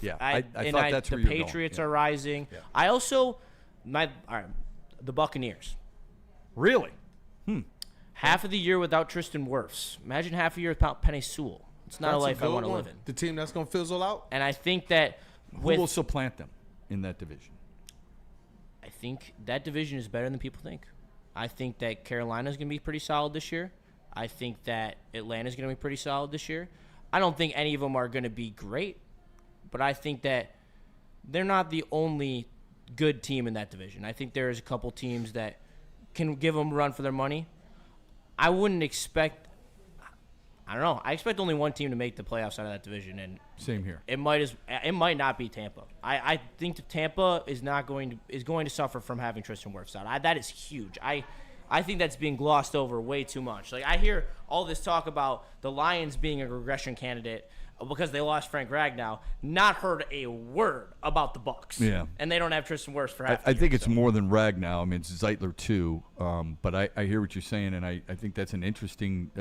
Yeah. Health. I thought that's where the you were going. Patriots Yeah. are rising. Yeah. I also the Buccaneers. Really? Half of the year without Tristan Wirfs. Imagine half a year without Penei Sewell. It's not a life I want to live in. The team that's going to fizzle out? And I think that who will supplant them in that division? I think that division is better than people think. I think that Carolina's going to be pretty solid this year. I think that Atlanta's going to be pretty solid this year. I don't think any of them are going to be great, but I think that they're not the only good team in that division. I think there's a couple teams that can give them a run for their money. I wouldn't expect – I don't know. I expect only one team to make the playoffs out of that division, and same here. It might not be Tampa. I think Tampa is going to suffer from having Tristan Wirfs out. That is huge. I think that's being glossed over way too much. Like, I hear all this talk about the Lions being a regression candidate because they lost Frank Ragnow. Not heard a word about the Bucs. Yeah, and they don't have Tristan Wirfs for half. I think it's more than Ragnow. I mean, it's Zeitler too. But I hear what you're saying, and I think that's an interesting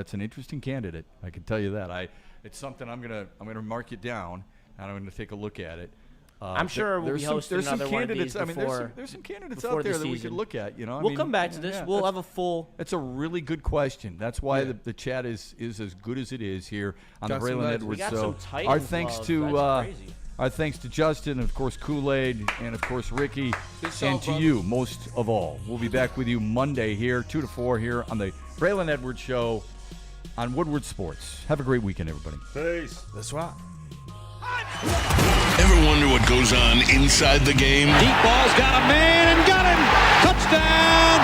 candidate. I can tell you that. It's something I'm gonna mark it down, and I'm gonna take a look at it. I'm sure we'll be hosting another one of these before. There's some candidates out there that we could look at. We'll come back to this. We'll have a full. It's a really good question. That's why the chat is as good as it is here on the Braylon Edwards. So our thanks to Justin, and of course Kool-Aid, and of course Ricky, and to you most of all. We'll be back with you Monday here, 2 to 4 here on the Braylon Edwards Show on Woodward Sports. Have a great weekend, everybody. Peace. That's right. Ever wonder what goes on inside the game? Deep ball's got a man and got him. Touchdown,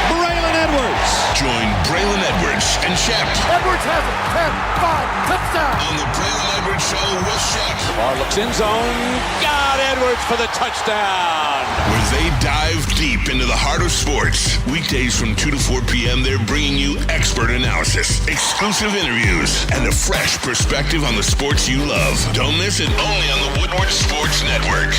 Braylon Edwards. Join Braylon Edwards and Shep. Edwards has it. 10-5, touchdown. On the Braylon Edwards Show with Shep. Ball looks in zone. Got Edwards for the touchdown. Where they dive deep into the heart of sports. Weekdays from 2 to 4 p.m., they're bringing you expert analysis, exclusive interviews, and a fresh perspective on the sports you love. Don't miss it, only on the Woodward Sports Network.